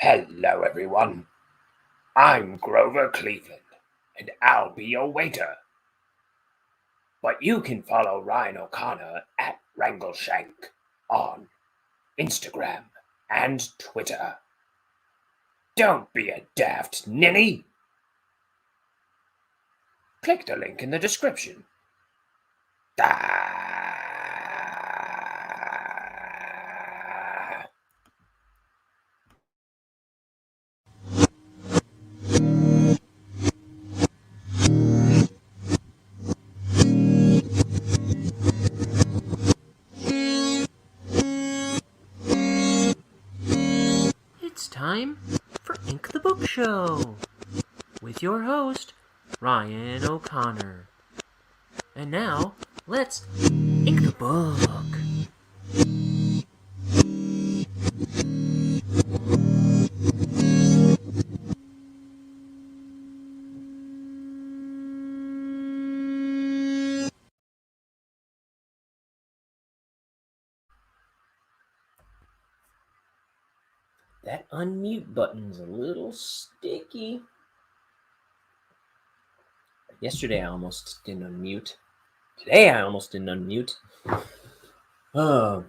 Hello, everyone. I'm Grover Cleveland, and I'll be your waiter. But you can follow Ryan O'Connor at Wrangleshank on Instagram and Twitter. Don't be a daft ninny. Click the link in the description. It's time for Ink the Book Show with your host, Ryan O'Connor. And now, let's ink the book. That unmute button's a little sticky. Yesterday I almost didn't unmute. Today I almost didn't unmute. Oh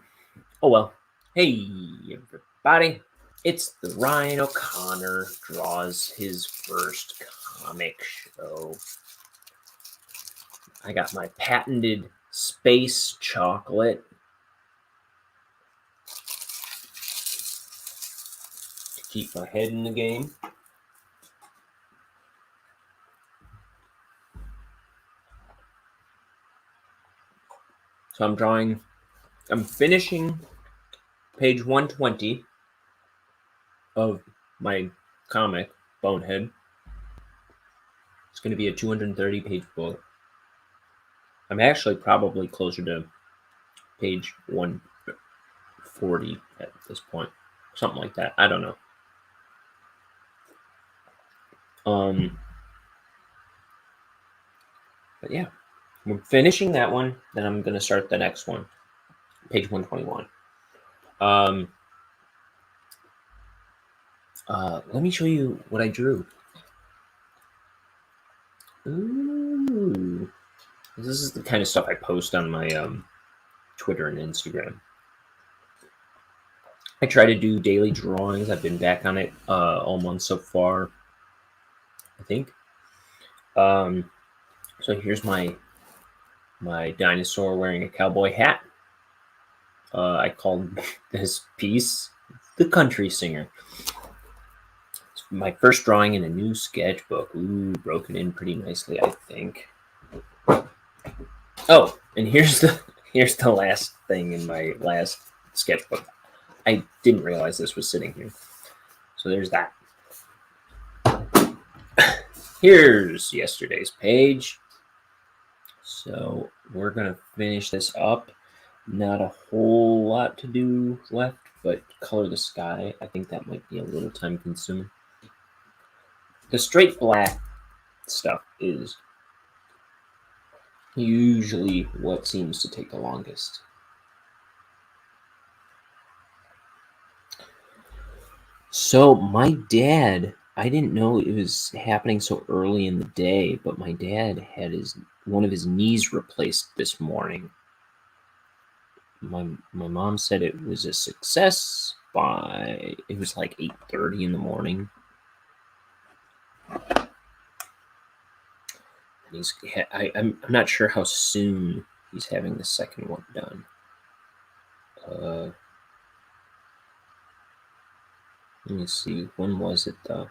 well. Hey everybody. It's the Ryan O'Connor Draws His First Comic Show. I got my patented space chocolate to keep my head in the game. So I'm finishing page 120 of my comic, Bonehead. It's going to be a 230-page book. I'm actually probably closer to page 140 at this point. Something like that. I don't know. But yeah. I'm finishing that one, then I'm going to start the next one, page 121. Let me show you what I drew. Ooh. This is the kind of stuff I post on my Twitter and Instagram. I try to do daily drawings. I've been back on it all month so far, I think. So here's my dinosaur wearing a cowboy hat. I called this piece The Country Singer. It's my first drawing in a new sketchbook. Ooh, broken in pretty nicely, I think. Oh, and here's the last thing in my last sketchbook. I didn't realize this was sitting here. So there's that. Here's yesterday's page. So we're going to finish this up. Not a whole lot to do left, but color the sky. I think that might be a little time consuming. The straight black stuff is usually what seems to take the longest. So my dad, I didn't know it was happening so early in the day, but my dad had one of his knees replaced this morning. My mom said it was a success it was like 8:30 in the morning. And I'm not sure how soon he's having the second one done. Let me see. When was it though?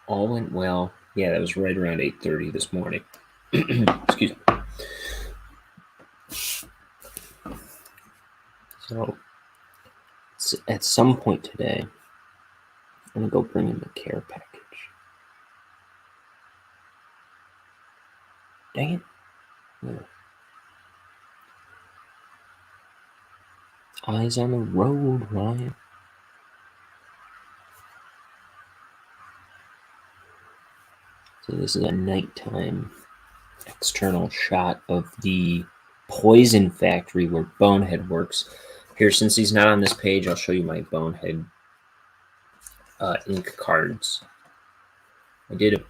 All went well. Yeah, that was right around 8:30 this morning. Excuse me. So at some point today, I'm going to go bring him a care package. Dang it. Yeah. Eyes on the road, Ryan. So this is a nighttime external shot of the poison factory where Bonehead works. Here, since he's not on this page, I'll show you my Bonehead ink cards. I did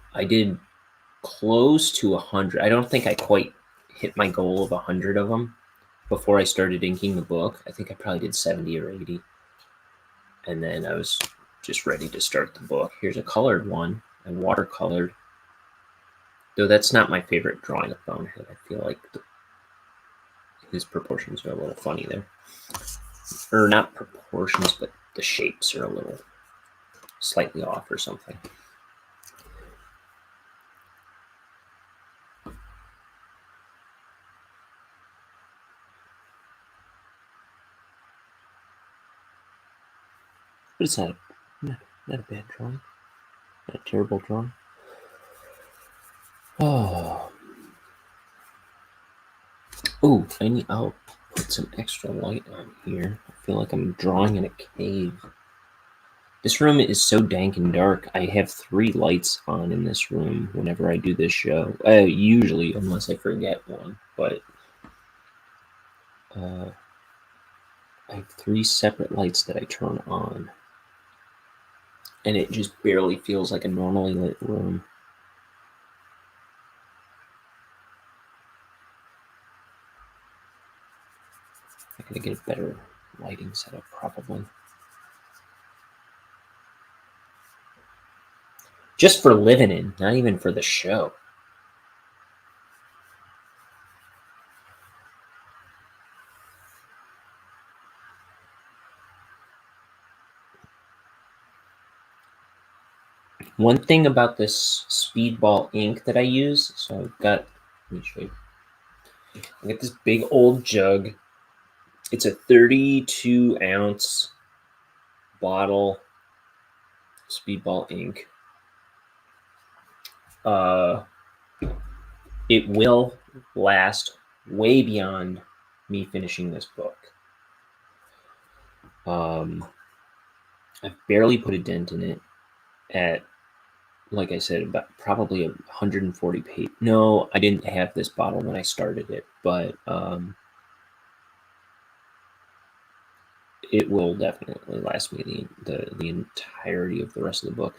close to 100. I don't think I quite hit my goal of 100 of them before I started inking the book. I think I probably did 70 or 80. And then I was just ready to start the book. Here's a colored one. I watercolored. Though that's not my favorite drawing of Bonehead. I feel like his proportions are a little funny there. Or not proportions, but the shapes are a little slightly off or something. But it's not a bad drawing. Not a terrible drawing. Oh. Oh, I'll put some extra light on here. I feel like I'm drawing in a cave. This room is so dank and dark. I have 3 lights on in this room whenever I do this show. Usually, unless I forget one. But I have 3 separate lights that I turn on. And it just barely feels like a normally lit room. I gotta get a better lighting setup, probably. Just for living in, not even for the show. One thing about this Speedball ink that I use, so I've got, let me show you. I got this big old jug. It's a 32-ounce bottle Speedball ink. It will last way beyond me finishing this book. I've barely put a dent in it at, like I said, about probably 140 pages. No, I didn't have this bottle when I started it, but it will definitely last me the entirety of the rest of the book.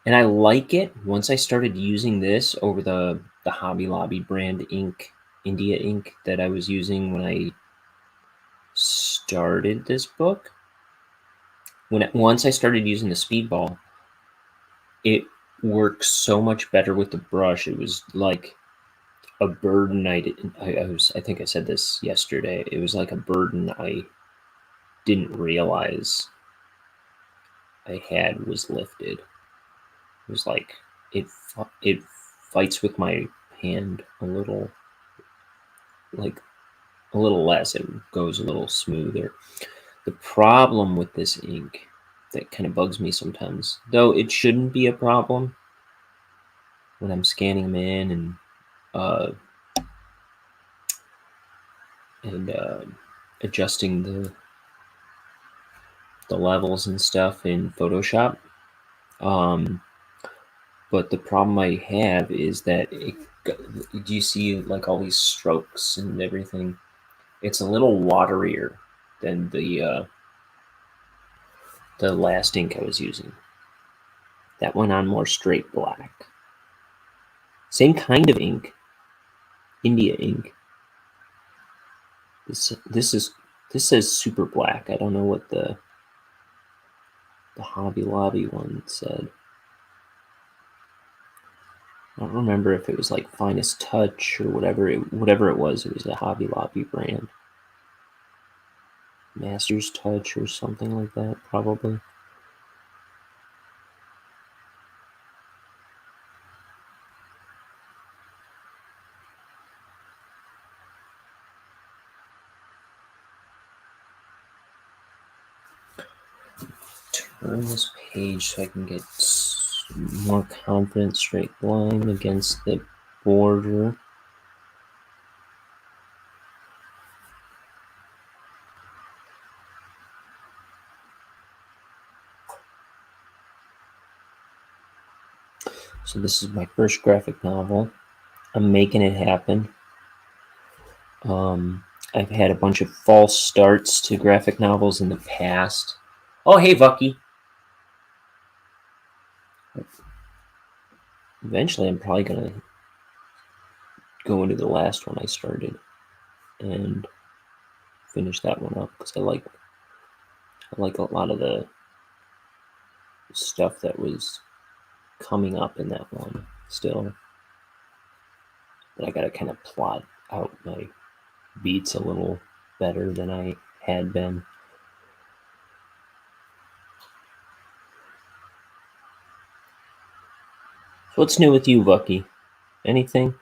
And I like it. Once I started using this over the Hobby Lobby brand ink, India ink that I was using when I started this book, once I started using the Speedball, it works so much better with the brush. It was like a burden I think I said this yesterday. It was like a burden I didn't realize I had was lifted. It was like it fights with my hand a little, like a little less. It goes a little smoother. The problem with this ink that kind of bugs me sometimes, though it shouldn't be a problem when I'm scanning them in and adjusting the levels and stuff in Photoshop. But the problem I have is that do you see like all these strokes and everything? It's a little waterier than the last ink I was using. That went on more straight black. Same kind of ink, India ink. This says super black. I don't know what the Hobby Lobby one said. I don't remember if it was like Finest Touch or whatever it was. It was a Hobby Lobby brand. Master's Touch or something like that, probably. Turn this page so I can get more confident straight line against the border. So this is my first graphic novel. I'm making it happen. I've had a bunch of false starts to graphic novels in the past. Oh, hey, Vucky. Eventually, I'm probably going to go into the last one I started and finish that one up because I like a lot of the stuff that was coming up in that one still. But I got to kind of plot out my beats a little better than I had been. So what's new with you, Vucky? Anything?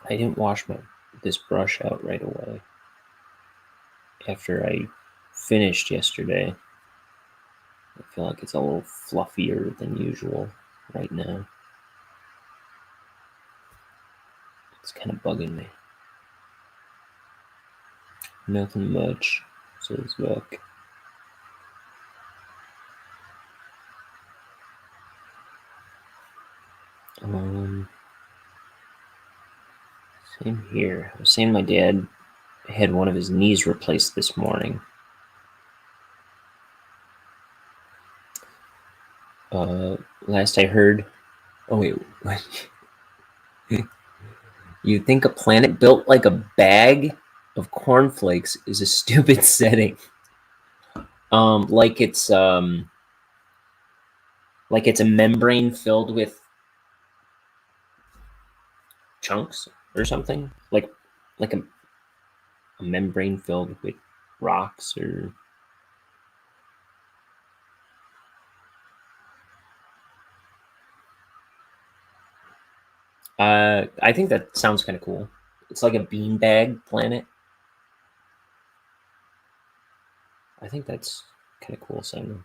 I didn't wash this brush out right away after I finished yesterday. I feel like it's a little fluffier than usual right now. It's kind of bugging me. Nothing much, says Buck. Same here. I was saying my dad had one of his knees replaced this morning. Last I heard... Oh, wait. You think a planet built like a bag of cornflakes is a stupid setting. Like it's a membrane filled with chunks or something. Like a membrane filled with rocks or... I think that sounds kind of cool. It's like a beanbag planet. I think that's kind of cool sounding.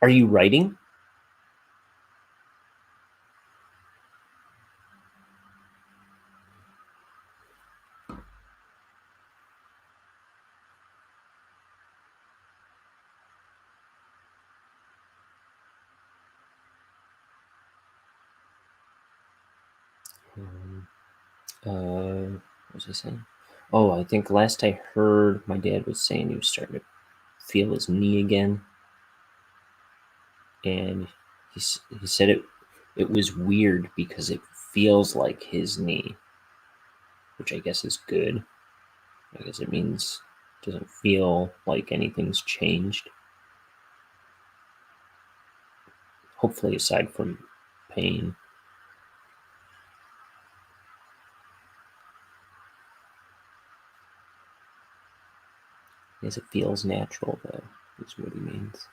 Are you writing? What was I saying? Oh, I think last I heard, my dad was saying he was starting to feel his knee again, and he said it was weird because it feels like his knee, which I guess is good. I guess it means it doesn't feel like anything's changed. Hopefully, aside from pain. I guess it feels natural, though, is what he means.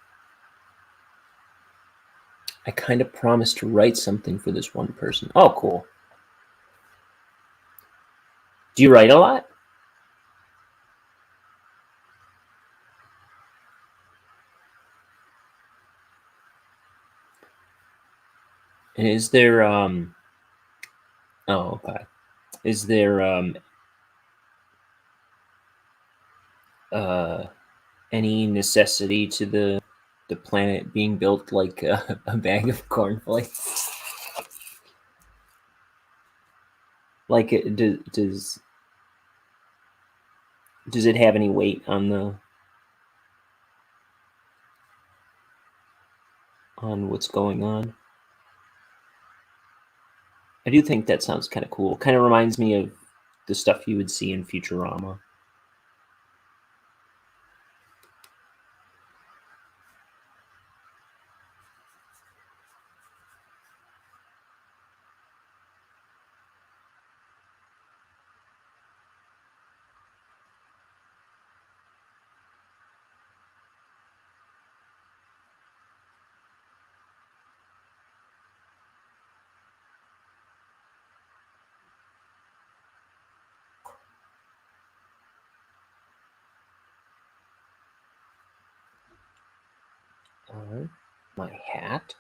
I kind of promised to write something for this one person. Oh, cool. Do you write a lot? And is there, oh, okay. Is there, any necessity to the planet being built like a bag of cornflakes? Like, does it have any weight on what's going on? I do think that sounds kind of cool. Kind of reminds me of the stuff you would see in Futurama. on my hat.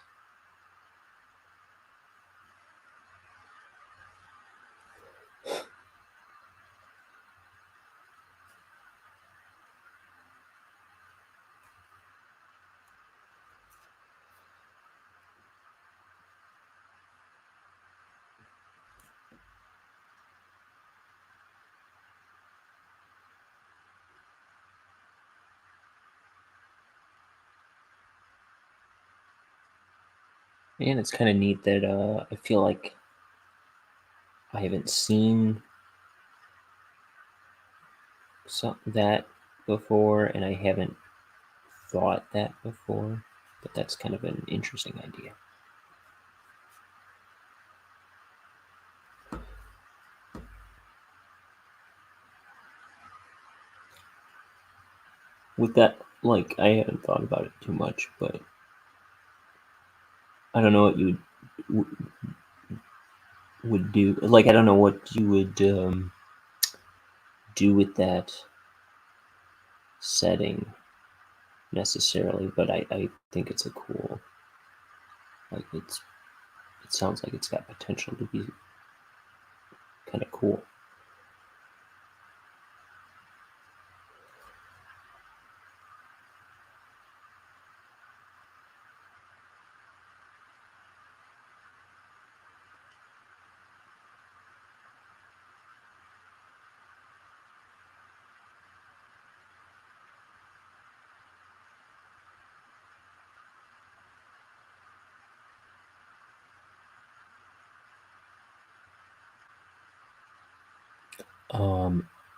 And it's kind of neat that I feel like I haven't seen that before, and I haven't thought that before, but that's kind of an interesting idea. With that, like, I haven't thought about it too much, but I don't know what you would do. Like, I don't know what you would do with that setting necessarily, but I think it's a cool, like, it sounds like it's got potential to be kind of cool.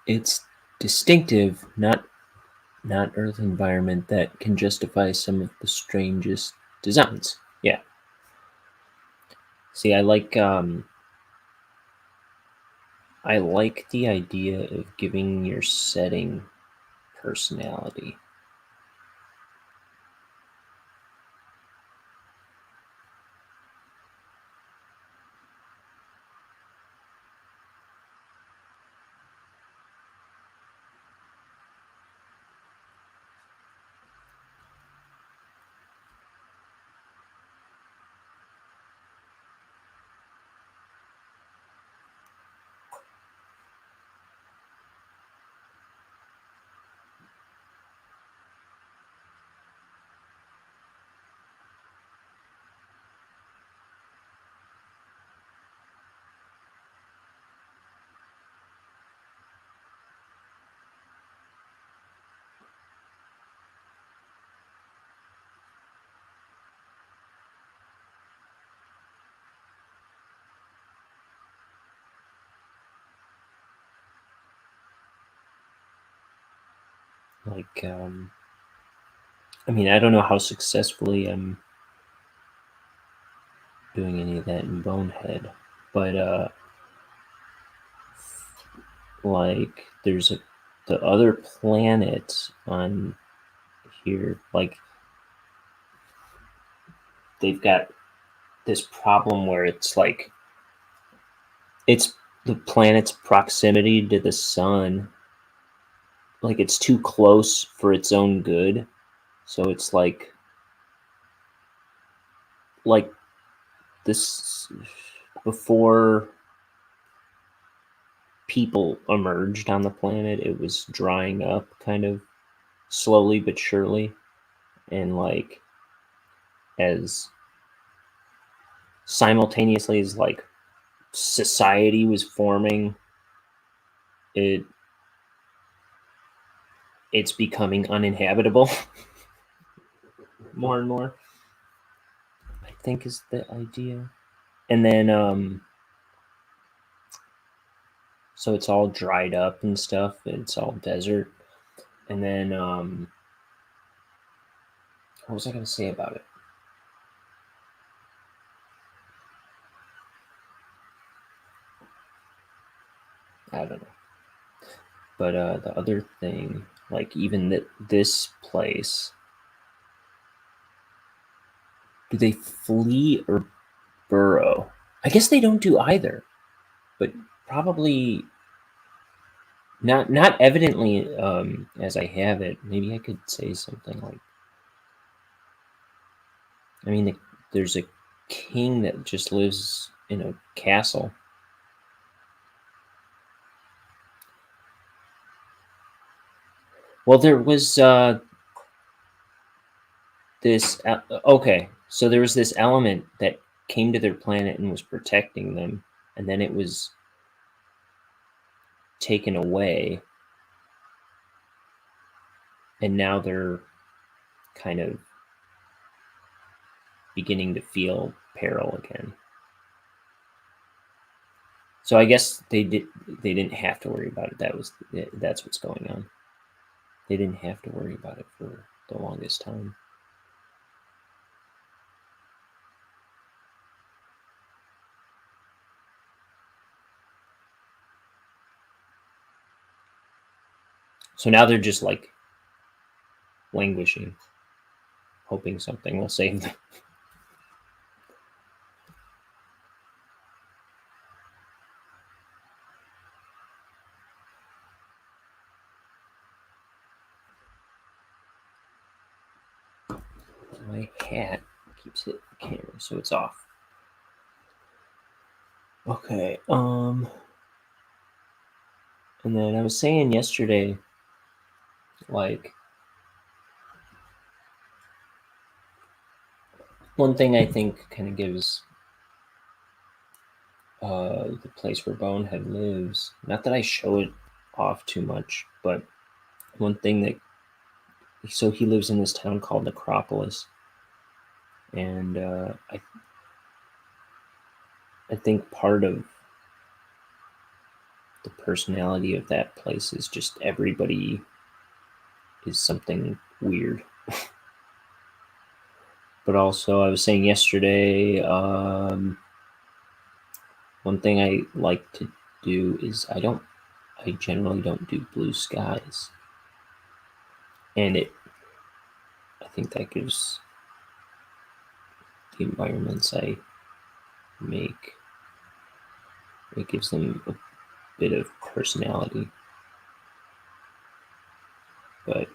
It's distinctive, not Earth environment that can justify some of the strangest designs. Yeah. See, I like the idea of giving your setting personality. Like, I mean, I don't know how successfully I'm doing any of that in Bonehead, but like, there's the other planet on here, like, they've got this problem where it's like, it's the planet's proximity to the sun, like, it's too close for its own good. So it's like this, before people emerged on the planet, it was drying up kind of slowly but surely, and like, as simultaneously as like society was forming, it's becoming uninhabitable more and more, I think, is the idea. And then so it's all dried up and stuff, it's all desert. And then what was I going to say about it? I don't know. But the other thing, like, even this place, do they flee or burrow? I guess they don't do either, but probably not evidently as I have it. Maybe I could say something like, I mean, there's a king that just lives in a castle. Well, there was this. Okay, so there was this element that came to their planet and was protecting them, and then it was taken away, and now they're kind of beginning to feel peril again. So I guess they didn't have to worry about it. That's what's going on. They didn't have to worry about it for the longest time. So now they're just like languishing, hoping something will save them. My hat keeps hitting the camera, so it's off. Okay, and then I was saying yesterday, like, one thing I think kind of gives the place where Bonehead lives, not that I show it off too much, but one thing that, so he lives in this town called Necropolis, and I think part of the personality of that place is just everybody is something weird. But also, I was saying yesterday, one thing I like to do is I generally don't do blue skies, and I think that gives the environments I make, it gives them a bit of personality. But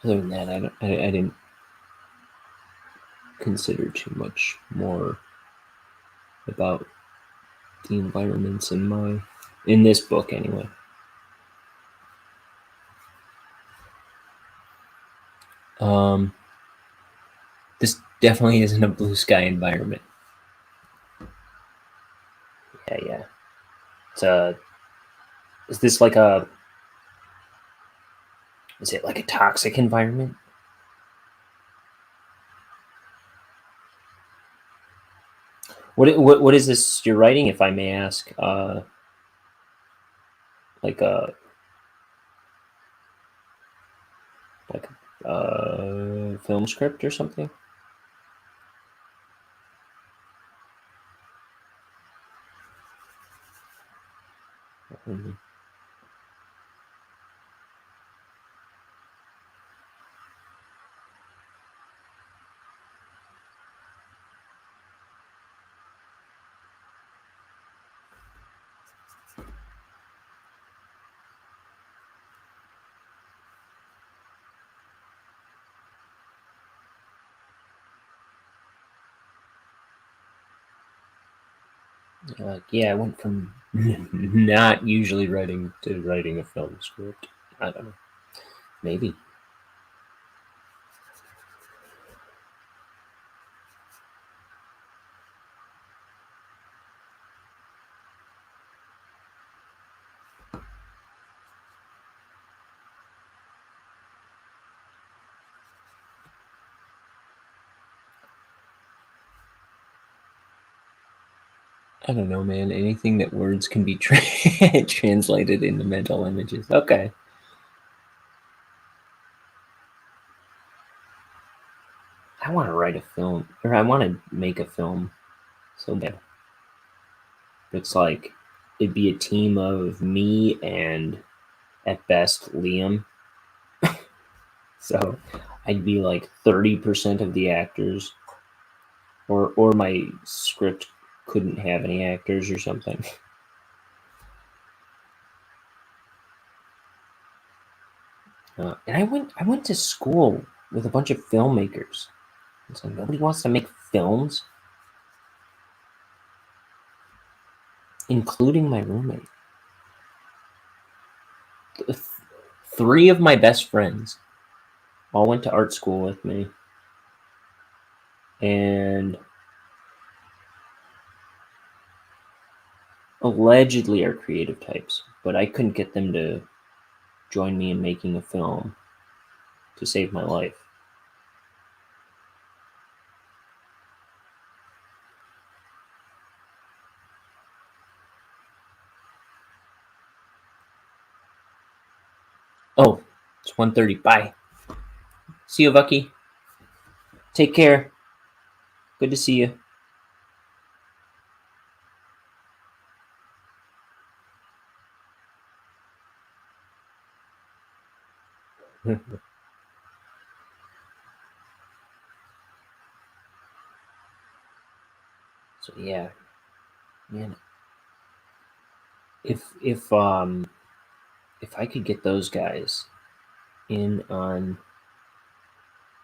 other than that, I didn't consider too much more about the environments in this book anyway. This definitely isn't a blue sky environment. Yeah. Is this like is it like a toxic environment? What is this you're writing, if I may ask? Like a film script or something? Mm-hmm. Yeah, I went from not usually writing to writing a film script. I don't know. Maybe. I don't know, man. Anything that words can be translated into mental images. Okay. I want to write a film, or I want to make a film so bad. It's like, it'd be a team of me and, at best, Liam. So I'd be like 30% of the actors, or my script couldn't have any actors or something. And I went to school with a bunch of filmmakers. It's like nobody wants to make films, including my roommate. 3 of my best friends all went to art school with me, and allegedly are creative types, but I couldn't get them to join me in making a film to save my life. Oh, it's 1:30. Bye. See you, Bucky. Take care. Good to see you. So yeah, man. If I could get those guys in on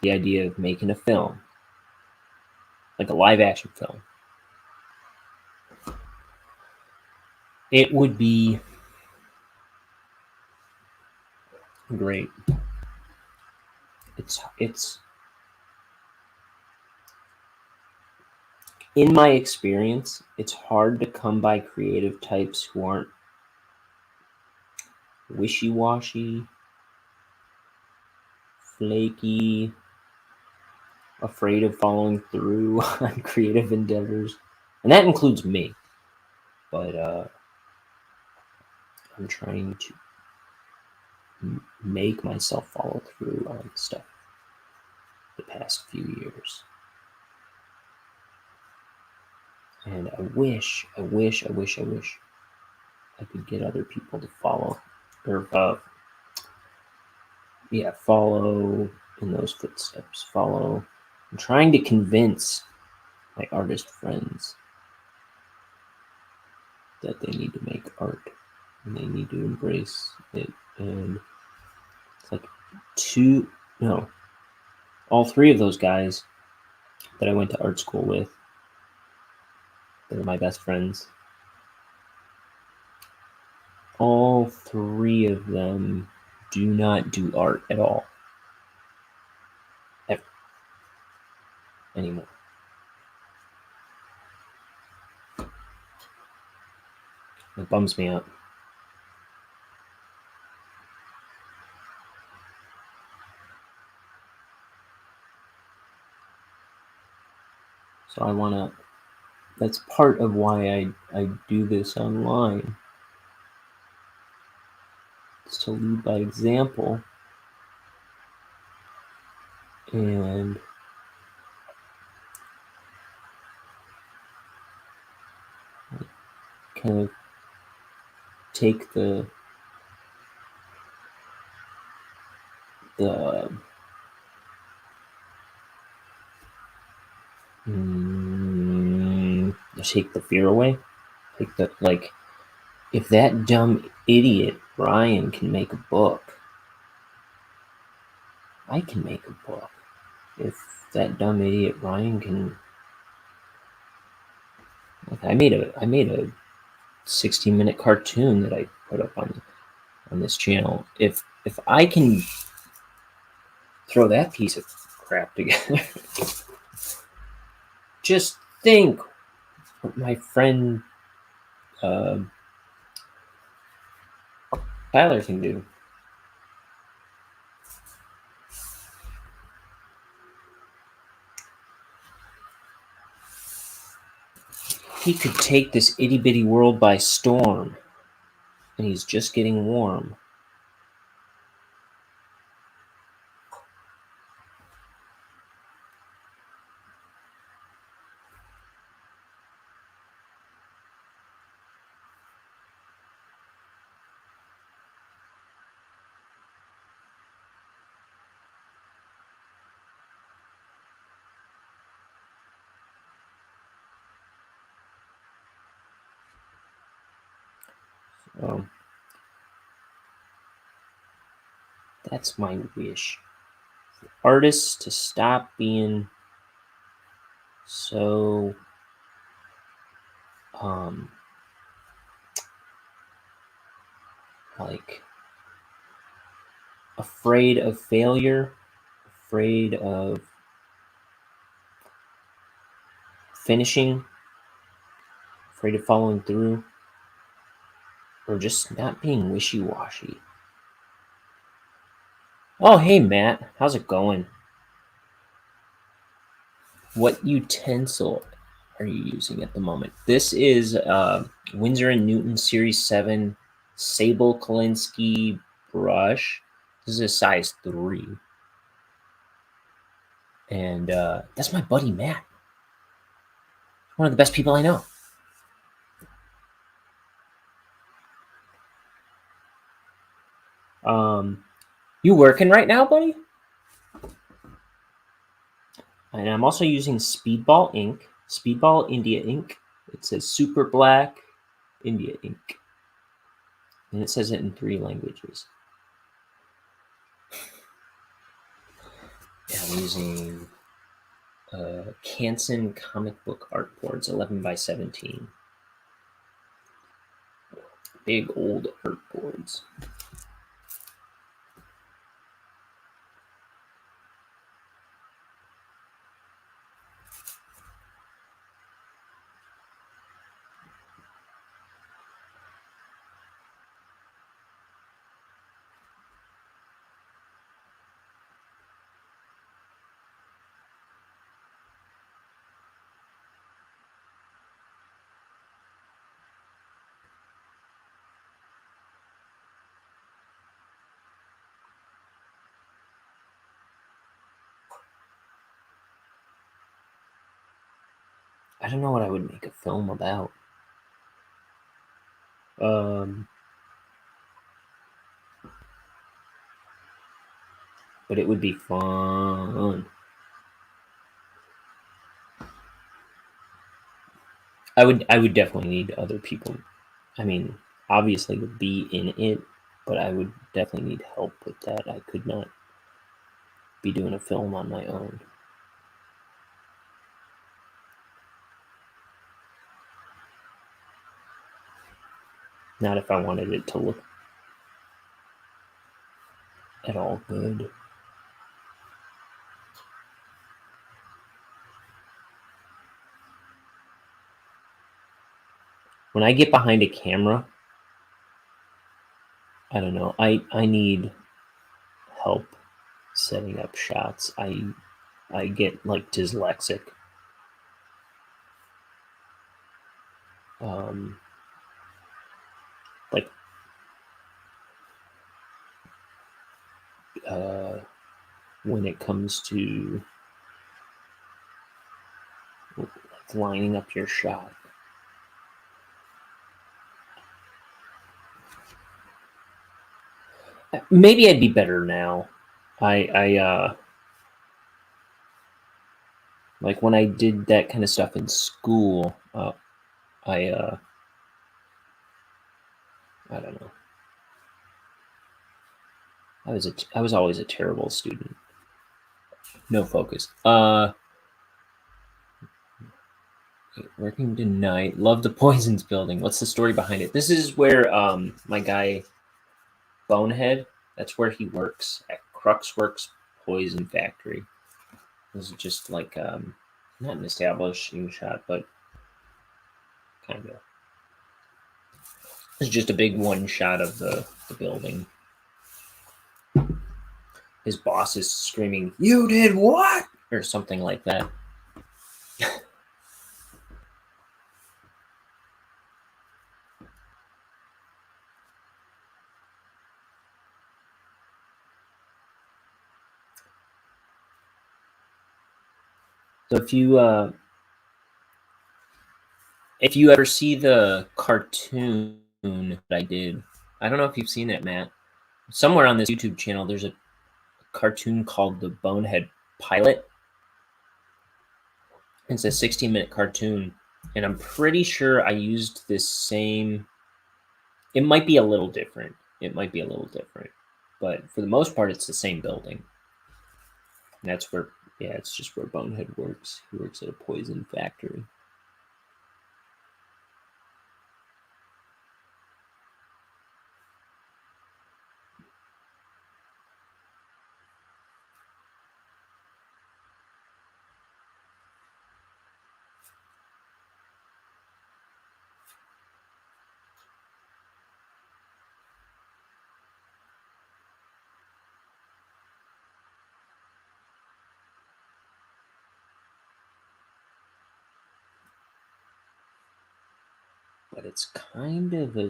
the idea of making a film, like a live action film, it would be great. It's in my experience, it's hard to come by creative types who aren't wishy-washy, flaky, afraid of following through on creative endeavors. And that includes me. But I'm trying to make myself follow through on stuff the past few years. And I wish I could get other people to follow, or follow in those footsteps. Follow. I'm trying to convince my artist friends that they need to make art and they need to embrace it. And it's like all 3 of those guys that I went to art school with, that are my best friends, all 3 of them do not do art at all. Ever. Anymore. It bums me out. So that's part of why I do this online. It's to lead by example and kind of take the take the fear away. If that dumb idiot Brian can make a book, I can make a book. If that dumb idiot Brian can, I made a 16-minute cartoon that I put up on this channel. If I can throw that piece of crap together, just think what my friend Tyler can do. He could take this itty-bitty world by storm, and he's just getting warm. That's my wish artists to stop being so like afraid of failure, afraid of finishing, afraid of following through, or just not being wishy-washy. Oh, hey, Matt. How's it going? What utensil are you using at the moment? This is Winsor & Newton Series 7 Sable Kolinsky brush. This is a size 3. And that's my buddy Matt. One of the best people I know. You working right now, buddy? And I'm also using Speedball Ink, Speedball India ink. It says Super Black India ink. And it says it in 3 languages. Yeah, I'm using Canson comic book art boards, 11 by 17. Big old art boards. I don't know what I would make a film about. But it would be fun. I would definitely need other people. I mean, obviously to be in it, but I would definitely need help with that. I could not be doing a film on my own. Not if I wanted it to look at all good. When I get behind a camera, I don't know, I need help setting up shots. I get like dyslexic. Like when it comes to like lining up your shot. Maybe I'd be better now. I like when I did that kind of stuff in school, I don't know. I was always a terrible student. No focus. Working tonight. Love the Poisons building. What's the story behind it? This is where my guy Bonehead, that's where he works at Cruxworks Poison Factory. This is just like not an establishing shot, but kind of. It's just a big one shot of the building. His boss is screaming, "You did what?" or something like that. So if you ever see the cartoon that I did, I don't know if you've seen it, Matt. Somewhere on this YouTube channel, there's a cartoon called the Bonehead Pilot. It's a 16-minute cartoon, and I'm pretty sure I used this same. It might be a little different. But for the most part, it's the same building. That's where, yeah, it's just where Bonehead works. He works at a poison factory. But it's kind of a,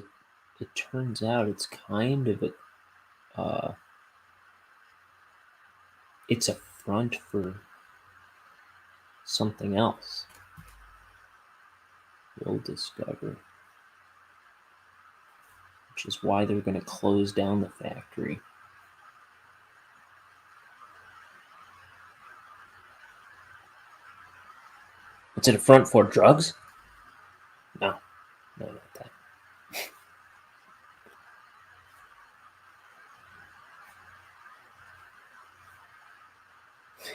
it turns out it's kind of a, it's a front for something else. We'll discover. Which is why they're going to close down the factory. What's it a front for? Drugs? No, not that.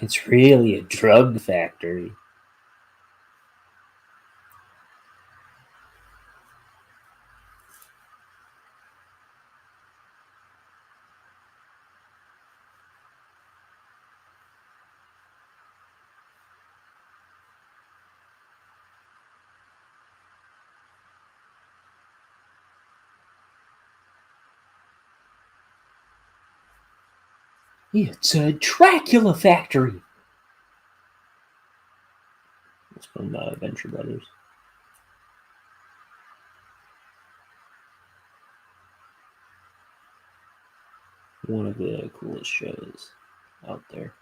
It's really a drug factory. It's a Dracula factory. It's from Venture Brothers. One of the coolest shows out there.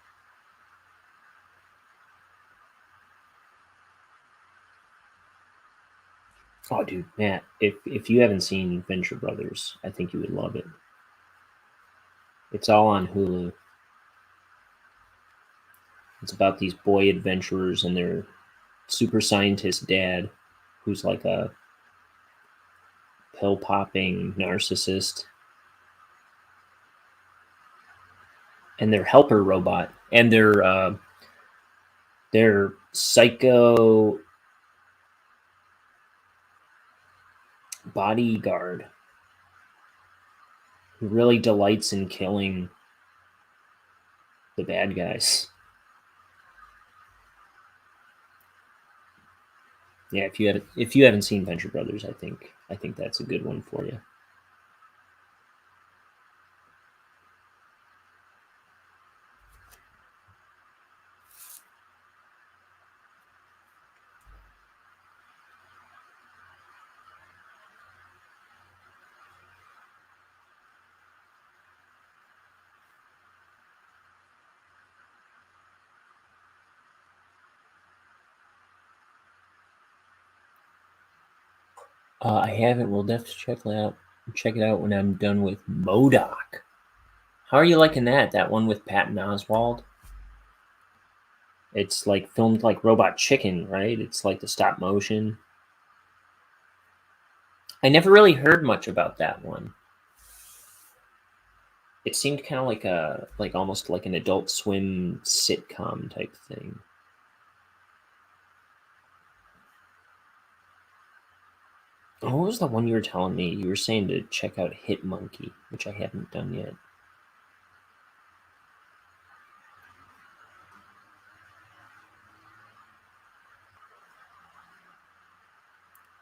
Oh, dude, Matt, if you haven't seen Venture Brothers, I think you would love it. It's all on Hulu. It's about these boy adventurers and their super scientist dad, who's like a pill-popping narcissist, and their helper robot, and their psycho bodyguard, who really delights in killing the bad guys. Yeah, if you haven't seen Venture Brothers, I think that's a good one for you. I haven't. We'll definitely check it out when I'm done with MODOK. How are you liking that? That one with Patton Oswalt? It's like filmed like Robot Chicken, right? It's like the stop motion. I never really heard much about that one. It seemed kind of like almost like an Adult Swim sitcom type thing. Oh, what was the one you were telling me? You were saying to check out Hit Monkey, which I haven't done yet.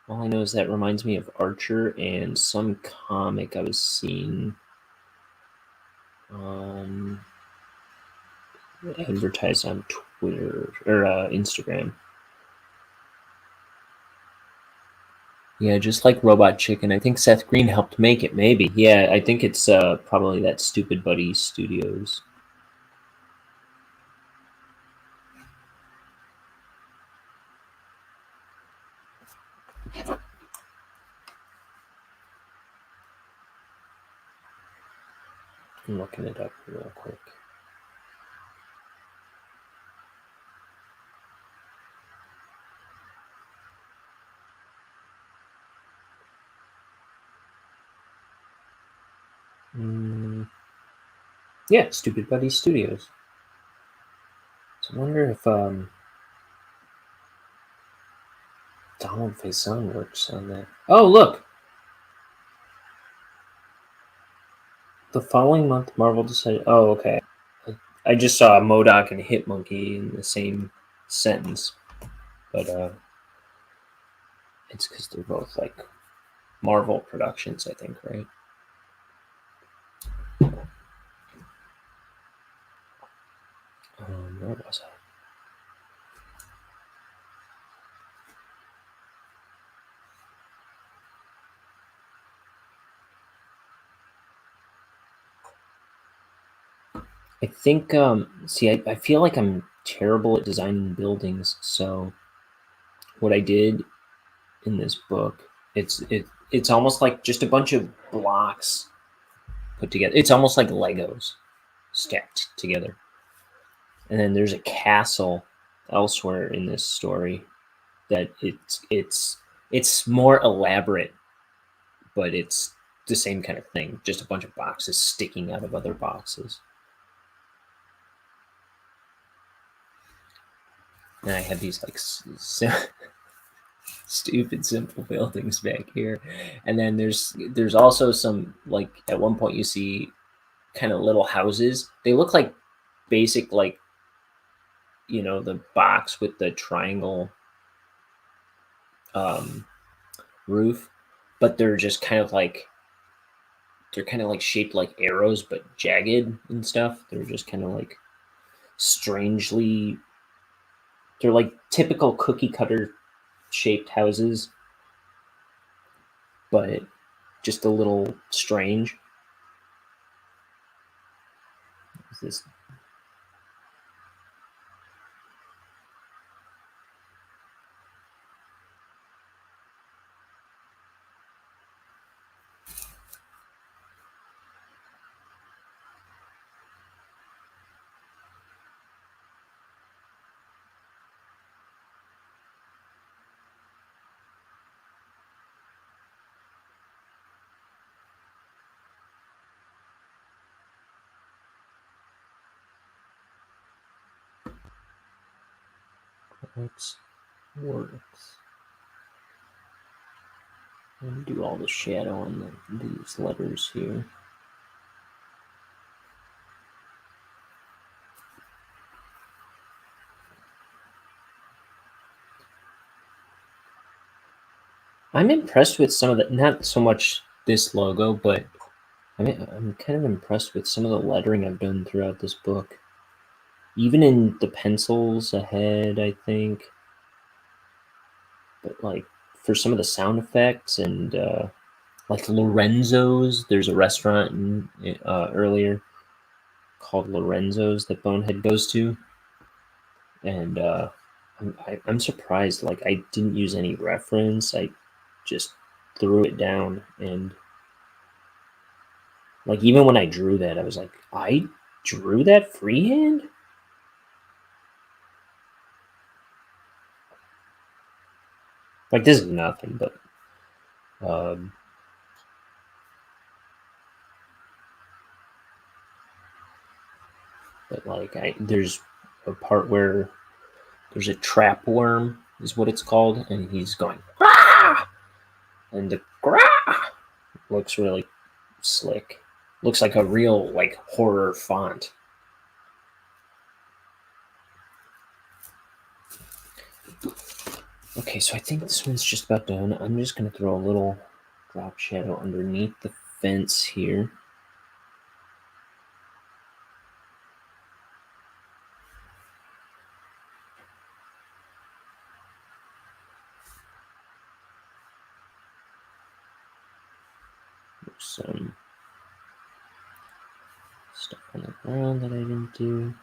All I know is that reminds me of Archer and some comic I was seeing advertised on Twitter or Instagram. Yeah, just like Robot Chicken. I think Seth Green helped make it, maybe. Yeah, I think it's probably that Stupid Buddy Studios. I'm looking it up real quick. Yeah, Stupid Buddy Studios. I wonder if Donald Faison works on that. Oh, look! The following month, Marvel decided. Oh, okay. I just saw MODOK and Hitmonkey in the same sentence, but it's because they're both like Marvel Productions, I think, right? Where was I? I think, see, I feel like I'm terrible at designing buildings. So what I did in this book, it's almost like just a bunch of blocks put together. It's almost like Legos stacked together. And then there's a castle elsewhere in this story that it's more elaborate, but it's the same kind of thing. Just a bunch of boxes sticking out of other boxes. And I have these like stupid simple buildings back here, and then there's also some, like, at one point you see kind of little houses. They look like basic, like, the box with the triangle roof, but they're just kind of like shaped like arrows but jagged and stuff. They're just kind of like strangely, they're like typical cookie cutter shaped houses, but just a little strange. This works. Let me do all the shadow on these letters here. I'm impressed with some of the, not so much this logo, but I'm kind of impressed with some of the lettering I've done throughout this book. Even in the pencils ahead, I think. But like for some of the sound effects and like Lorenzo's, there's a restaurant earlier called Lorenzo's that Bonehead goes to, and I'm surprised. Like, I didn't use any reference. I just threw it down, and like even when I drew that, I was like, I drew that freehand. Like, this is nothing, but like there's a part where there's a trap worm, is what it's called, and he's going, "Grah!" And the "Grah!" looks really slick. Looks like a real, like, horror font. Okay, so I think this one's just about done. I'm just going to throw a little drop shadow underneath the fence here. There's some stuff on the ground that I didn't do.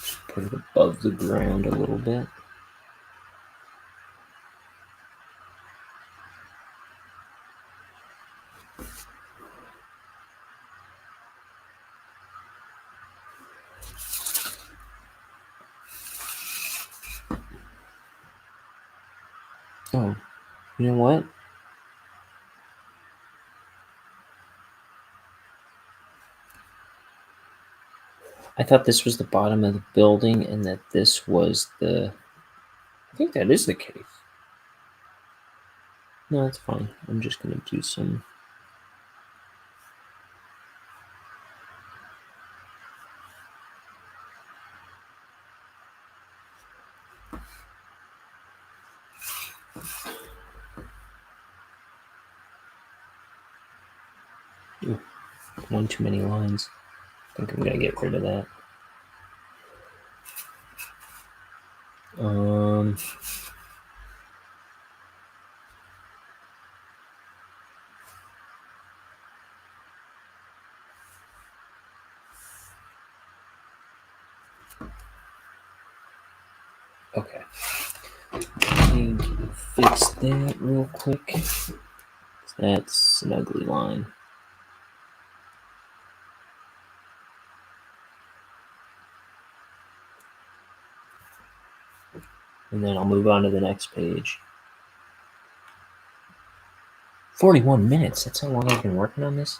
Just put it above the ground a little bit. Oh, you know what? I thought this was the bottom of the building and that this was the... I think that is the case. No, that's fine. I'm just going to do some... Ooh, one too many lines. I think I'm going to get rid of that. Okay. Let me fix that real quick. That's an ugly line. And then I'll move on to the next page. 41 minutes. That's how long I've been working on this.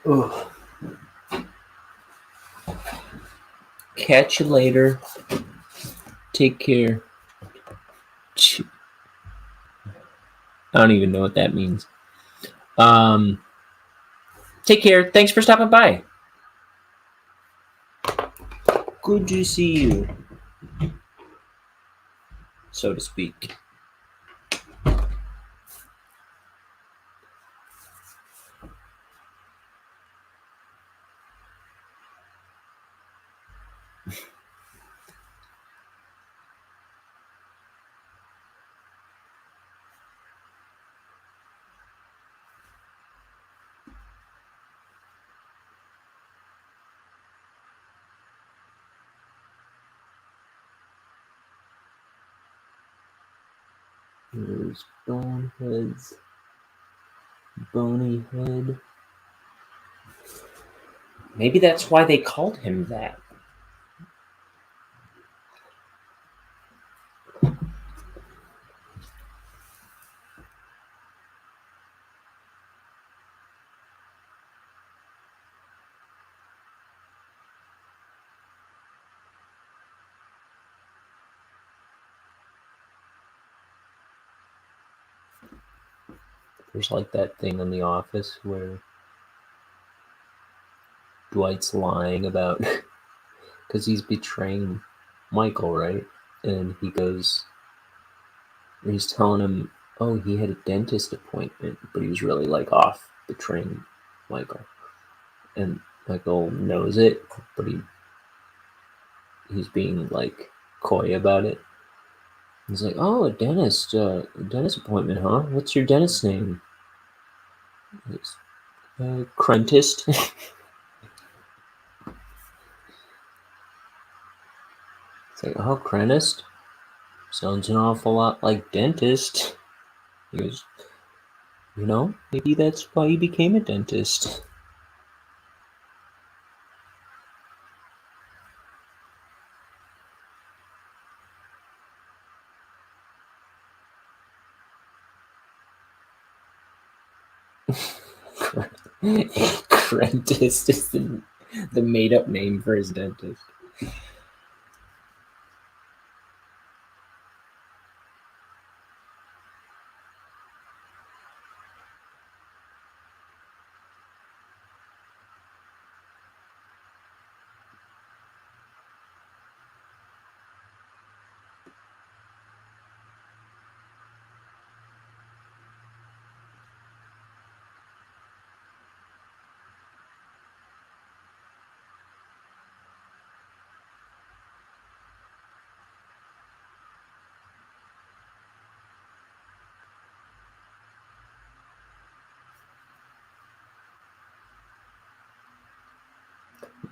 Ugh. Catch you later. Take care. I don't even know what that means. Take care. Thanks for stopping by. Good to see you, so to speak. Here's Bonehead's bony head. Maybe that's why they called him that. There's like that thing in The Office where Dwight's lying about because he's betraying Michael, right? And he goes, he's telling him, oh, he had a dentist appointment, but he was really like off betraying Michael. And Michael knows it, but he's being like coy about it. He's like, oh, a dentist appointment, huh? What's your dentist's name? It's Crentist. It's like, oh, Crentist? Sounds an awful lot like dentist. He goes, you know, maybe that's why he became a dentist. Crentist is the made-up name for his dentist.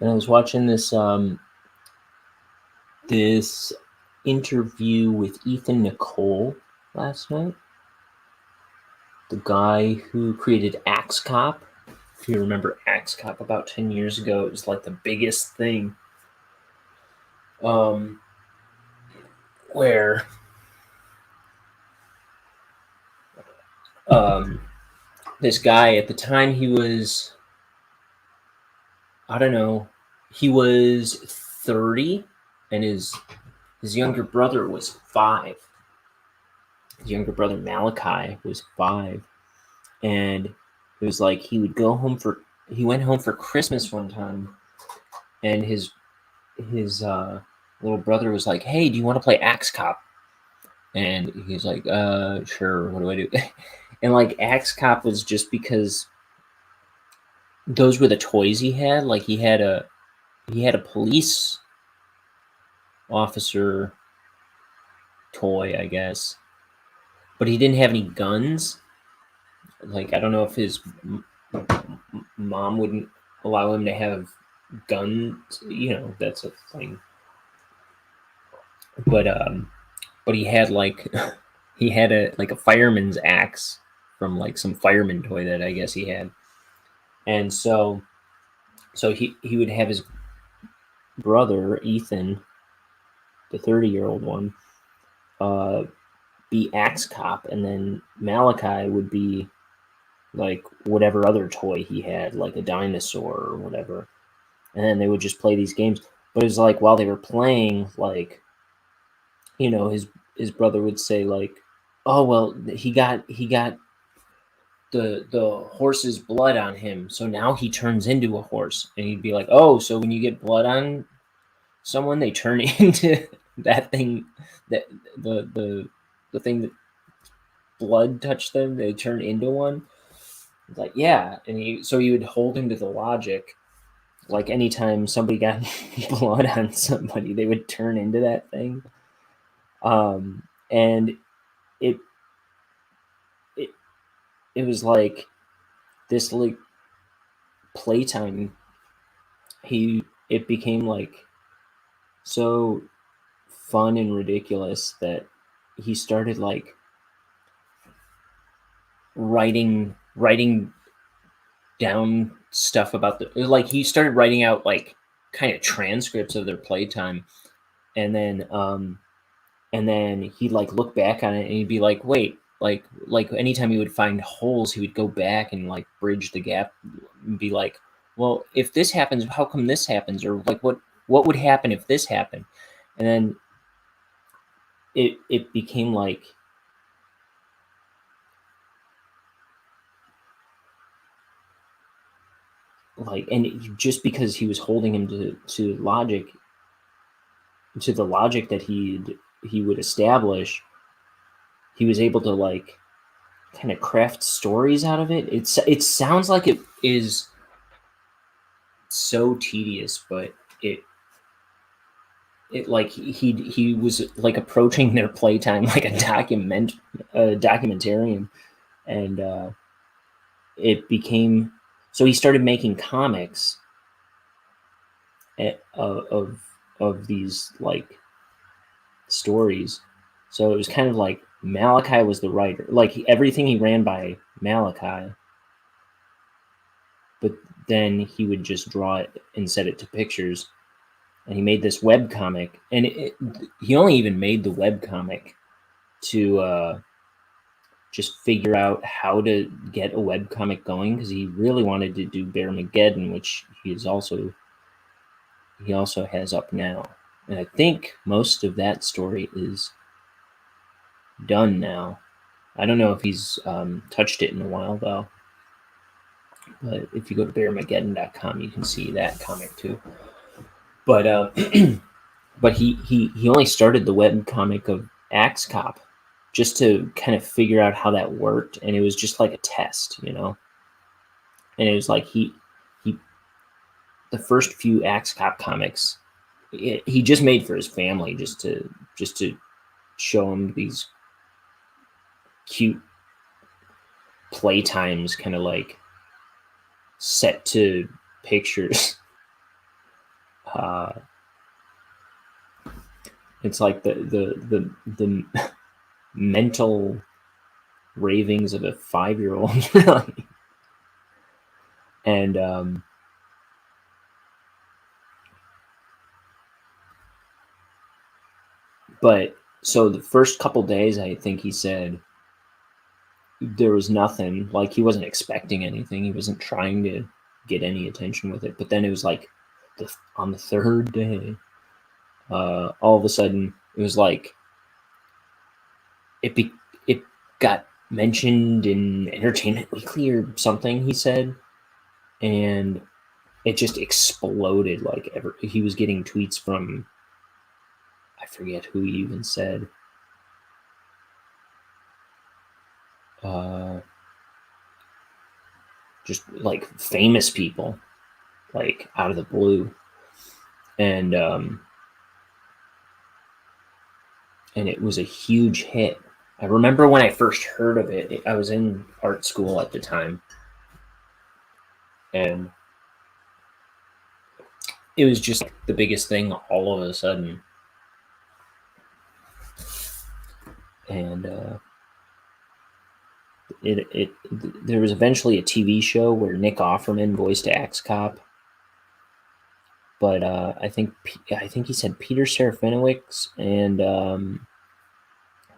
And I was watching this this interview with Ethan Nicole last night. The guy who created Axe Cop. If you remember Axe Cop, about 10 years ago, it was like the biggest thing. Where this guy, at the time he was I don't know. He was 30, and his younger brother was 5. His younger brother Malachi was 5, and it was like he went home for Christmas one time, and his little brother was like, "Hey, do you want to play Axe Cop?" And he's like, "Sure. What do I do?" And like Axe Cop was just because those were the toys he had. Like he had a police officer toy, I guess, but he didn't have any guns. Like I don't know if his mom wouldn't allow him to have guns. That's a thing. But he had like he had a fireman's axe from like some fireman toy that I guess he had, and so he would have his brother Ethan, the 30-year-old one, be Axe Cop, and then Malachi would be like whatever other toy he had, like a dinosaur or whatever, and then they would just play these games. But it was like while they were playing, like his brother would say like, "Oh well, he got the horse's blood on him, so now he turns into a horse." And he'd be like, "Oh, so when you get blood on someone, they turn into that thing, that the thing that blood touched them, they turn into one." It's like, yeah. And he would hold him to the logic, like anytime somebody got blood on somebody, they would turn into that thing. And it was like this like playtime. It became like so fun and ridiculous that he started like writing down stuff about he started writing out like kind of transcripts of their playtime, and then he'd like look back on it and he'd be like, wait, like anytime he would find holes, he would go back and like bridge the gap and be like, well, if this happens, how come this happens? Or like what would happen if this happened? And then it became like and just because he was holding him to logic, to the logic that he would establish, he was able to like kind of craft stories out of it. It sounds like it is so tedious, but it like he was like approaching their playtime like a documentarian, and it became so he started making comics of these like stories. So it was kind of like Malachi was the writer, like everything he ran by Malachi, but then he would just draw it and set it to pictures. And he made this web comic, and he only even made the web comic to just figure out how to get a web comic going, because he really wanted to do Bearmageddon, which he also has up now. And I think most of that story is done now. I don't know if he's touched it in a while though. But if you go to bearmageddon.com, you can see that comic too. But but he only started the web comic of Axe Cop just to kind of figure out how that worked, and it was just like a test, And it was like he the first few Axe Cop comics he just made for his family, just to show him these cute playtimes, kind of like set to pictures. It's like the mental ravings of a 5-year-old, really. And but so the first couple days, I think he said there was nothing, like he wasn't expecting anything. He wasn't trying to get any attention with it. But then it was like on the third day, all of a sudden it was like it got mentioned in Entertainment Weekly or something, he said, and it just exploded. Like he was getting tweets from, I forget who he even said. Just like famous people, like out of the blue, and it was a huge hit. I remember when I first heard of it, I was in art school at the time, and it was just like the biggest thing all of a sudden. And there was eventually a TV show where Nick Offerman voiced Axe Cop, but I think he said Peter Serafinowicz and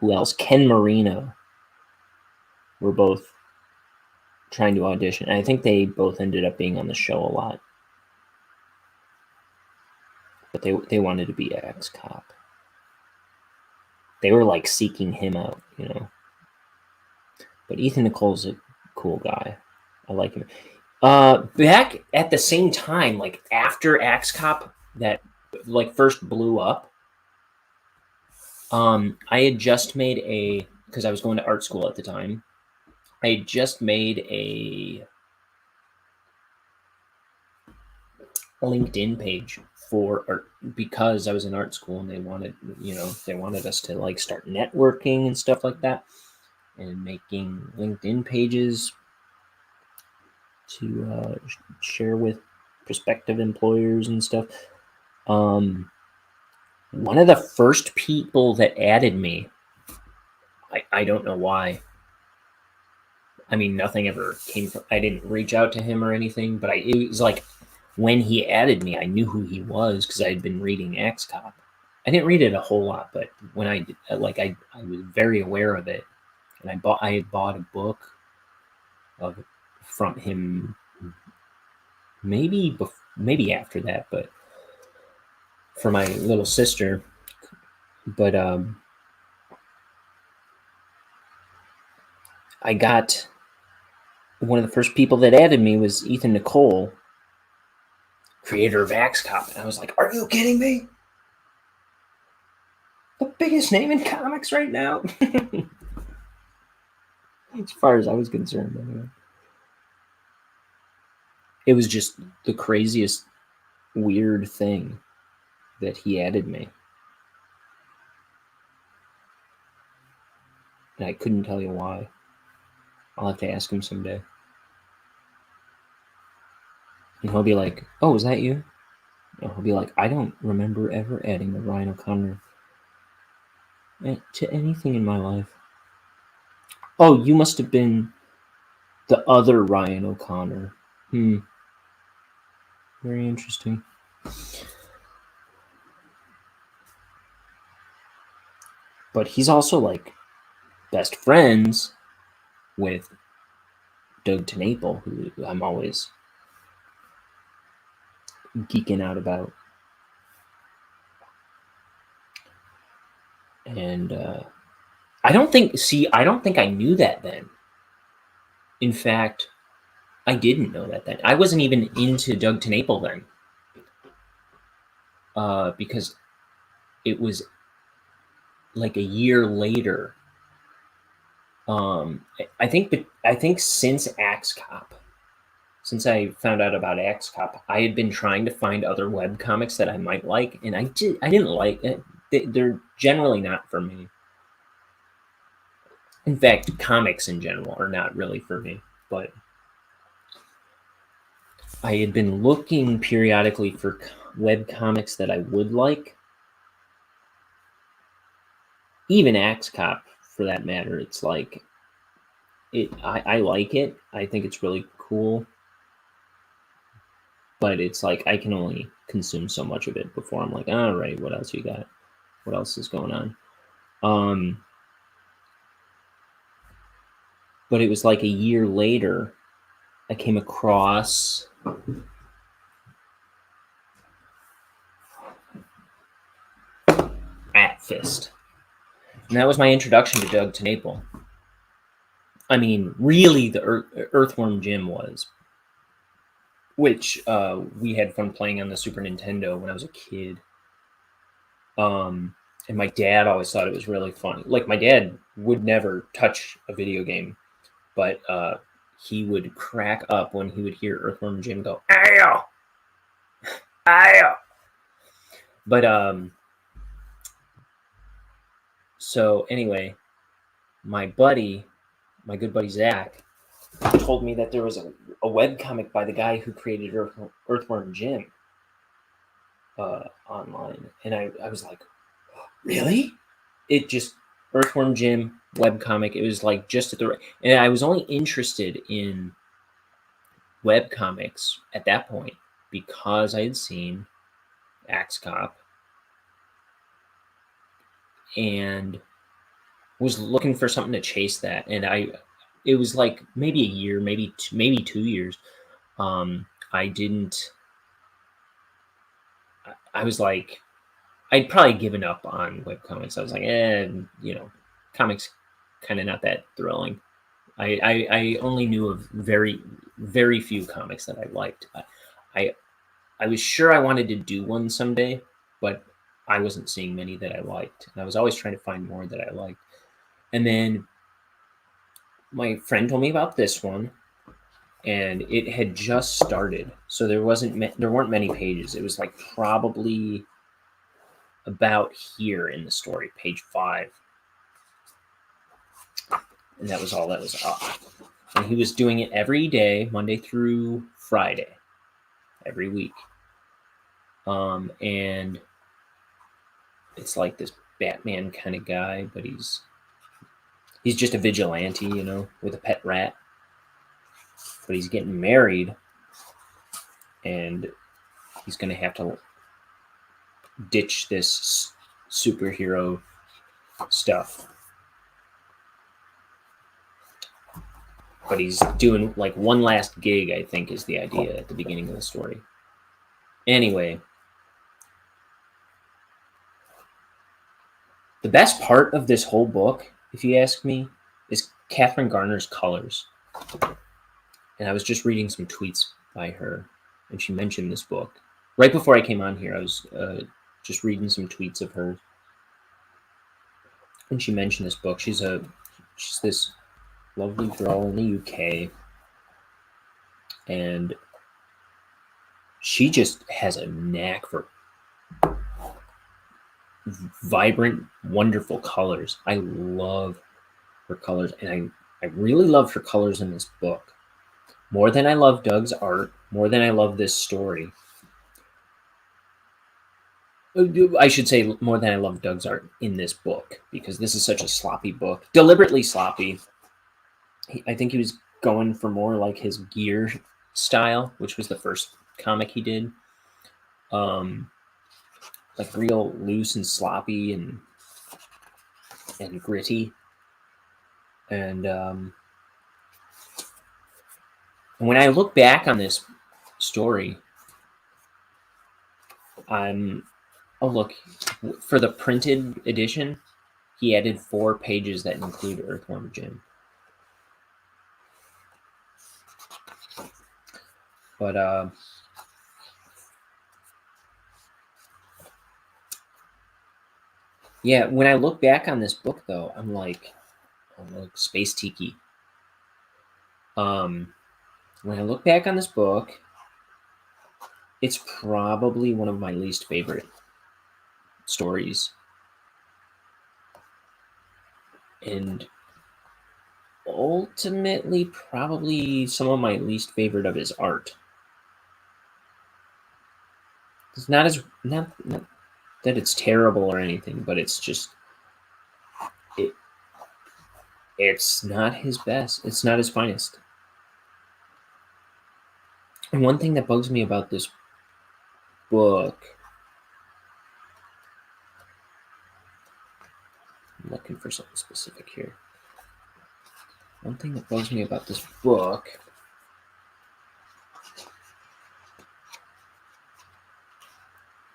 who else? Ken Marino were both trying to audition. And I think they both ended up being on the show a lot, but they wanted to be Axe Cop. They were like seeking him out, you know. But Ethan Nicole's a cool guy. I like him. Back at the same time, like after Axe Cop, that like first blew up, I had just made because I was going to art school at the time, I had just made a LinkedIn page for art because I was in art school and they wanted us to like start networking and stuff like that, and making LinkedIn pages to share with prospective employers and stuff. One of the first people that added me, I don't know why. I mean, nothing ever came from, I didn't reach out to him or anything, but it was like when he added me, I knew who he was because I had been reading Axe Cop. I didn't read it a whole lot, but when I did, I was very aware of it, and I had bought a book from him maybe after that, but for my little sister. But I got one of the first people that added me was Ethan Nicole, creator of Axe Cop, and I was like, "Are you kidding me? The biggest name in comics right now." As far as I was concerned, anyway. It was just the craziest, weird thing that he added me. And I couldn't tell you why. I'll have to ask him someday. And he'll be like, "Oh, is that you?" And he'll be like, "I don't remember ever adding the Ryan O'Connor to anything in my life." "Oh, you must have been the other Ryan O'Connor." Very interesting. But he's also like best friends with Doug TenNapel, who I'm always geeking out about. And I don't think I knew that then. In fact, I didn't know that then. I wasn't even into Doug TenNapel then. Because it was like a year later. I think since Axe Cop, since I found out about Axe Cop, I had been trying to find other web comics that I might like, and I didn't like it. They're generally not for me. In fact, comics in general are not really for me, but I had been looking periodically for web comics that I would like. Even Axe Cop, for that matter, it's like I like it. I think it's really cool. But it's like I can only consume so much of it before I'm like, all right, what else you got? What else is going on? But it was like a year later, I came across At Fist. And that was my introduction to Doug TenNapel. I mean, really, the Earthworm Jim was, which we had fun playing on the Super Nintendo when I was a kid. And my dad always thought it was really funny. Like, my dad would never touch a video game, but he would crack up when he would hear Earthworm Jim go, "Ow! Ow!" But, so anyway, my good buddy Zach, told me that there was a webcomic by the guy who created Earthworm Jim online. And I was like, really? It just, Earthworm Jim webcomic, it was like just at the right, and I was only interested in webcomics at that point because I had seen Axe Cop and was looking for something to chase that. And it was like maybe a year, maybe 2 years. I was like, I'd probably given up on webcomics. I was like, comics kind of not that thrilling. I only knew of very, very few comics that I liked. I was sure I wanted to do one someday, but I wasn't seeing many that I liked. And I was always trying to find more that I liked. And then my friend told me about this one, and it had just started, so there weren't many pages. It was like probably about here in the story, page 5, and that was all that was up. And he was doing it every day, Monday through Friday, every week. And it's like this Batman kind of guy, but he's just a vigilante, with a pet rat. But he's getting married, and he's going to have to ditch this superhero stuff. But he's doing like one last gig, I think, is the idea at the beginning of the story. Anyway, the best part of this whole book, if you ask me, is Catherine Garner's colors. And I was just reading some tweets by her, and she mentioned this book. Right before I came on here, I was just reading some tweets of hers, and she mentioned this book. She's this lovely girl in the UK, and she just has a knack for vibrant, wonderful colors. I love her colors, and I really love her colors in this book. More than I love Doug's art, more than I love this story. I should say more than I love Doug's art in this book, because this is such a sloppy book. Deliberately sloppy. I think he was going for more like his Gear style, which was the first comic he did. Like real loose and sloppy and gritty. And when I look back on this story, look, for the printed edition, he added 4 pages that include Earthworm Jim. But yeah, when I look back on this book, though, I'm like, oh, look, Space Tiki. When I look back on this book, it's probably one of my least favorite stories. And ultimately, probably some of my least favorite of his art. It's not that it's terrible or anything, but it's just it's not his best. It's not his finest. And one thing that bugs me about this book, I'm looking for something specific here. One thing that bugs me about this book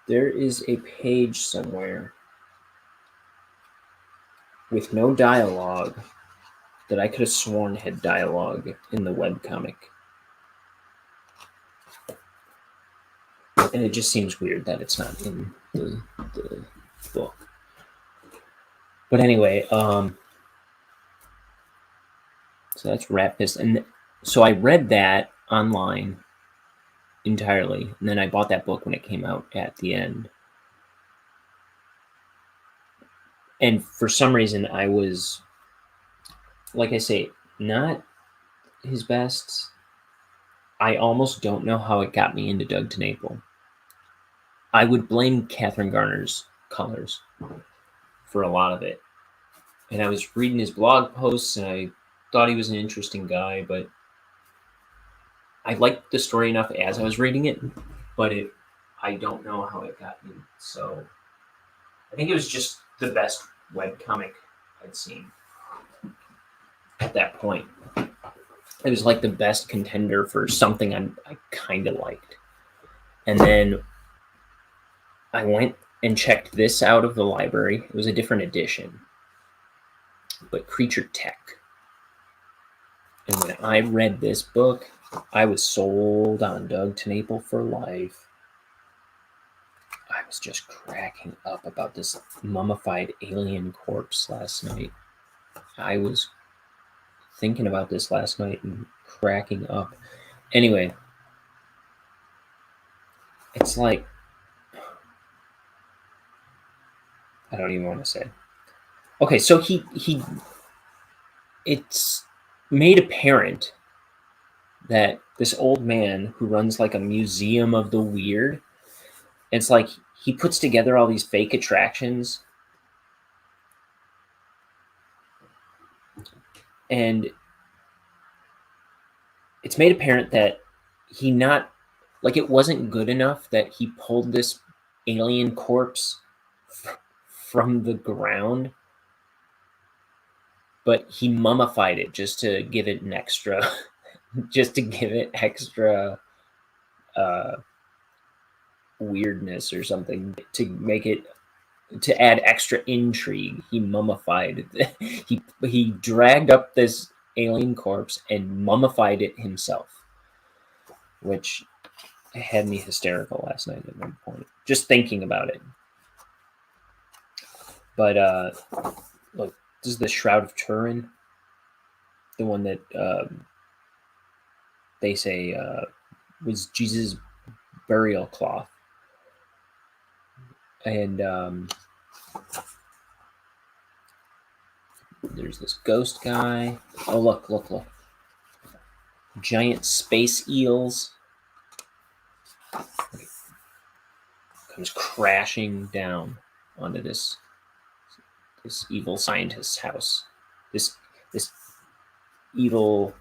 There is a page somewhere with no dialogue that I could have sworn had dialogue in the webcomic. And it just seems weird that it's not in the book. But anyway, so that's Rat Fist. And so I read that online entirely, and then I bought that book when it came out at the end. And for some reason, I was, like I say, not his best. I almost don't know how it got me into Doug TenNapel. I would blame Catherine Garner's colors for a lot of it. And I was reading his blog posts, and I thought he was an interesting guy, but I liked the story enough as I was reading it, but I don't know how it got me. So I think it was just the best webcomic I'd seen at that point. It was like the best contender for something I kind of liked. And then I went and checked this out of the library. It was a different edition, but Creature Tech. And when I read this book, I was sold on Doug TenNapel for life. I was just cracking up about this mummified alien corpse last night. I was thinking about this last night and cracking up. Anyway, it's like, I don't even want to say. Okay, so it's made apparent that this old man who runs like a museum of the weird, it's like he puts together all these fake attractions, and it's made apparent that it wasn't good enough that he pulled this alien corpse from the ground, but he mummified it just to give it an extra weirdness or something, to add extra intrigue. He mummified it. He dragged up this alien corpse and mummified it himself, which had me hysterical last night at one point, just thinking about it. But look, this is the Shroud of Turin, the one that they say was Jesus' burial cloth. And there's this ghost guy. Oh, look. Giant space eels. Comes crashing down onto this evil scientist's house. This evil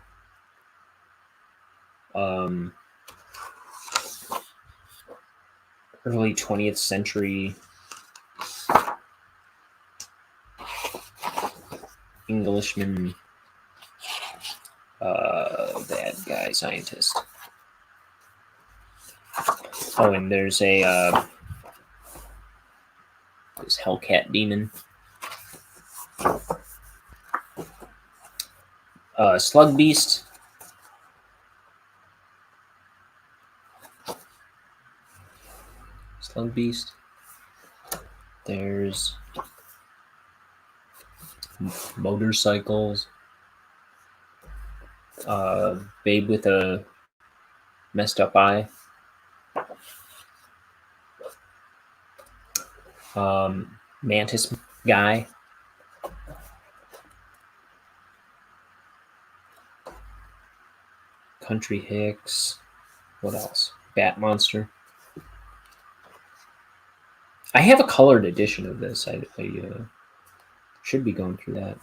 early 20th century Englishman bad guy scientist. Oh, and there's a this Hellcat demon. Slug Beast. Slug Beast. There's motorcycles. Babe with a messed up eye. Mantis guy. Country Hicks. What else? Bat Monster. I have a colored edition of this. I should be going through that.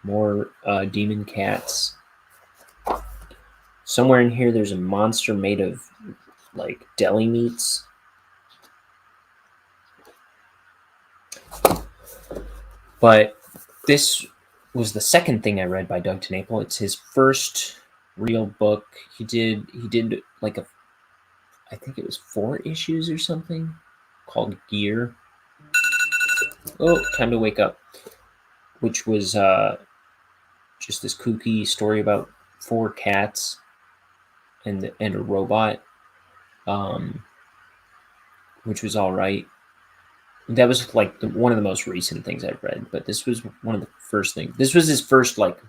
More demon cats. Somewhere in here there's a monster made of like deli meats. But this was the second thing I read by Doug TenNapel. It's his first real book. He did like I think it was 4 issues or something called Gear. Oh, time to wake up. Which was just this kooky story about 4 cats and a robot, which was all right. That was like one of the most recent things I've read, but this was one of the first things. This was his first like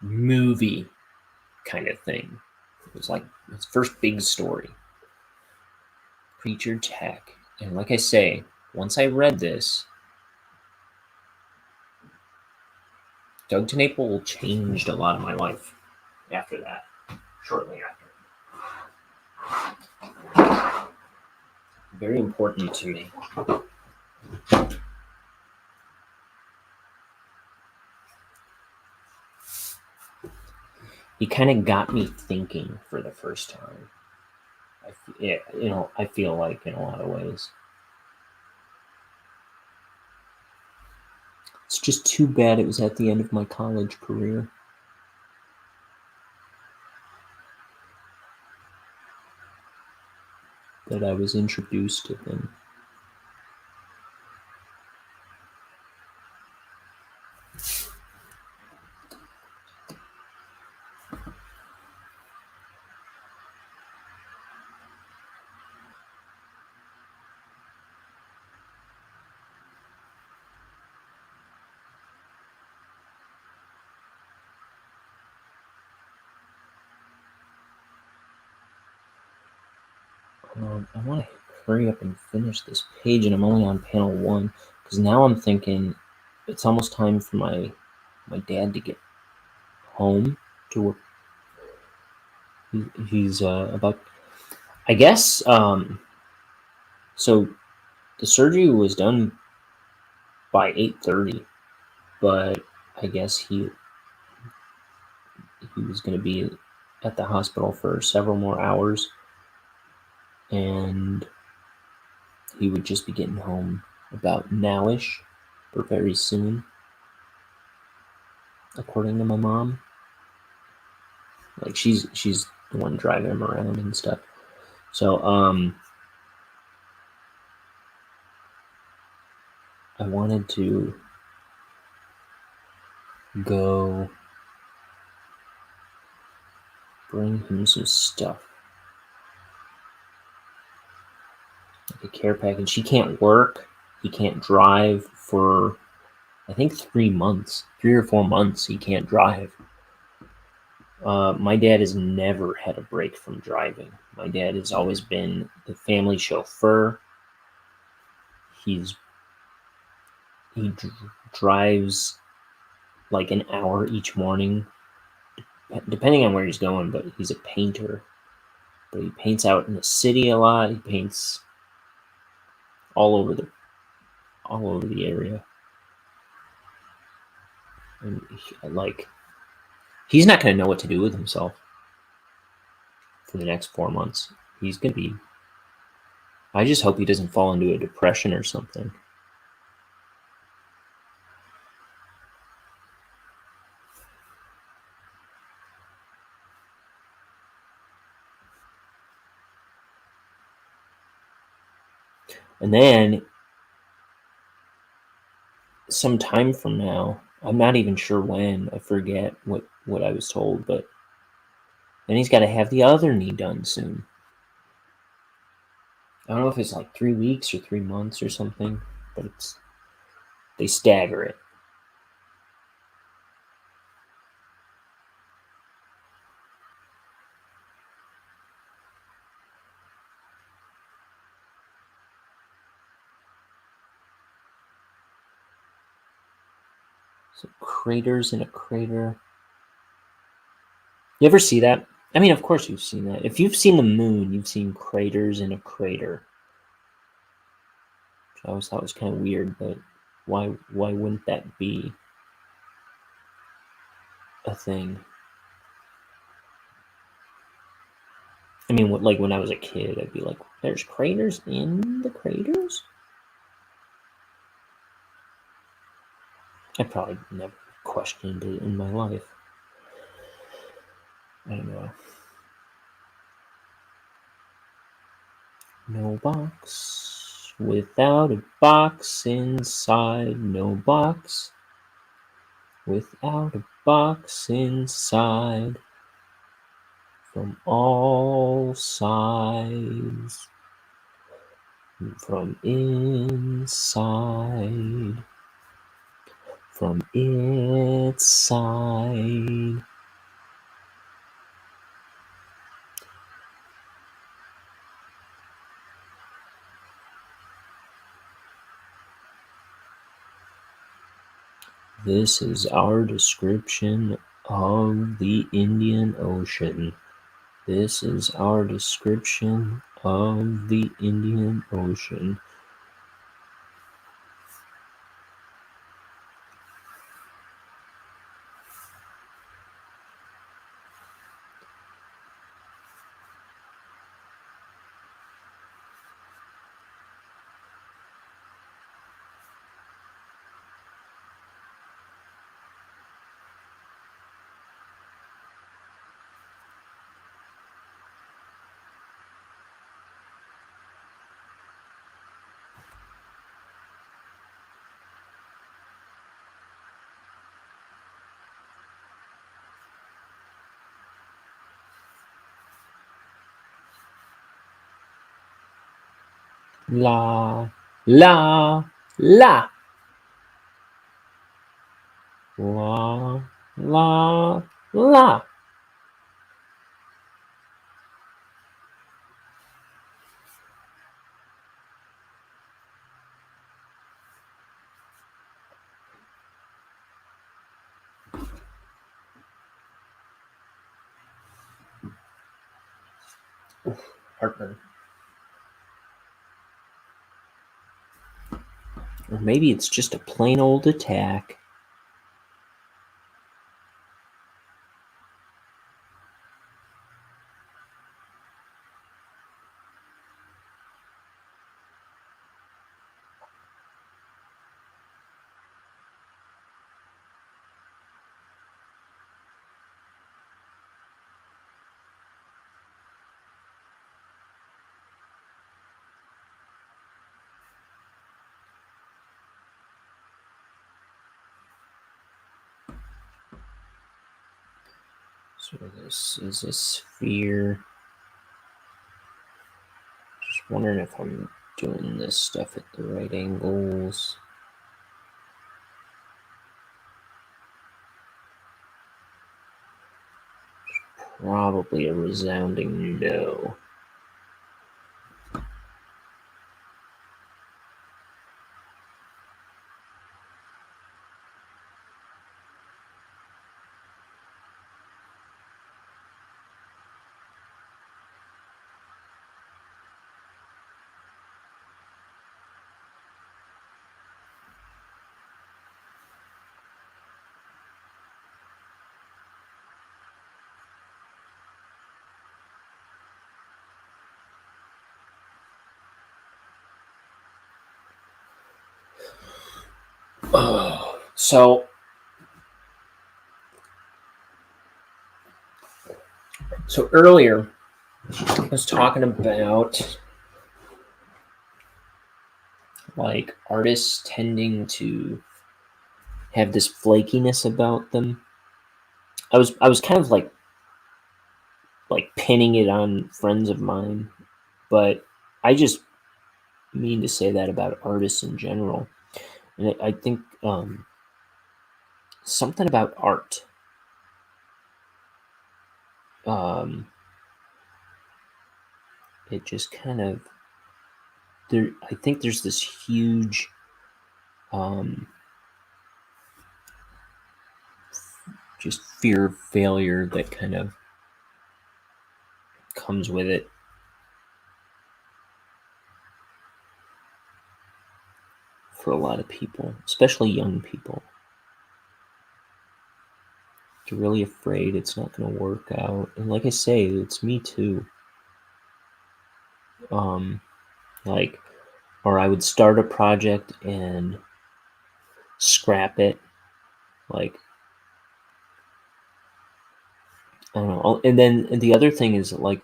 movie kind of thing. It was like his first big story. Creature Tech. And like I say, once I read this, Doug TenNapel changed a lot of my life after that, shortly after. Very important to me. He kind of got me thinking for the first time. I feel like in a lot of ways. It's just too bad it was at the end of my college career. That I was introduced to him. I want to hurry up and finish this page, and I'm only on panel 1 because now I'm thinking it's almost time for my dad to get home to work. He's about, I guess. So the surgery was done by 8:30, but I guess he was going to be at the hospital for several more hours, and he would just be getting home about nowish or very soon, according to my mom. Like she's the one driving him around and stuff. So I wanted to go bring him some stuff. Like a care package. He can't work. He can't drive for, I think, 3 months. 3 or 4 months he can't drive. My dad has never had a break from driving. My dad has always been the family chauffeur. He drives like an hour each morning, depending on where he's going, but he's a painter. But he paints out in the city a lot. He paints all over the area. And he's not going to know what to do with himself for the next 4 months. He's going to be, I just hope he doesn't fall into a depression or something. And then, some time from now, I'm not even sure when, I forget what I was told, but then he's got to have the other knee done soon. I don't know if it's like 3 weeks or 3 months or something, but they stagger it. So craters in a crater. You ever see that? I mean, of course you've seen that. If you've seen the moon, you've seen craters in a crater. Which I always thought was kind of weird, but why wouldn't that be a thing? I mean, like when I was a kid, I'd be like, "There's craters in the craters." I probably never questioned it in my life. I don't know. No box without a box inside. No box without a box inside. From all sides. From inside. From its side. This is our description of the Indian Ocean. This is our description of the Indian Ocean. La, la, la. La, la, la. Oof, heartburn. Or maybe it's just a plain old attack. So this is a sphere. Just wondering if I'm doing this stuff at the right angles. Probably a resounding no. So earlier I was talking about like artists tending to have this flakiness about them. I was kind of like pinning it on friends of mine, but I just mean to say that about artists in general. And I think something about art. It just kind of there. I think there's this huge just fear of failure that kind of comes with it. For a lot of people, especially young people. They're really afraid it's not going to work out. And like I say, it's me too. Or I would start a project and scrap it. Like, I don't know. And then the other thing is like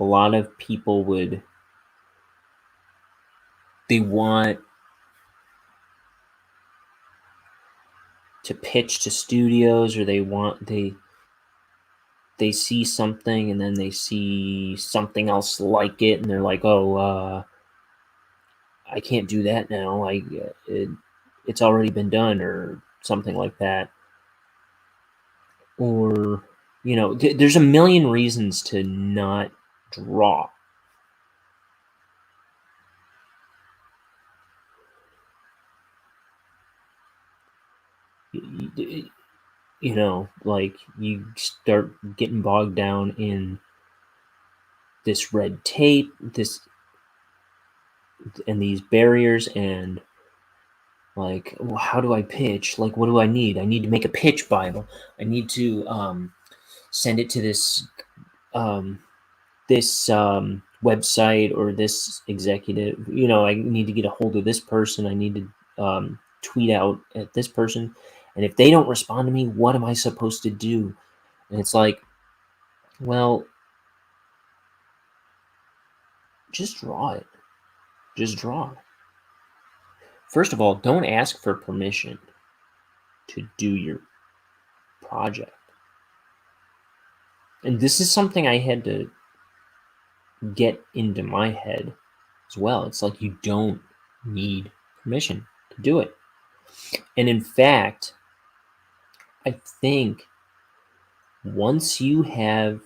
a lot of people would they want to pitch to studios, or they see something and then they see something else like it, and they're like, oh, I can't do that now. It's already been done, or something like that. Or, there's a million reasons to not draw. Like, you start getting bogged down in this red tape, and these barriers, and like, well, how do I pitch? Like, what do I need? I need to make a pitch Bible. I need to send it to this website or this executive. I need to get a hold of this person. I need to tweet out at this person. And if they don't respond to me, what am I supposed to do? And it's like, well, just draw it. Just draw. First of all, don't ask for permission to do your project. And this is something I had to get into my head as well. It's like, you don't need permission to do it. And in fact, I think once you have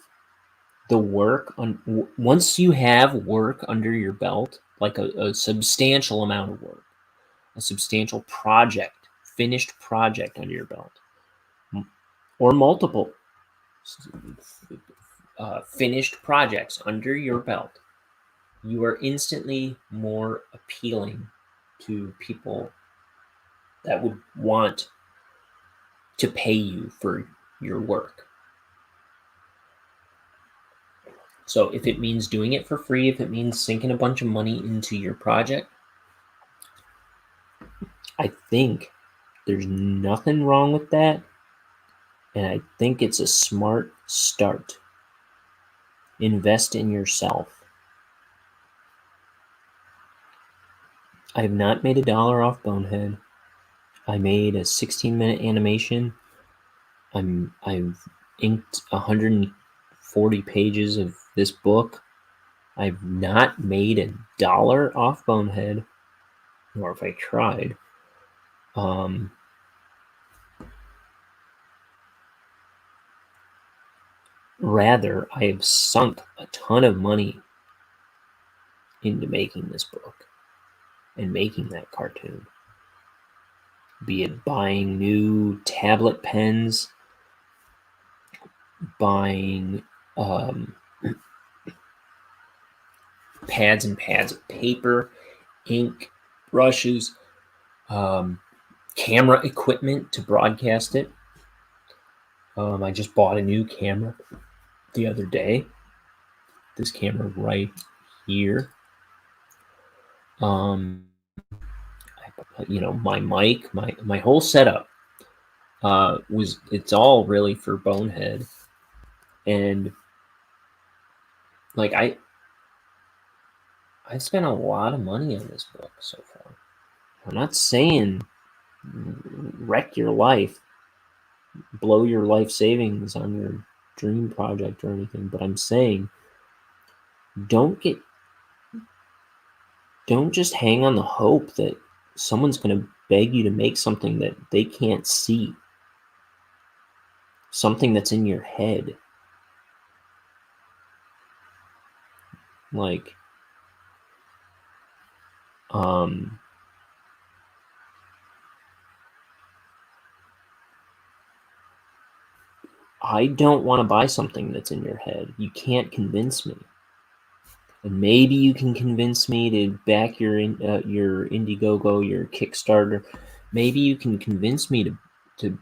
work under your belt, like a substantial amount of work, a substantial finished project under your belt, or multiple finished projects under your belt, you are instantly more appealing to people that would want to pay you for your work. So if it means doing it for free, if it means sinking a bunch of money into your project, I think there's nothing wrong with that. And I think it's a smart start. Invest in yourself. I have not made $1 off Bonehead. I made a 16-minute animation. I've inked 140 pages of this book. I've not made $1 off Bonehead, nor have I tried. Rather, I have sunk a ton of money into making this book and making that cartoon. Be it buying new tablet pens, buying pads and pads of paper, ink, brushes, camera equipment to broadcast it. I just bought a new camera the other day. This camera right here. My mic, my whole setup it's all really for Bonehead. And like, I spent a lot of money on this book so far. I'm not saying wreck your life, blow your life savings on your dream project or anything, but I'm saying don't just hang on the hope that someone's going to beg you to make something that they can't see, something that's in your head. Like, I don't want to buy something that's in your head. You can't convince me. And maybe you can convince me to back your Indiegogo, your Kickstarter. Maybe you can convince me to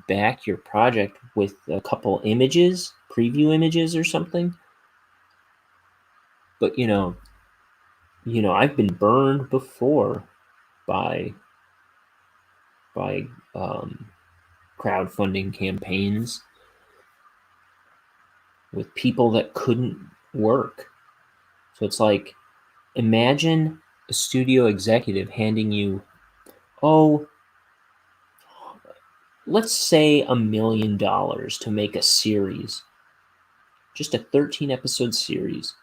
back your project with a couple images, preview images or something. But I've been burned before by crowdfunding campaigns with people that couldn't work. So it's like, imagine a studio executive handing you, oh, let's say $1 million to make a series, just a 13-episode series,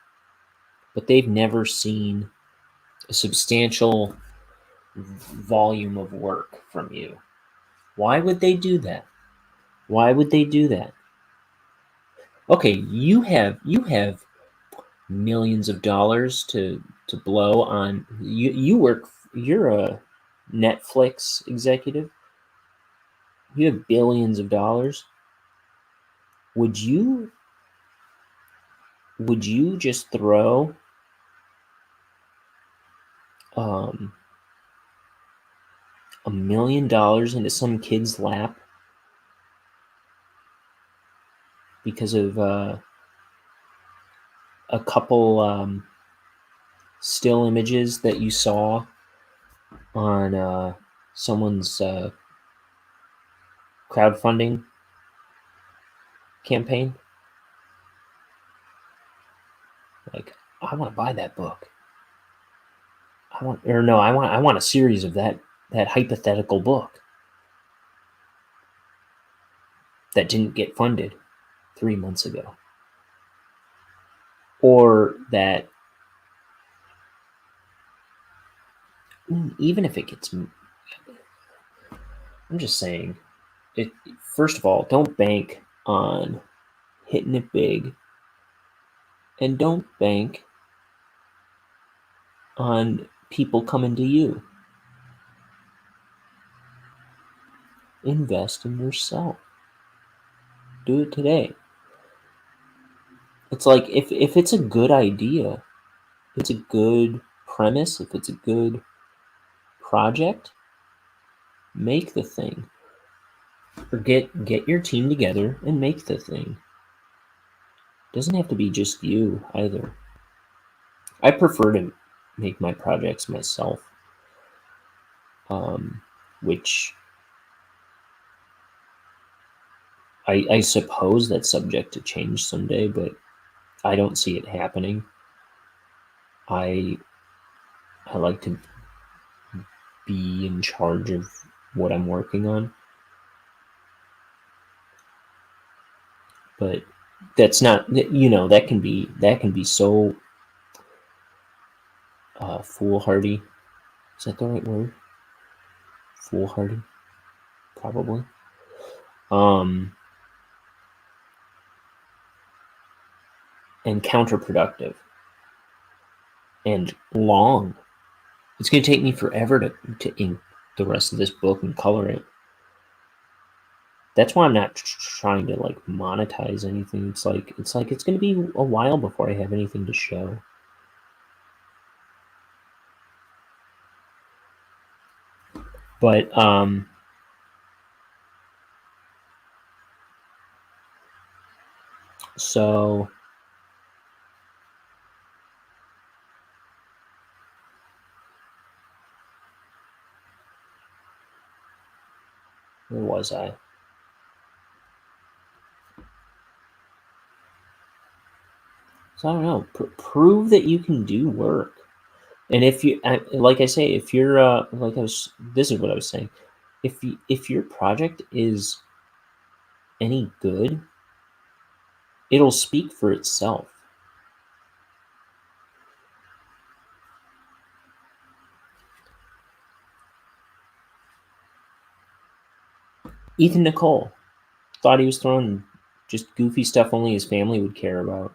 but they've never seen a substantial volume of work from you. Why would they do that? Why would they do that? Okay, you have millions of dollars to blow on. You're a Netflix executive. You have billions of dollars. Would you just throw $1 million into some kid's lap because of a couple still images that you saw on someone's crowdfunding campaign? Like, I want to buy that book. I want a series of that hypothetical book that didn't get funded 3 months ago. Or that, even if it gets, I'm just saying, first of all, don't bank on hitting it big, and don't bank on people coming to you. Invest in yourself. Do it today. It's like, if it's a good idea, it's a good premise, if it's a good project, make the thing. Or get your team together and make the thing. It doesn't have to be just you either. I prefer to make my projects myself, which I suppose that's subject to change someday, but I don't see it happening. I like to be in charge of what I'm working on. But that's not, that can be so foolhardy. Is that the right word? Foolhardy? Probably. And counterproductive. And long. It's going to take me forever to ink the rest of this book and color it. That's why I'm not trying to monetize anything. It's like it's going to be a while before I have anything to show. But so where was I? So I don't know. Prove that you can do work. And if you, like I say, if you're this is what I was saying. If your project is any good, it'll speak for itself. Ethan Nicole thought he was throwing just goofy stuff only his family would care about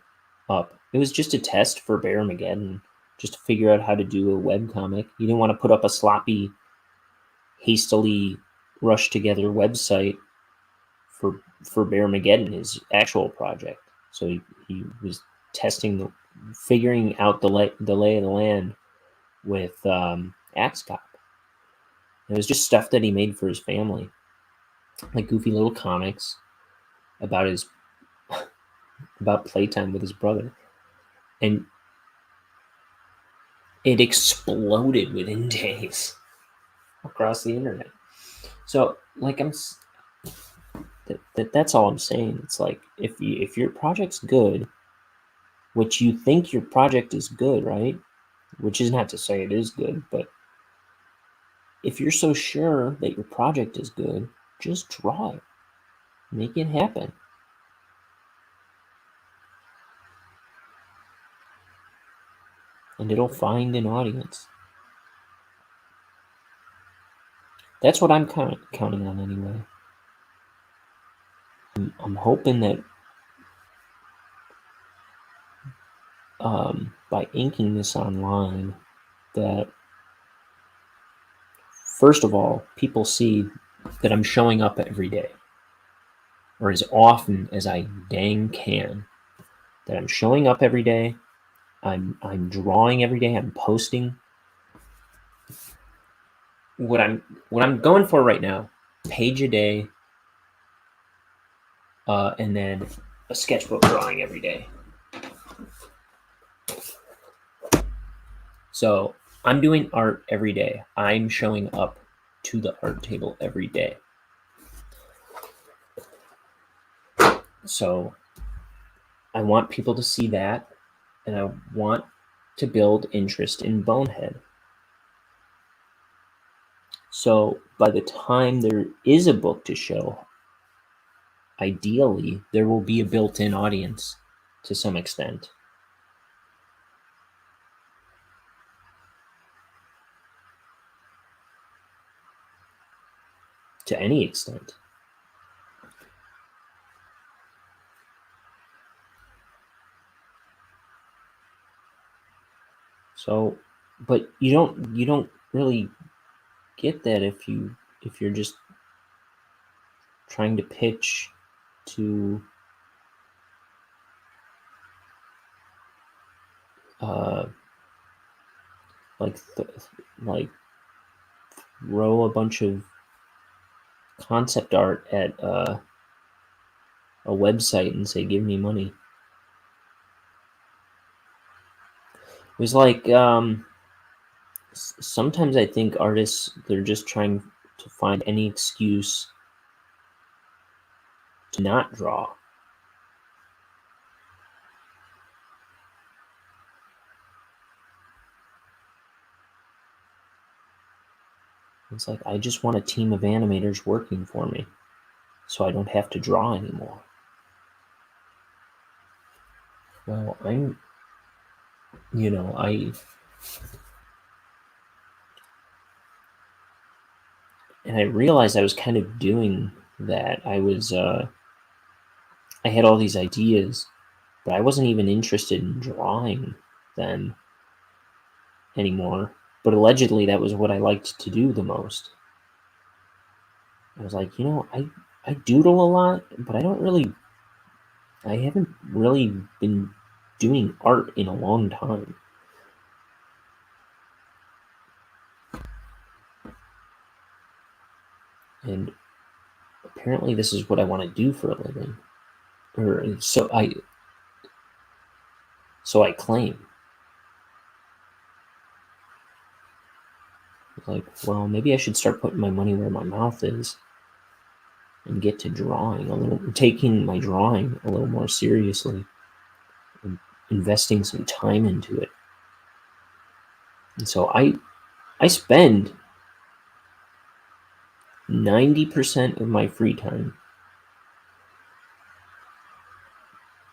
up. It was just a test for Bearmageddon, just to figure out how to do a webcomic. He didn't want to put up a sloppy, hastily rushed together website for Bearmageddon, his actual project. So he was figuring out the lay of the land with Axe Cop. It was just stuff that he made for his family, like goofy little comics about playtime with his brother, and it exploded within days across the internet. So that's all I'm saying. It's like, if your project's good, which you think your project is good, right? which is not to say it is good, but if you're so sure that your project is good, just draw it. Make it happen. And it'll find an audience. That's what I'm counting on anyway. I'm hoping that by inking this online, that first of all, people see that I'm showing up every day, or as often as I dang can. That I'm showing up every day. I'm drawing every day. I'm posting. What I'm going for right now, page a day, and then a sketchbook drawing every day. So I'm doing art every day. I'm showing up to the art table every day. So I want people to see that, and I want to build interest in Bonehead. So by the time there is a book to show, ideally, there will be a built-in audience to some extent. To any extent. So, but you don't really get that if you're just trying to pitch to like throw a bunch of concept art at a website and say, give me money. It was like sometimes I think artists, they're just trying to find any excuse to not draw. It's like, I just want a team of animators working for me so I don't have to draw anymore. Well, I realized I was kind of doing that. I had all these ideas, but I wasn't even interested in drawing them anymore. But allegedly, that was what I liked to do the most. I was like, I doodle a lot, but I haven't really been doing art in a long time. And apparently this is what I want to do for a living. Or so I claim. Like, well, maybe I should start putting my money where my mouth is and get to taking my drawing a little more seriously and investing some time into it. And so I spend 90% of my free time,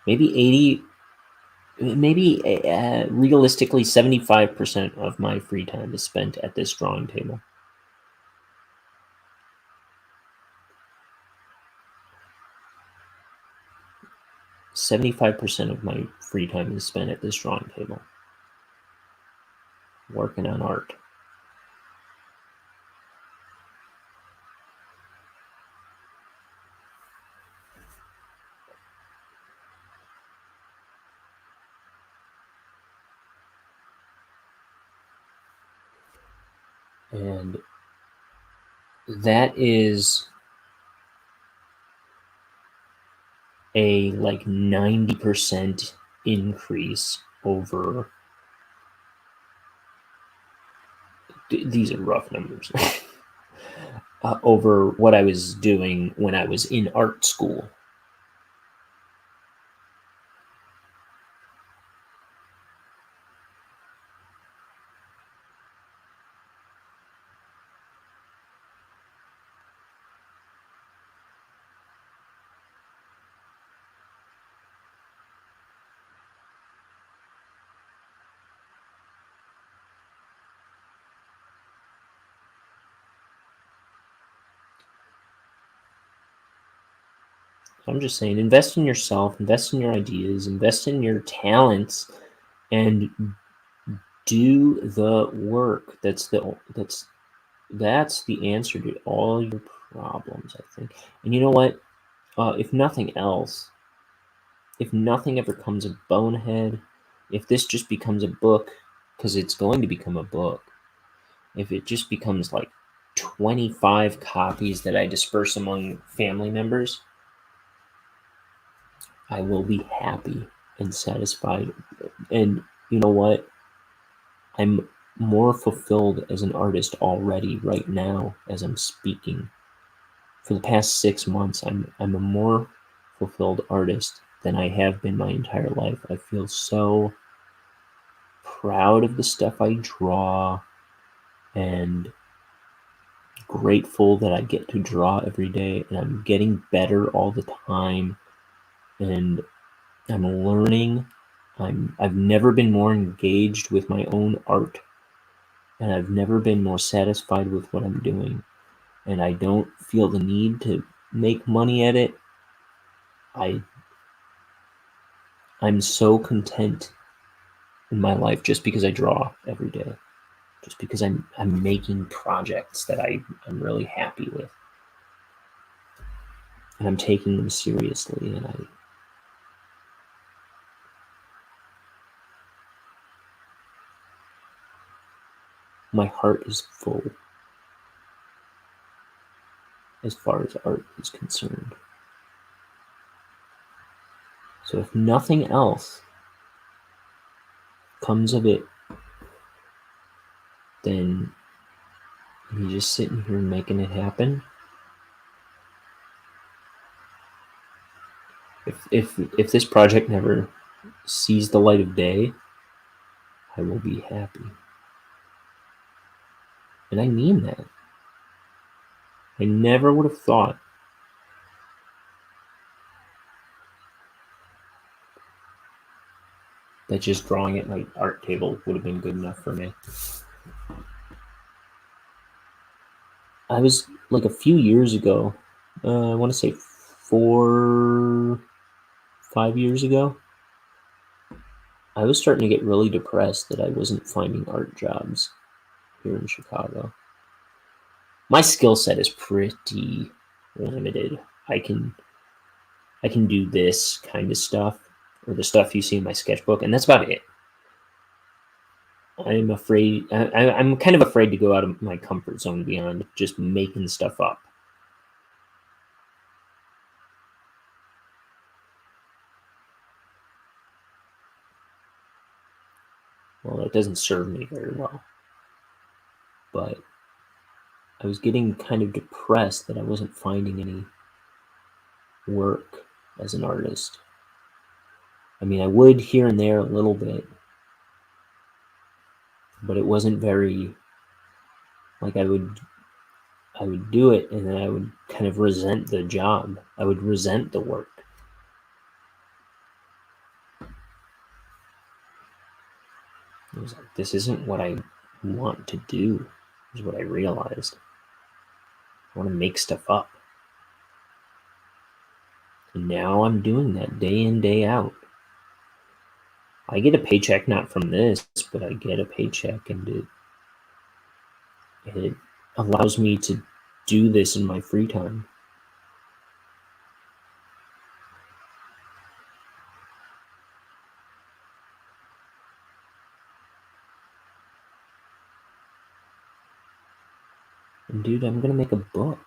maybe realistically 75% of my free time is spent at this drawing table. %75 of my free time is spent at this drawing table, working on art. And that is a 90% increase over. These are rough numbers. Over what I was doing when I was in art school. I'm just saying, invest in yourself, invest in your ideas, invest in your talents, and do the work. That's the answer to all your problems, I think. And you know what? If nothing else, if nothing ever comes of Bonehead, if this just becomes a book, because it's going to become a book, if it just becomes like 25 copies that I disperse among family members, I will be happy and satisfied. And you know what? I'm more fulfilled as an artist already right now as I'm speaking. For the past 6 months, I'm a more fulfilled artist than I have been my entire life. I feel so proud of the stuff I draw and grateful that I get to draw every day, and I'm getting better all the time, and I'm learning. I've never been more engaged with my own art, and I've never been more satisfied with what I'm doing, and I don't feel the need to make money at it. I'm so content in my life just because I draw every day, just because I'm making projects that I'm really happy with, and I'm taking them seriously, and my heart is full as far as art is concerned. So if nothing else comes of it, then you just sitting here making it happen. If this project never sees the light of day, I will be happy. And I mean that. I never would have thought that just drawing at my art table would have been good enough for me. I was like a few years ago, I want to say 5 years ago, I was starting to get really depressed that I wasn't finding art jobs here in Chicago. My skill set is pretty limited. I can do this kind of stuff, or the stuff you see in my sketchbook, and that's about it. I'm afraid. I'm kind of afraid to go out of my comfort zone beyond just making stuff up. Well, it doesn't serve me very well. But I was getting kind of depressed that I wasn't finding any work as an artist. I mean, I would here and there a little bit, but it wasn't very, like, I would do it and then I would kind of resent the job. I would resent the work. It was like, this isn't what I want to do, is what I realized. I want to make stuff up. And now I'm doing that day in, day out. I get a paycheck not from this, but I get a paycheck, and it allows me to do this in my free time. And dude, I'm gonna make a book.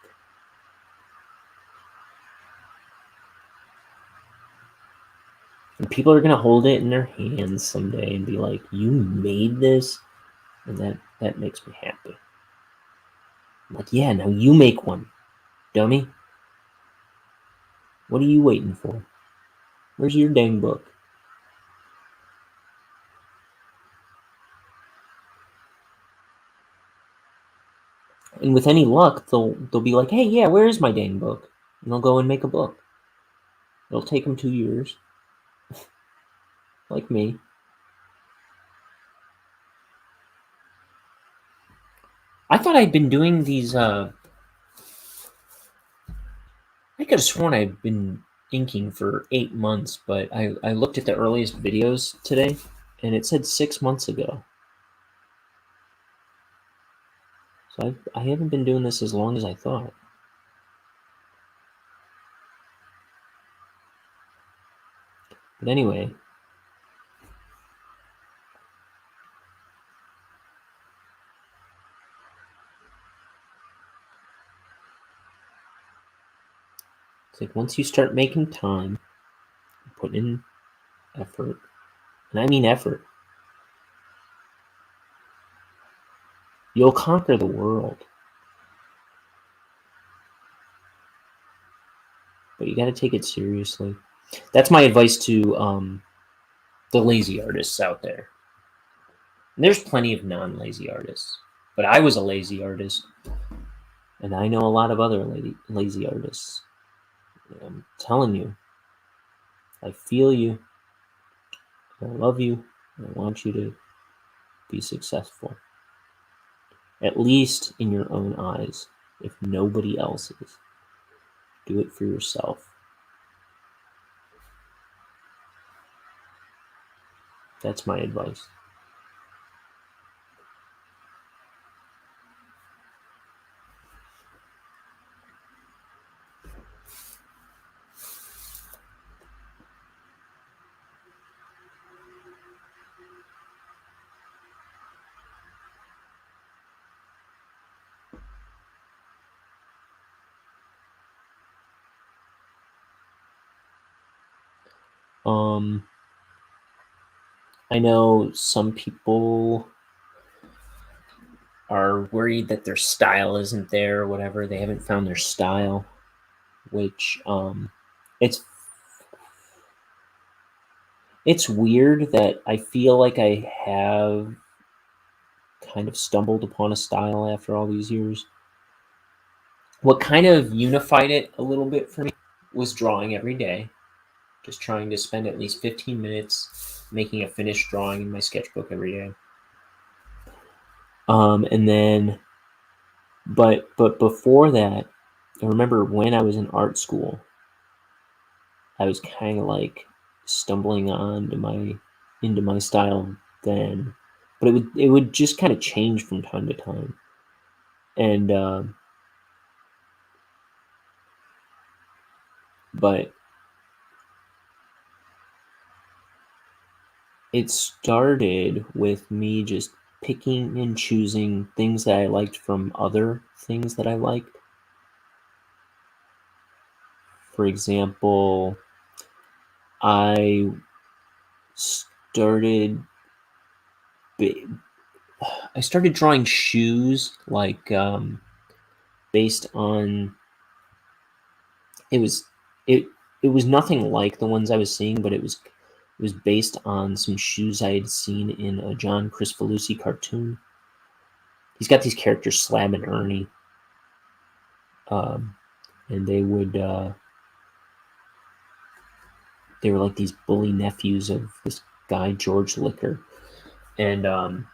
And people are gonna hold it in their hands someday and be like, "You made this?" And that makes me happy. I'm like, yeah, now you make one, dummy. What are you waiting for? Where's your dang book? And with any luck, they'll be like, "Hey, yeah, where is my dang book?" And they'll go and make a book. It'll take them 2 years, like me. I thought I'd been doing these. I could have sworn I'd been inking for 8 months, but I looked at the earliest videos today, and it said 6 months ago. So I haven't been doing this as long as I thought. But anyway, it's like once you start making time, putting in effort, and I mean effort, you'll conquer the world. But you got to take it seriously. That's my advice to the lazy artists out there. And there's plenty of non-lazy artists, but I was a lazy artist, and I know a lot of other lazy artists. I'm telling you, I feel you, I love you, and I want you to be successful. At least in your own eyes, if nobody else is. Do it for yourself. That's my advice. I know some people are worried that their style isn't there or whatever. They haven't found their style, which it's weird that I feel like I have kind of stumbled upon a style after all these years. What kind of unified it a little bit for me was drawing every day. Just trying to spend at least 15 minutes making a finished drawing in my sketchbook every day. And then, but before that, I remember when I was in art school, I was kind of like stumbling into my style then, but it would just kind of change from time to time, and but it started with me just picking and choosing things that I liked from other things that I liked. For example, I started drawing shoes like based on it was nothing like the ones I was seeing, but it was based on some shoes I had seen in a John Crispolucci cartoon. He's got these characters, Slab and Ernie, and they were like these bully nephews of this guy George Lecher, and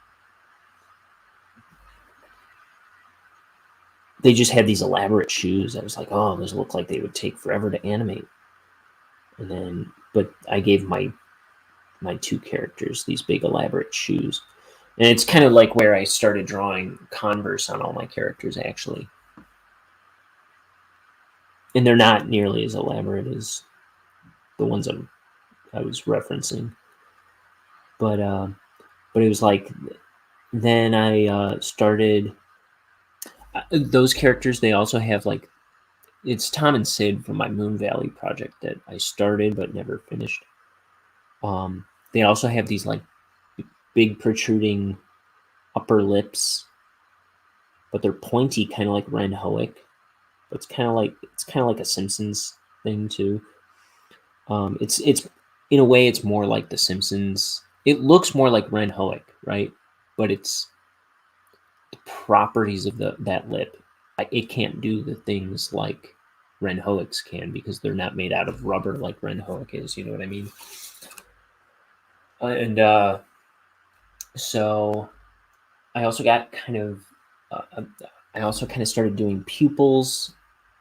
they just had these elaborate shoes. I was like, oh, those look like they would take forever to animate. And then, but I gave my two characters these big elaborate shoes. And it's kind of like where I started drawing Converse on all my characters, actually. And they're not nearly as elaborate as the ones I was referencing. But it was like, then I started... those characters, they also have like... It's Tom and Sid from my Moon Valley project that I started but never finished. They also have these like big protruding upper lips, but they're pointy, kind of like Ren Hoek. But it's kind of like a Simpsons thing too. It's in a way it's more like the Simpsons. It looks more like Ren Hoek, right? But it's the properties of that lip. It can't do the things like Ren Hoek's can because they're not made out of rubber like Ren Hoek is. You know what I mean? So I also got kind of I also kind of started doing pupils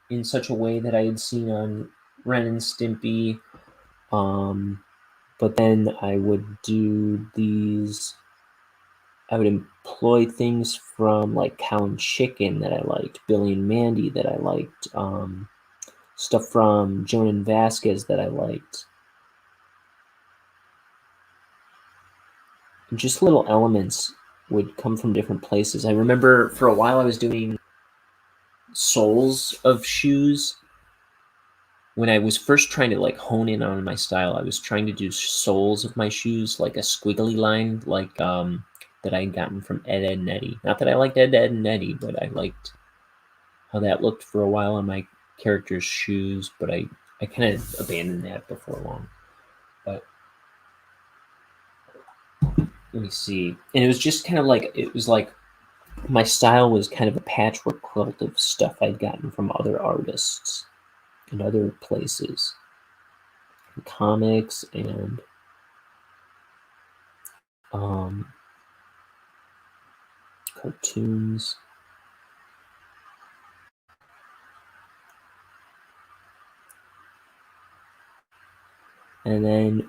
in such a way that I had seen on Ren and Stimpy. But then I would do these. I would employ things from like Cow and Chicken that I liked, Billy and Mandy that I liked, stuff from Joan and Vasquez that I liked. Just little elements would come from different places. I remember for a while I was doing soles of shoes. When I was first trying to like hone in on my style, I was trying to do soles of my shoes like a squiggly line, like that I had gotten from Ed, Ed and Eddie. Not that I liked Ed, Ed and Eddie, but I liked how that looked for a while on my character's shoes, but I kind of abandoned that before long. But let me see. And it was just kind of like, it was like my style was kind of a patchwork quilt of stuff I'd gotten from other artists and other places, and comics and cartoons. And then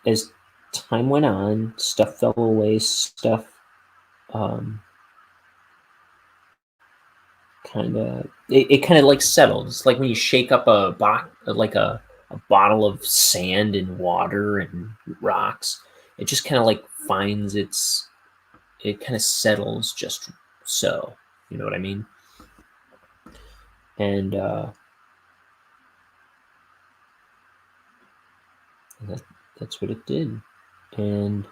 as time went on, stuff fell away, stuff kind of it kind of like settled. It's like when you shake up a bottle of sand and water and rocks, it just kind of like finds it kind of settles just so, you know what I mean? And that's what it did. And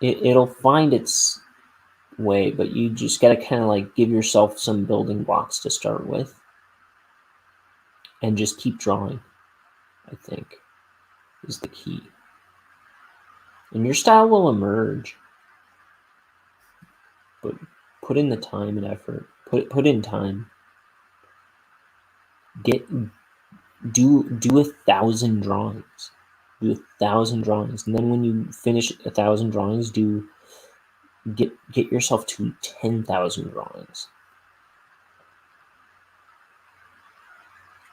it'll find its way, but you just got to kind of like give yourself some building blocks to start with and just keep drawing, I think, is the key. And your style will emerge, but put in the time and effort. Put in time. Do 1,000 drawings. Do 1,000 drawings, and then when you finish 1,000 drawings, get yourself to 10,000 drawings,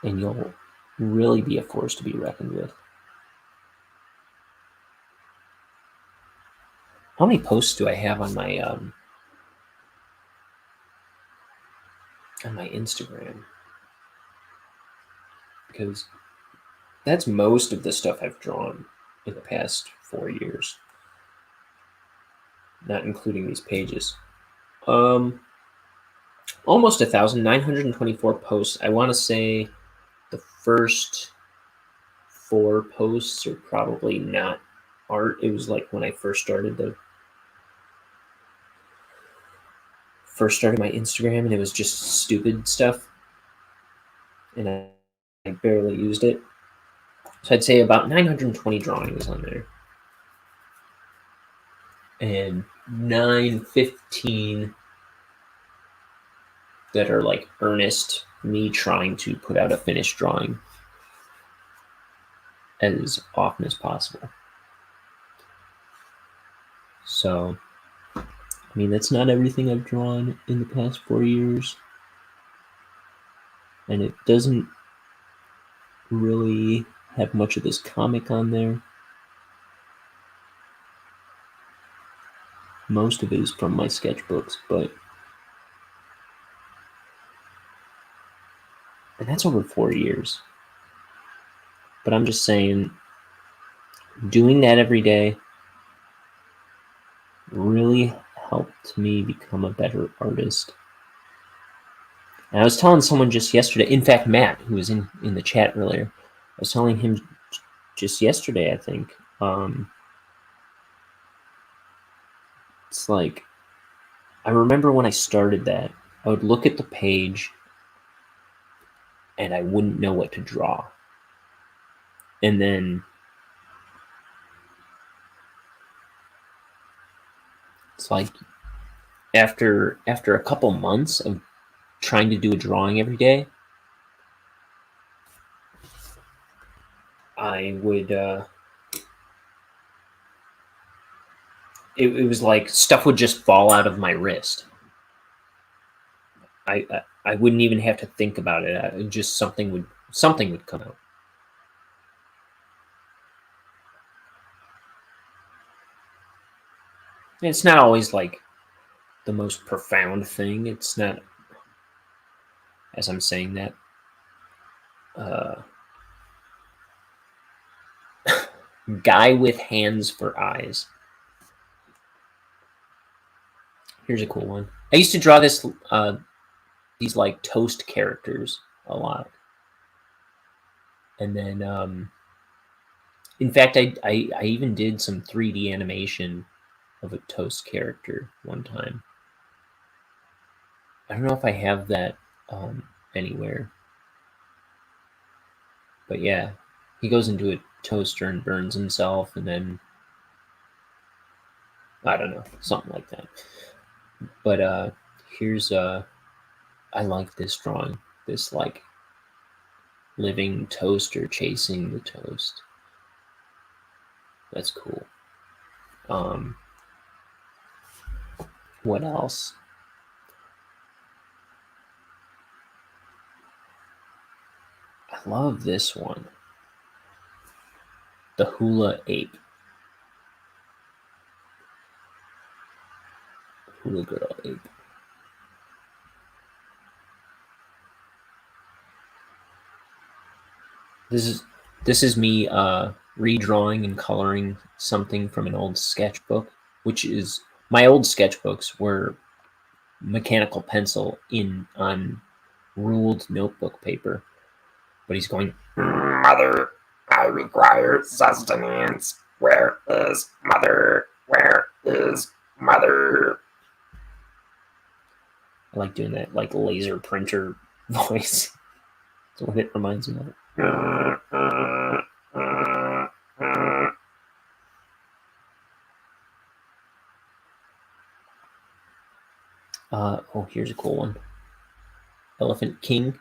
and you'll really be a force to be reckoned with. How many posts do I have on my Instagram? Because that's most of the stuff I've drawn in the past 4 years, not including these pages. Almost 1,000, 924 posts. I want to say the first 4 posts are probably not art. It was like when I first started my Instagram, and it was just stupid stuff, and I barely used it. So I'd say about 920 drawings on there, and 915 that are like earnest, me trying to put out a finished drawing as often as possible. So, I mean, that's not everything I've drawn in the past 4 years, and it doesn't really have much of this comic on there. Most of it is from my sketchbooks, and that's over 4 years. But I'm just saying, doing that every day really helped me become a better artist. And I was telling someone just yesterday, in fact, Matt, who was in the chat earlier, I was telling him just yesterday, I think, it's like, I remember when I started that, I would look at the page and I wouldn't know what to draw. And then it's like after a couple months of trying to do a drawing every day, I would it was like stuff would just fall out of my wrist. I I wouldn't even have to think about it. Just something would come out. And it's not always like the most profound thing. It's not, as I'm saying that, guy with hands for eyes. Here's a cool one. I used to draw this, these like toast characters a lot. And then, in fact, I even did some 3D animation of a toast character one time. I don't know if I have that anywhere. But yeah, he goes into a toaster and burns himself, and then I don't know, something like that. But here's I like this drawing. This like living toaster chasing the toast. That's cool. What else? I love this one. The hula ape. Hula girl ape. This is me redrawing and coloring something from an old sketchbook, which is my old sketchbooks were mechanical pencil on ruled notebook paper. But he's going, Mother, I require sustenance. Where is Mother? Where is Mother? I like doing that like laser printer voice. That's what it reminds me of. Oh, here's a cool one. Elephant King.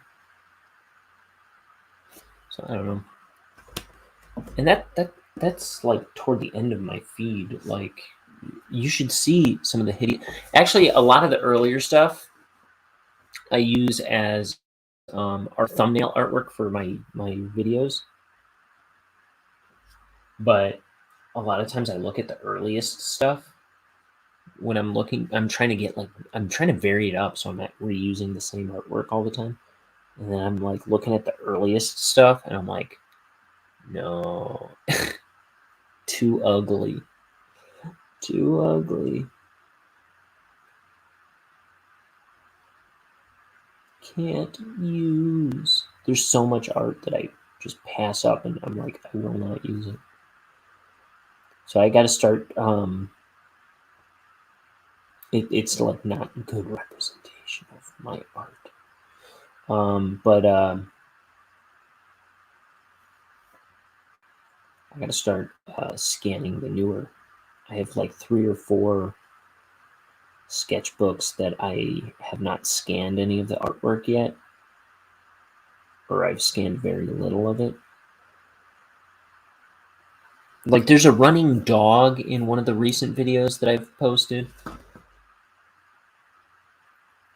So I don't know. And that's like toward the end of my feed. Like you should see some of the hideous. Actually, a lot of the earlier stuff I use as our thumbnail artwork for my videos. But a lot of times I look at the earliest stuff when I'm trying to vary it up so I'm not reusing the same artwork all the time. And then I'm like looking at the earliest stuff and I'm like, no, too ugly. Too ugly. Can't use. There's so much art that I just pass up and I'm like, I will not use it. So I got to start, it's like not good representation of my art. But I got to start scanning the newer. I have like 3 or 4 sketchbooks that I have not scanned any of the artwork yet, or I've scanned very little of it. Like there's a running dog in one of the recent videos that I've posted.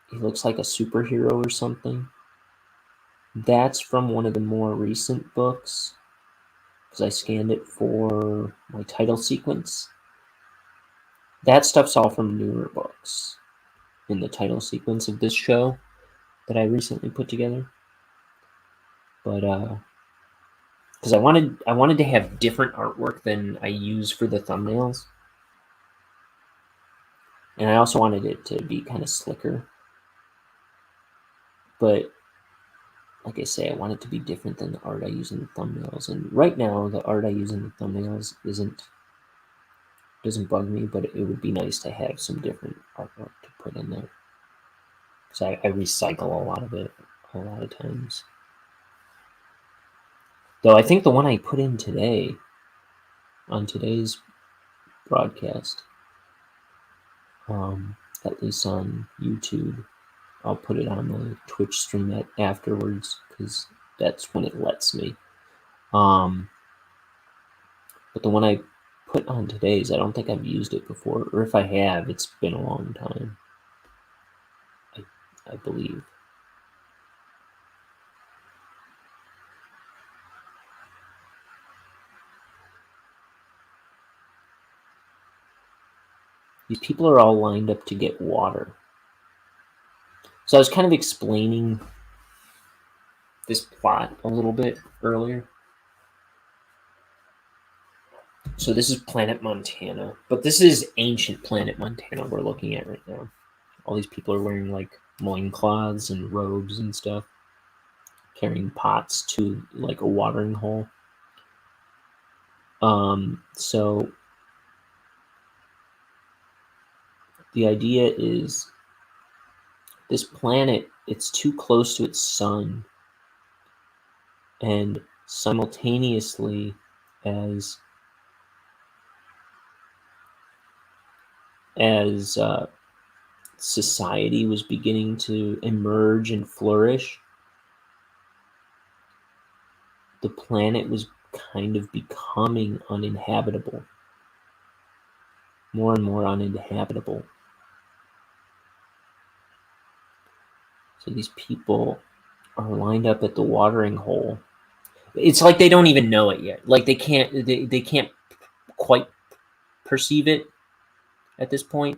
He looks like a superhero or something. That's from one of the more recent books because I scanned it for my title sequence. That stuff's all from newer books in the title sequence of this show that I recently put together. But because I wanted to have different artwork than I use for the thumbnails. And I also wanted it to be kind of slicker. But like I say, I want it to be different than the art I use in the thumbnails. And right now, the art I use in the thumbnails doesn't bug me, but it would be nice to have some different artwork to put in there. Because I recycle a lot of it a lot of times. Though I think the one I put in today, on today's broadcast, at least on YouTube, I'll put it on the Twitch stream afterwards because that's when it lets me. But the one I put on today's, I don't think I've used it before, or if I have, it's been a long time. I believe. These people are all lined up to get water. So I was kind of explaining this plot a little bit earlier. So this is planet Montana, but this is ancient planet Montana we're looking at right now. All these people are wearing like loincloths and robes and stuff, carrying pots to like a watering hole. So the idea is this planet, it's too close to its sun, and simultaneously as society was beginning to emerge and flourish, the planet was kind of becoming uninhabitable, more and more uninhabitable. So these people are lined up at the watering hole. It's like they don't even know it yet. Like they can't quite perceive it at this point.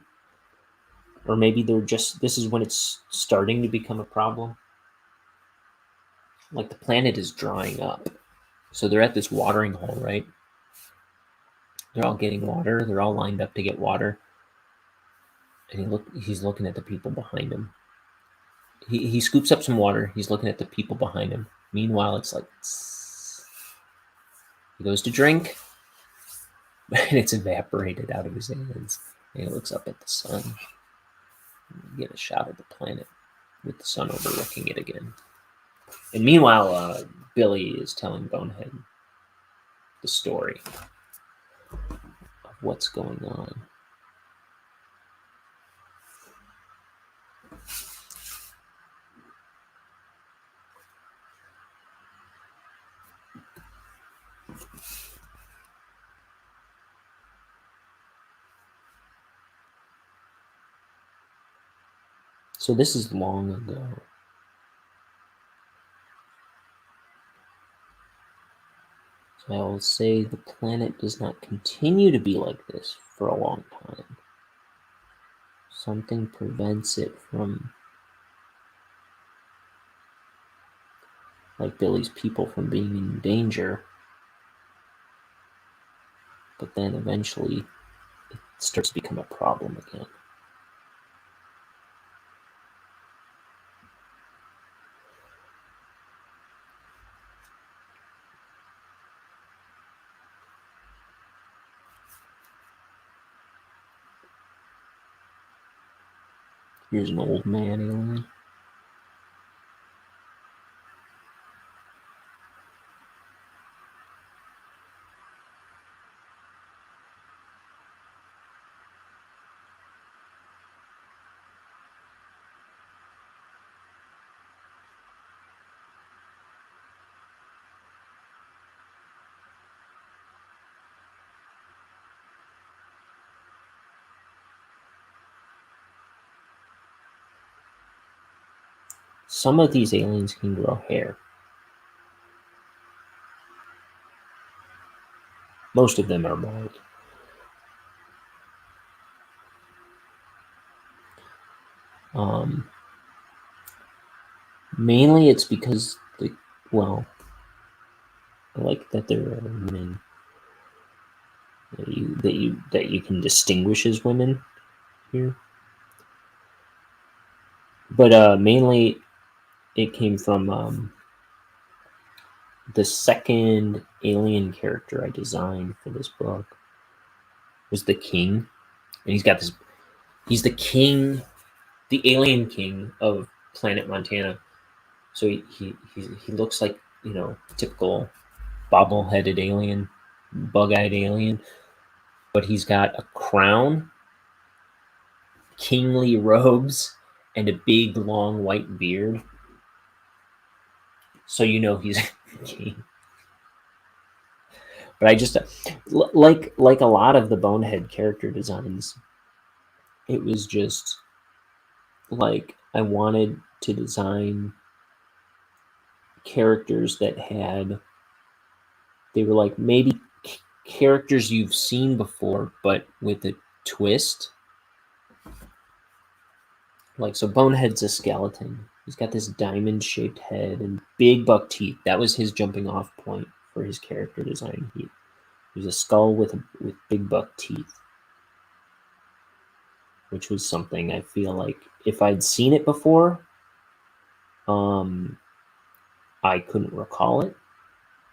Or maybe this is when it's starting to become a problem. Like the planet is drying up. So they're at this watering hole, right? They're all getting water. They're all lined up to get water. And he's looking at the people behind him. He scoops up some water. He's looking at the people behind him. Meanwhile, it's like... He goes to drink, and it's evaporated out of his hands. And he looks up at the sun. Get a shot of the planet with the sun overlooking it again. And meanwhile, Billy is telling Bonehead the story of what's going on. So this is long ago. So I will say the planet does not continue to be like this for a long time. Something prevents it from, like Billy's people, from being in danger. But then eventually it starts to become a problem again. Here's an old man alien. Some of these aliens can grow hair. Most of them are bald. Mainly it's because I like that there are women that you can distinguish as women here. But mainly it came from the second alien character I designed for this book was the king. And he's the king, the alien king of planet Montana. So he looks like, typical bobble-headed alien, bug-eyed alien, but he's got a crown, kingly robes, and a big long white beard. So he's a king. But I just like a lot of the Bonehead character designs, it was just like I wanted to design characters that they were like maybe characters you've seen before, but with a twist. like, so Bonehead's a skeleton. He's got this diamond-shaped head and big buck teeth. That was his jumping off point for his character design. He was a skull with big buck teeth, which was something I feel like if I'd seen it before, I couldn't recall it,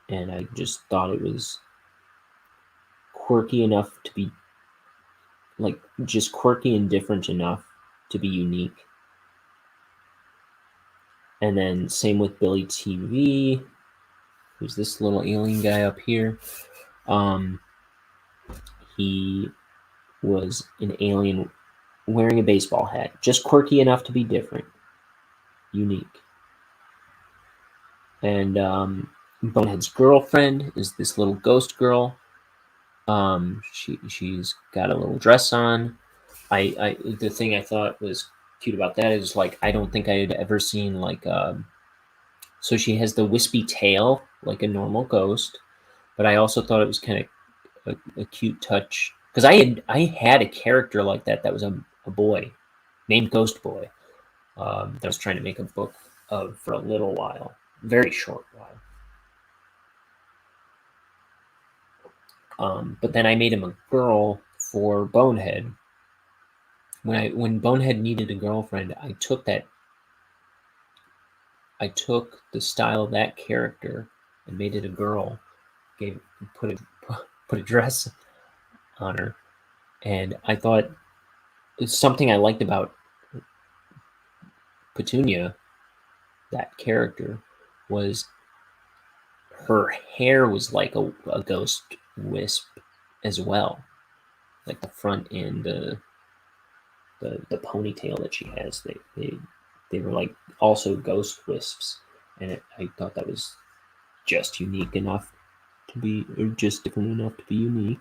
and I just thought it was quirky enough to be, like, just quirky and different enough to be unique. And then same with Billy TV, who's this little alien guy up here. He was an alien wearing a baseball hat, just quirky enough to be different, unique. And Bonehead's girlfriend is this little ghost girl. She's got a little dress on. The thing I thought was cute about that is, like, I don't think I had ever seen, like, so she has the wispy tail like a normal ghost, but I also thought it was kind of a cute touch, because I had a character like that was a boy named Ghost Boy, that I was trying to make a book of for a little while, very short while. But then I made him a girl for Bonehead. When Bonehead needed a girlfriend, I took the style of that character and made it a girl. Put a dress on her, and I thought it's something I liked about Petunia, that character, was her hair was like a ghost wisp as well, like the front and the ponytail that she has. They were like also ghost wisps, and I thought that was just unique enough to be, or just different enough to be unique.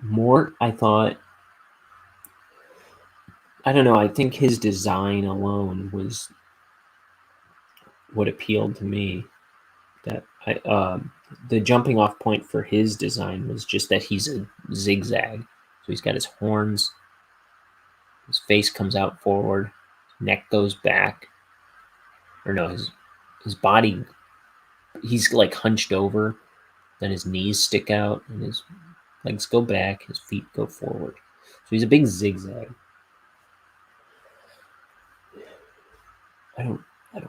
Mort, I thought, I don't know, I think his design alone was what appealed to me. That the jumping off point for his design was just that he's a zigzag. So he's got his horns, his face comes out forward, his neck goes back, or no, his body, he's like hunched over, then his knees stick out and his legs go back, his feet go forward. So he's a big zigzag. I don't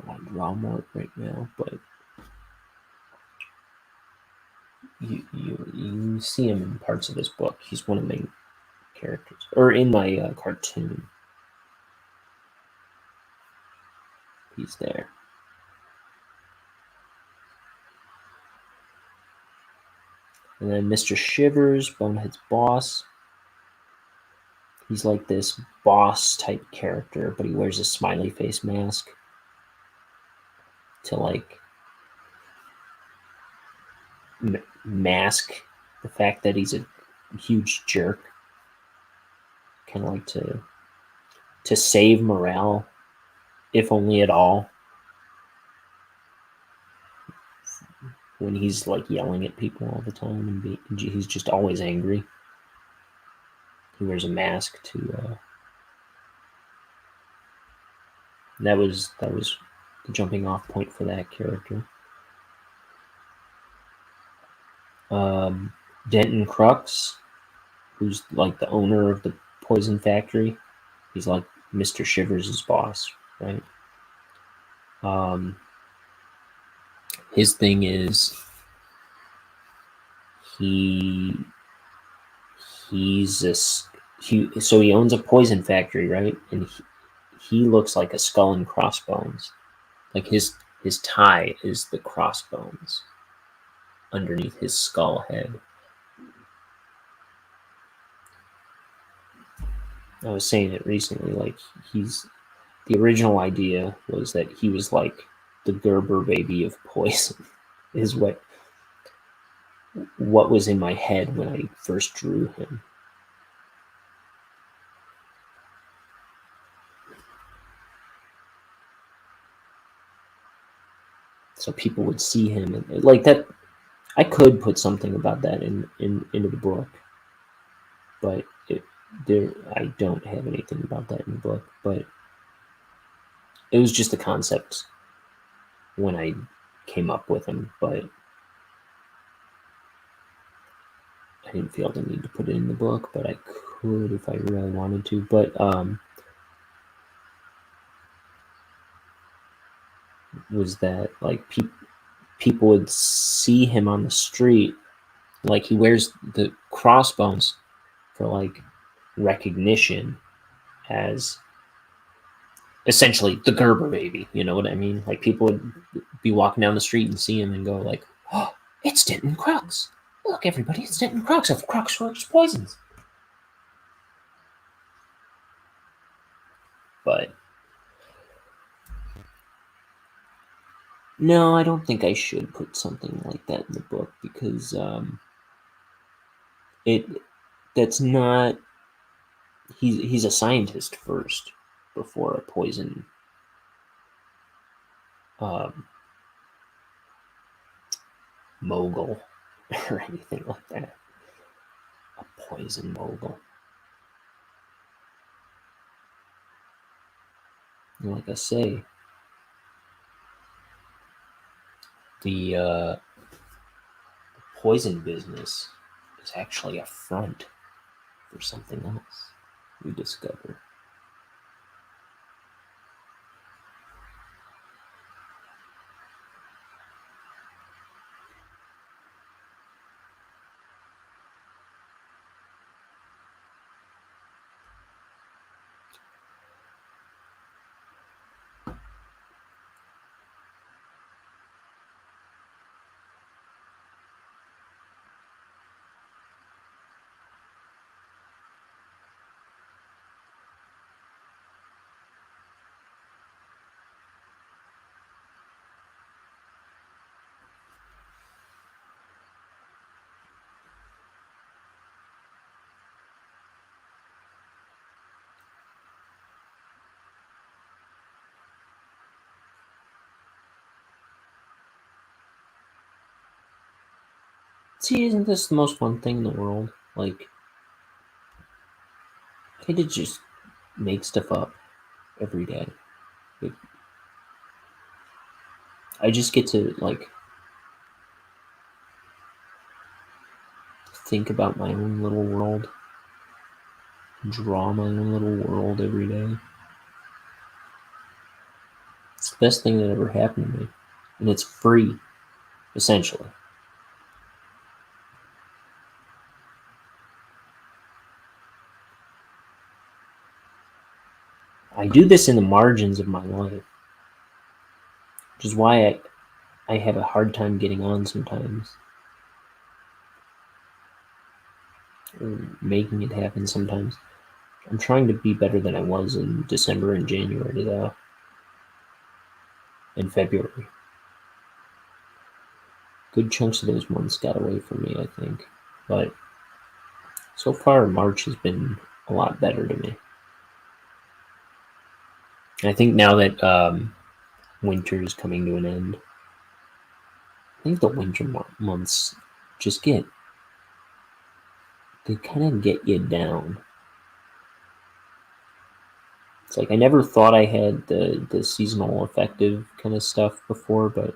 want to draw more right now, but you see him in parts of this book. He's one of the main characters, or in my cartoon. He's there. And then Mr. Shivers, Bonehead's boss. He's like this boss type character, but he wears a smiley face mask to like mask the fact that he's a huge jerk. Kind of like to save morale, if only at all. When he's like yelling at people all the time and he's just always angry. He wears a mask to. That was the jumping off point for that character. Denton Crux, who's like the owner of the poison factory. He's like Mr. Shivers' boss, right? His thing is so he owns a poison factory, right? And he looks like a skull and crossbones. Like his tie is the crossbones underneath his skull head. I was saying it recently, like the original idea was that he was like the Gerber baby of poison, is what was in my head when I first drew him. So people would see him and like that. I could put something about that into the book, but I don't have anything about that in the book, but it was just the concept when I came up with them, but I didn't feel the need to put it in the book, but I could if I really wanted to. But was that like people would see him on the street, like he wears the crossbones for like recognition as essentially the Gerber baby. You know what I mean? Like people would be walking down the street and see him and go like, "Oh, it's Denton Crux! Look, everybody, it's Denton Crux of Crux Works Poisons." But no, I don't think I should put something like that in the book because that's not. He's a scientist first before a poison mogul or anything like that. A poison mogul. And like I say, the poison business is actually a front for something else, we discover. See, isn't this the most fun thing in the world? Like, I get to just make stuff up every day. Like, I just get to, like, think about my own little world, draw my own little world every day. It's the best thing that ever happened to me. And it's free, essentially. I do this in the margins of my life, which is why I have a hard time getting on sometimes. Or making it happen sometimes. I'm trying to be better than I was in December and January, though. In February. Good chunks of those months got away from me, I think. But so far, March has been a lot better to me. I think now that winter is coming to an end, I think the winter months just they kind of get you down. It's like I never thought I had the seasonal affective kind of stuff before, but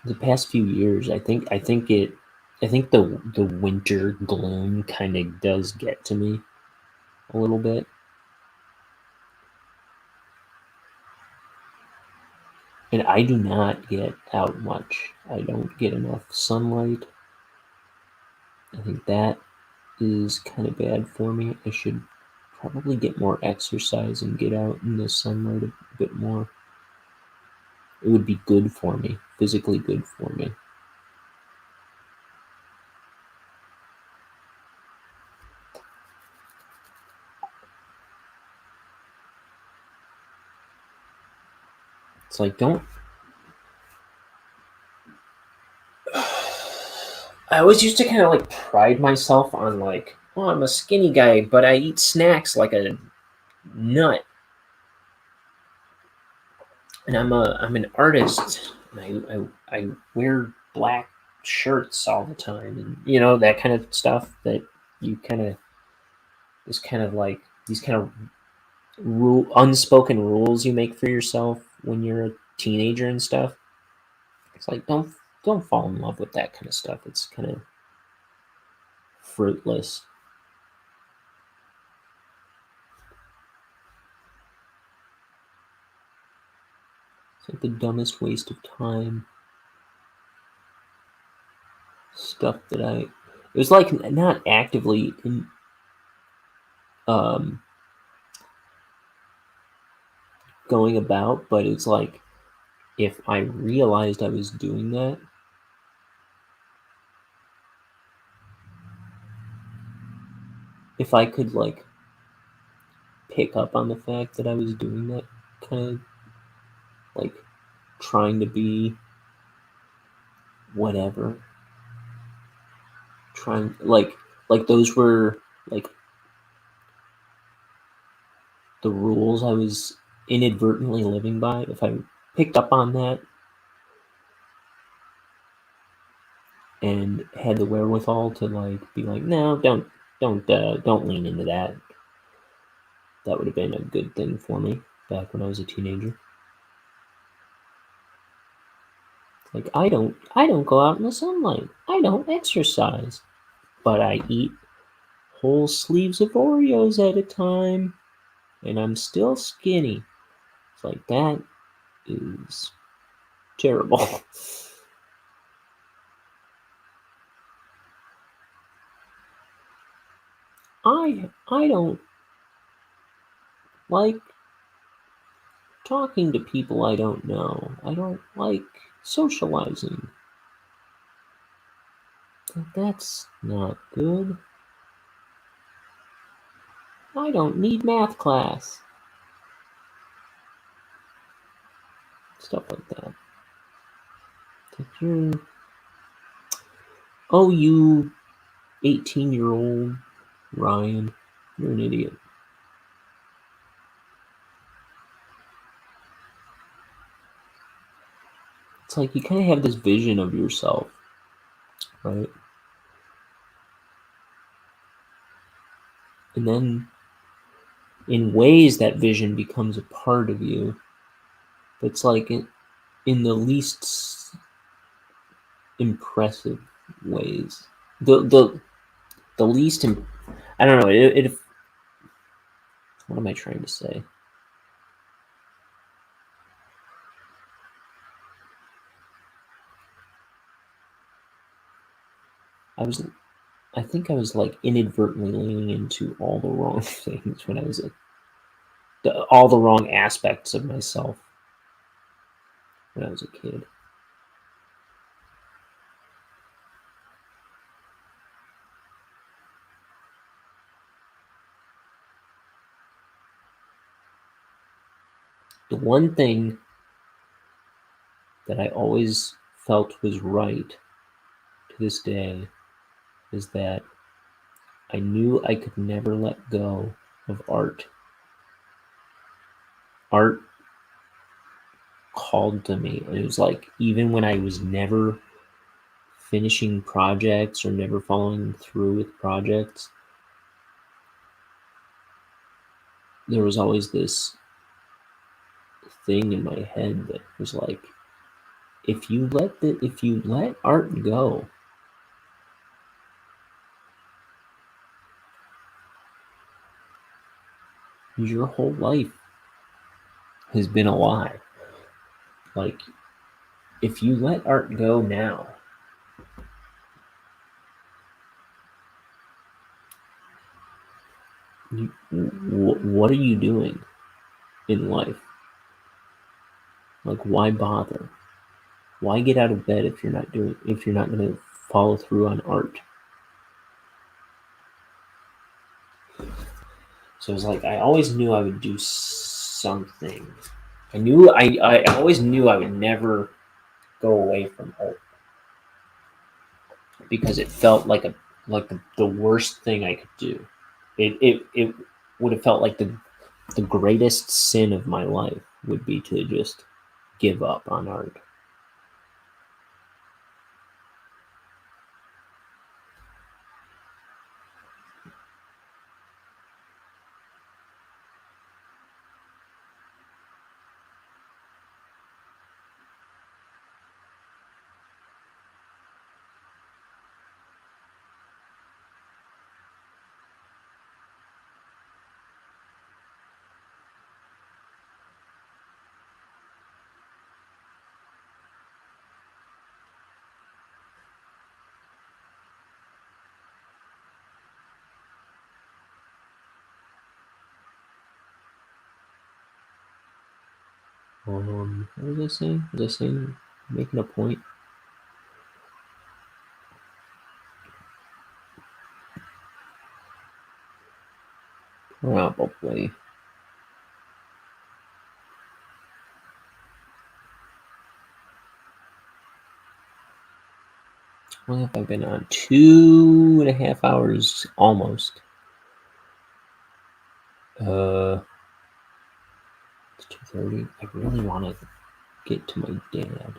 the past few years, I think the winter gloom kind of does get to me a little bit. And I do not get out much. I don't get enough sunlight. I think that is kind of bad for me. I should probably get more exercise and get out in the sunlight a bit more. It would be good for me, physically good for me. It's like, I always used to kind of like pride myself on like, oh, I'm a skinny guy, but I eat snacks like a nut. And I'm an artist, and I wear black shirts all the time, and you know that kind of stuff that you kind of these kind of unspoken rules you make for yourself when you're a teenager and stuff. It's like don't fall in love with that kind of stuff. It's kind of fruitless. It's like the dumbest waste of time. Stuff that it was like not actively going about, but it's like if I realized I was doing that, if I could like pick up on the fact that I was doing that, kind of like trying to be whatever, trying like those were like the rules I was inadvertently living by. If I picked up on that and had the wherewithal to like be like, no, don't lean into that. That would have been a good thing for me back when I was a teenager. Like I don't go out in the sunlight. I don't exercise, but I eat whole sleeves of Oreos at a time, and I'm still skinny. It's like that is terrible. I don't like talking to people I don't know. I don't like socializing. That's not good. I don't need math class. Stuff like that. You 18-year-old Ryan, you're an idiot. It's like you kind of have this vision of yourself, right? And then in ways that vision becomes a part of you. It's like in the least impressive ways. The least I don't know. What am I trying to say? I think I was like inadvertently leaning into all the wrong things when I was all the wrong aspects of myself when I was a kid. The one thing that I always felt was right to this day is that I knew I could never let go of art. Art called to me. And it was like, even when I was never finishing projects or never following through with projects, there was always this thing in my head that was like, if you let art go, your whole life has been a lie. Like, if you let art go now, what are you doing in life? Like, why bother? Why get out of bed if you're not going to follow through on art? So it was like I always knew I would do something. I always knew I would never go away from art because it felt like the worst thing I could do. It would have felt like the greatest sin of my life would be to just give up on art. What was I saying? Was I saying making a point? Probably. What have I been on? 2.5 hours almost. It's 2:30. I really want to get to my dad.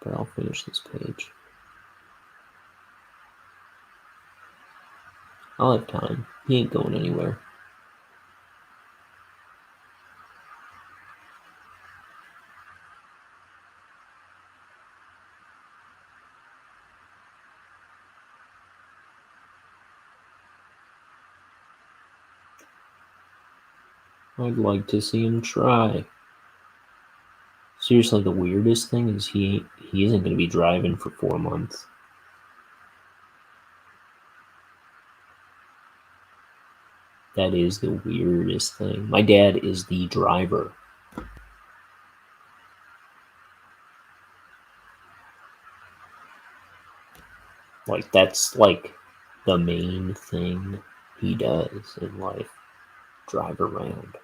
But I'll finish this page. I'll have time. He ain't going anywhere. I'd like to see him try. Seriously, the weirdest thing is he isn't going to be driving for 4 months. That is the weirdest thing. My dad is the driver. Like, that's like the main thing he does in life. Drive around.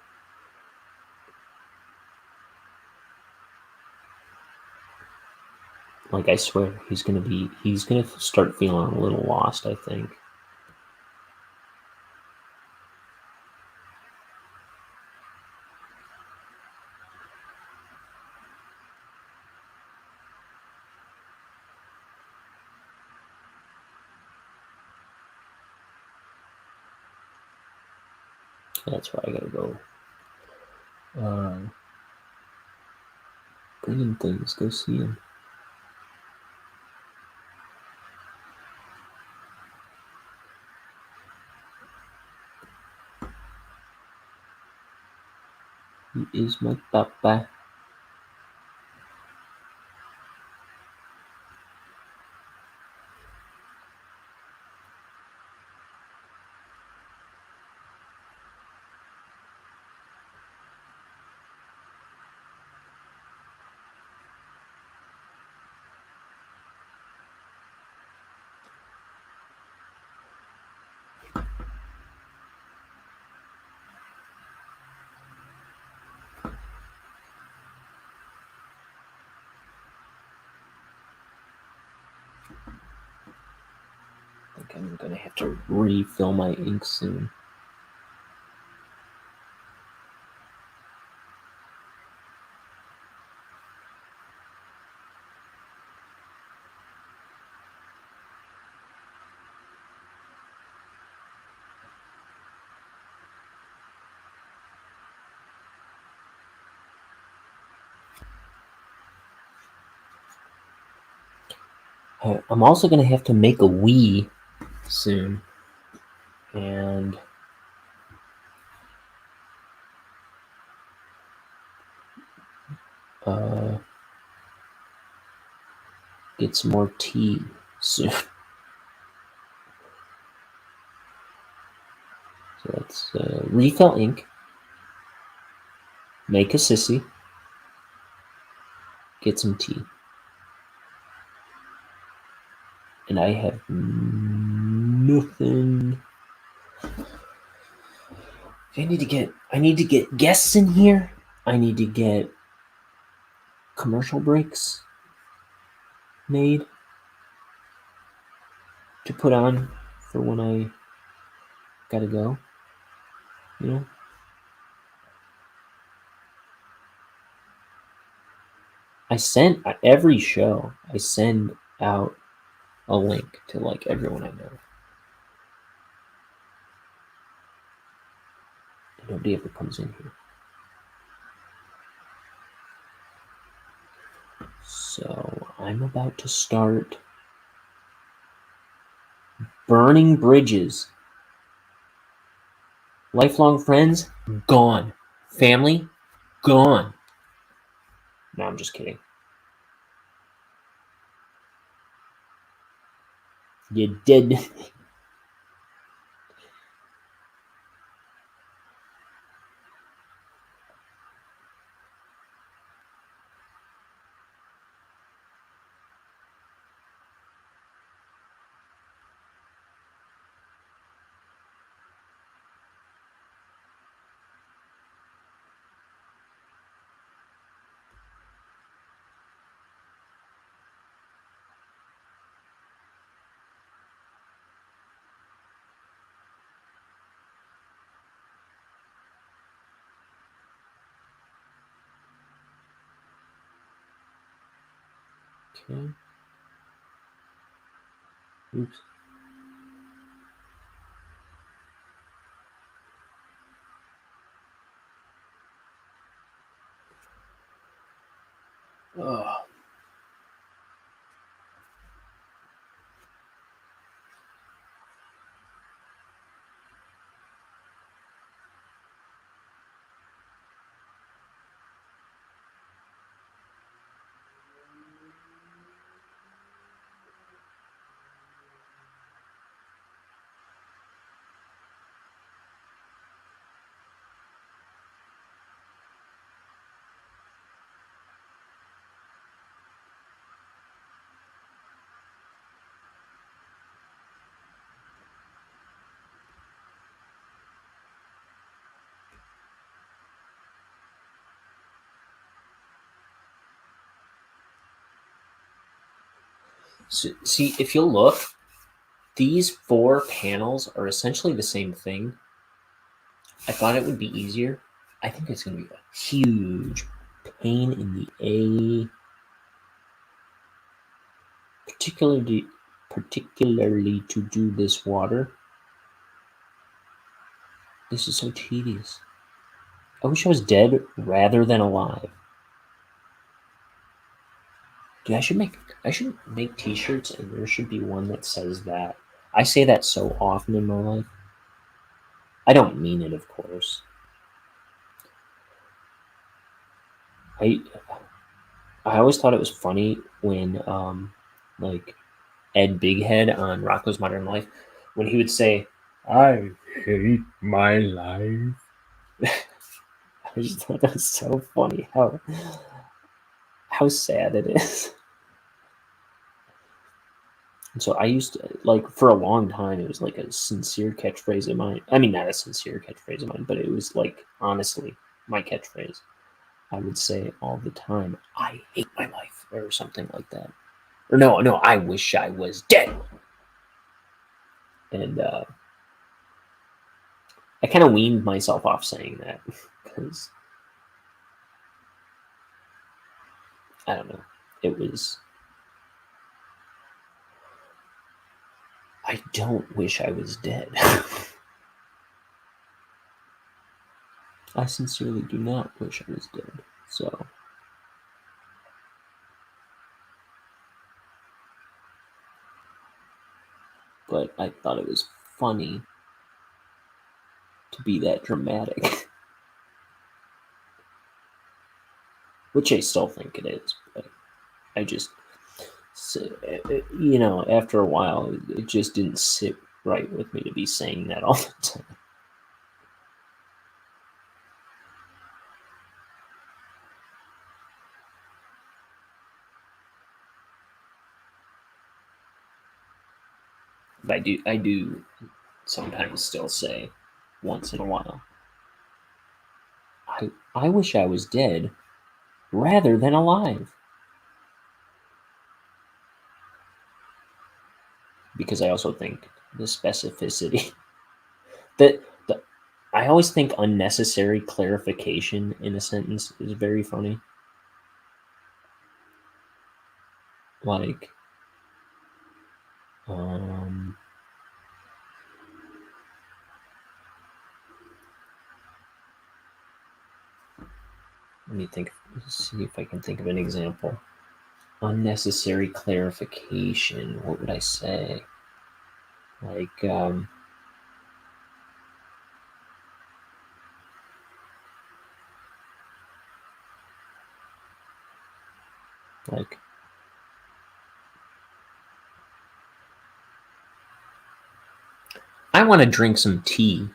Like, I swear, he's gonna start feeling a little lost, I think. That's why I gotta go. Bringing things, go see him. He is my papa. I think I'm gonna have to refill my ink soon. I'm also gonna have to make a Wii soon, and get some more tea soon. So that's refill ink, make a sissy, get some tea. And I have nothing. I need to get guests in here. I need to get commercial breaks made to put on for when I gotta go. You know? I send every show, I send out a link to like everyone I know. And nobody ever comes in here. So I'm about to start burning bridges. Lifelong friends, gone. Family, gone. No, I'm just kidding. You did. Okay. Oops. Oh. So, see, if you look, these 4 panels are essentially the same thing. I thought it would be easier. I think it's going to be a huge pain in the A, particularly to do this water. This is so tedious. I wish I was dead rather than alive. Dude, I should make t-shirts, and there should be one that says that. I say that so often in my life. I don't mean it, of course. I always thought it was funny when like Ed Bighead on Rocko's Modern Life, when he would say, "I hate my life." I just thought that was so funny how sad it is. And so I used to, like, for a long time, it was like a sincere catchphrase of mine. I mean, not a sincere catchphrase of mine, but it was like, honestly, my catchphrase. I would say all the time, "I hate my life," or something like that. Or no, "I wish I was dead." And I kind of weaned myself off saying that because I don't know. It was. I don't wish I was dead. I sincerely do not wish I was dead. So. But I thought it was funny to be that dramatic. Which I still think it is. But I just. After a while, it just didn't sit right with me to be saying that all the time. But I do sometimes still say, once in a while, I wish I was dead rather than alive. Because I also think the specificity that I always think unnecessary clarification in a sentence is very funny. Like, let me think. See if I can think of an example. Unnecessary clarification. What would I say? Like, I want to drink some tea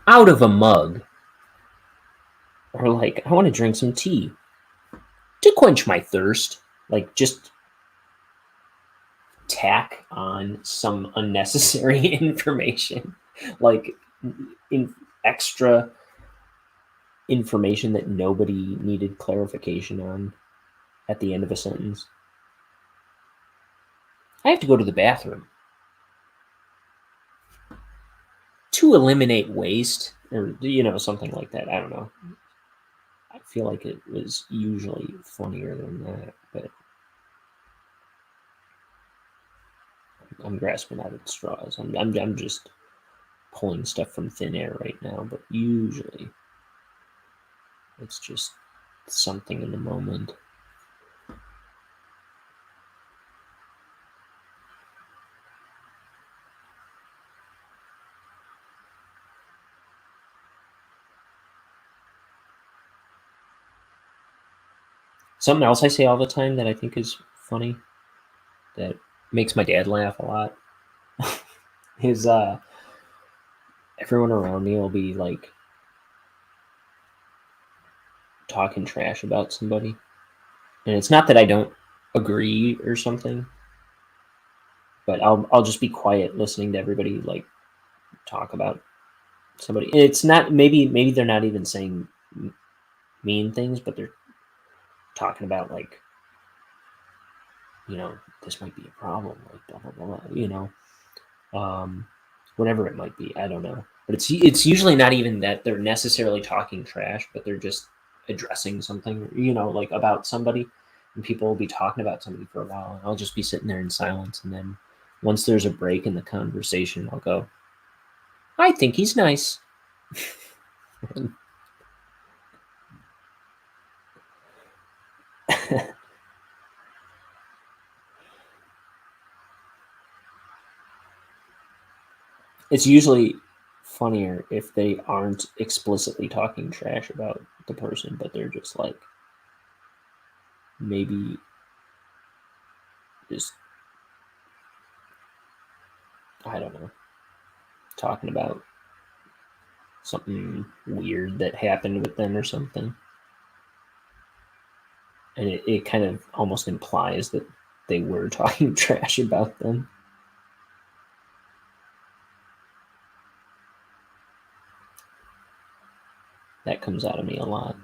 out of a mug. Or like, I want to drink some tea to quench my thirst. Like, just tack on some unnecessary information. Like, extra information that nobody needed clarification on at the end of a sentence. I have to go to the bathroom. To eliminate waste, or something like that. I don't know. I feel like it was usually funnier than that, but I'm grasping out at straws. I'm just pulling stuff from thin air right now, but usually it's just something in the moment. Something else I say all the time that I think is funny, that makes my dad laugh a lot, is everyone around me will be like talking trash about somebody. And it's not that I don't agree or something, but I'll just be quiet listening to everybody like talk about somebody. And it's not, maybe they're not even saying mean things, but they're talking about like, this might be a problem, like blah blah blah, whatever it might be. I don't know, but it's usually not even that they're necessarily talking trash, but they're just addressing something, like about somebody, and people will be talking about somebody for a while, and I'll just be sitting there in silence, and then once there's a break in the conversation, I'll go, I think he's nice. It's usually funnier if they aren't explicitly talking trash about the person, but they're just like maybe just, I don't know, talking about something weird that happened with them or something. And it kind of almost implies that they were talking trash about them. That comes out of me a lot.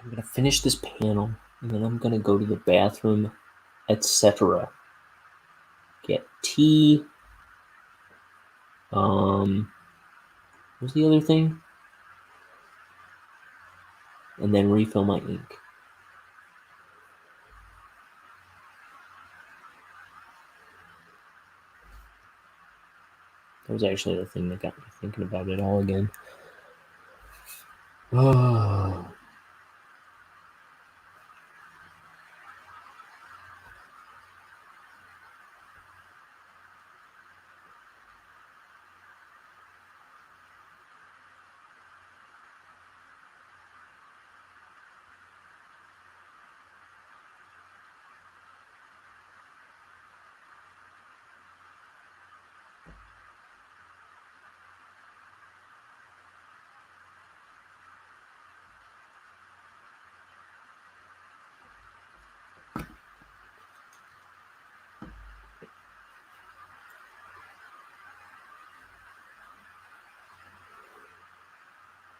I'm going to finish this panel, and then I'm going to go to the bathroom, etc. Get tea. What's the other thing? And then refill my ink. That was actually the thing that got me thinking about it all again. Oh.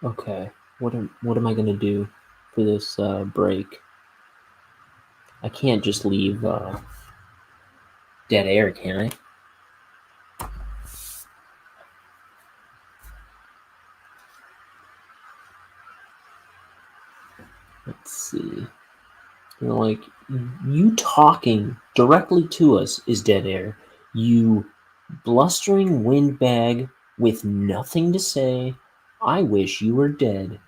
Okay, what am I gonna do for this break? I can't just leave dead air, can I? Let's see. Like, you talking directly to us is dead air. You blustering windbag with nothing to say. I wish you were dead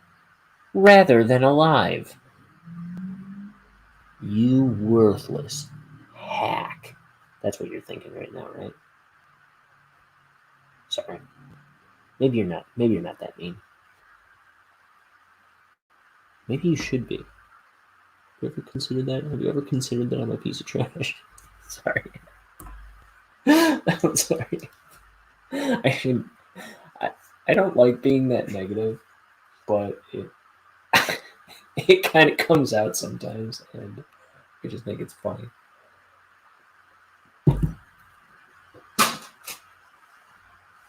rather than alive. You worthless hack. That's what you're thinking right now, right? Sorry. Maybe you're not. Maybe you're not that mean. Maybe you should be. Have you ever considered that? Have you ever considered that I'm a piece of trash? Sorry. I'm sorry. I should. I don't like being that negative, but it kind of comes out sometimes, and I just think it's funny.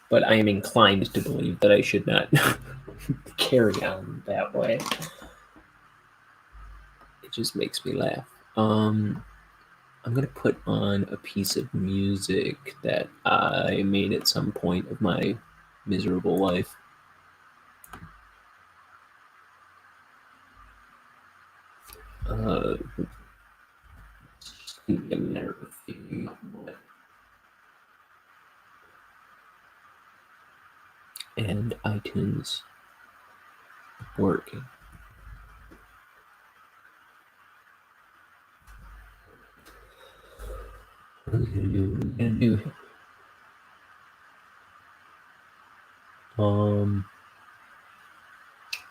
But I am inclined to believe that I should not carry on that way. It just makes me laugh. I'm going to put on a piece of music that I made at some point of my miserable life. And iTunes working.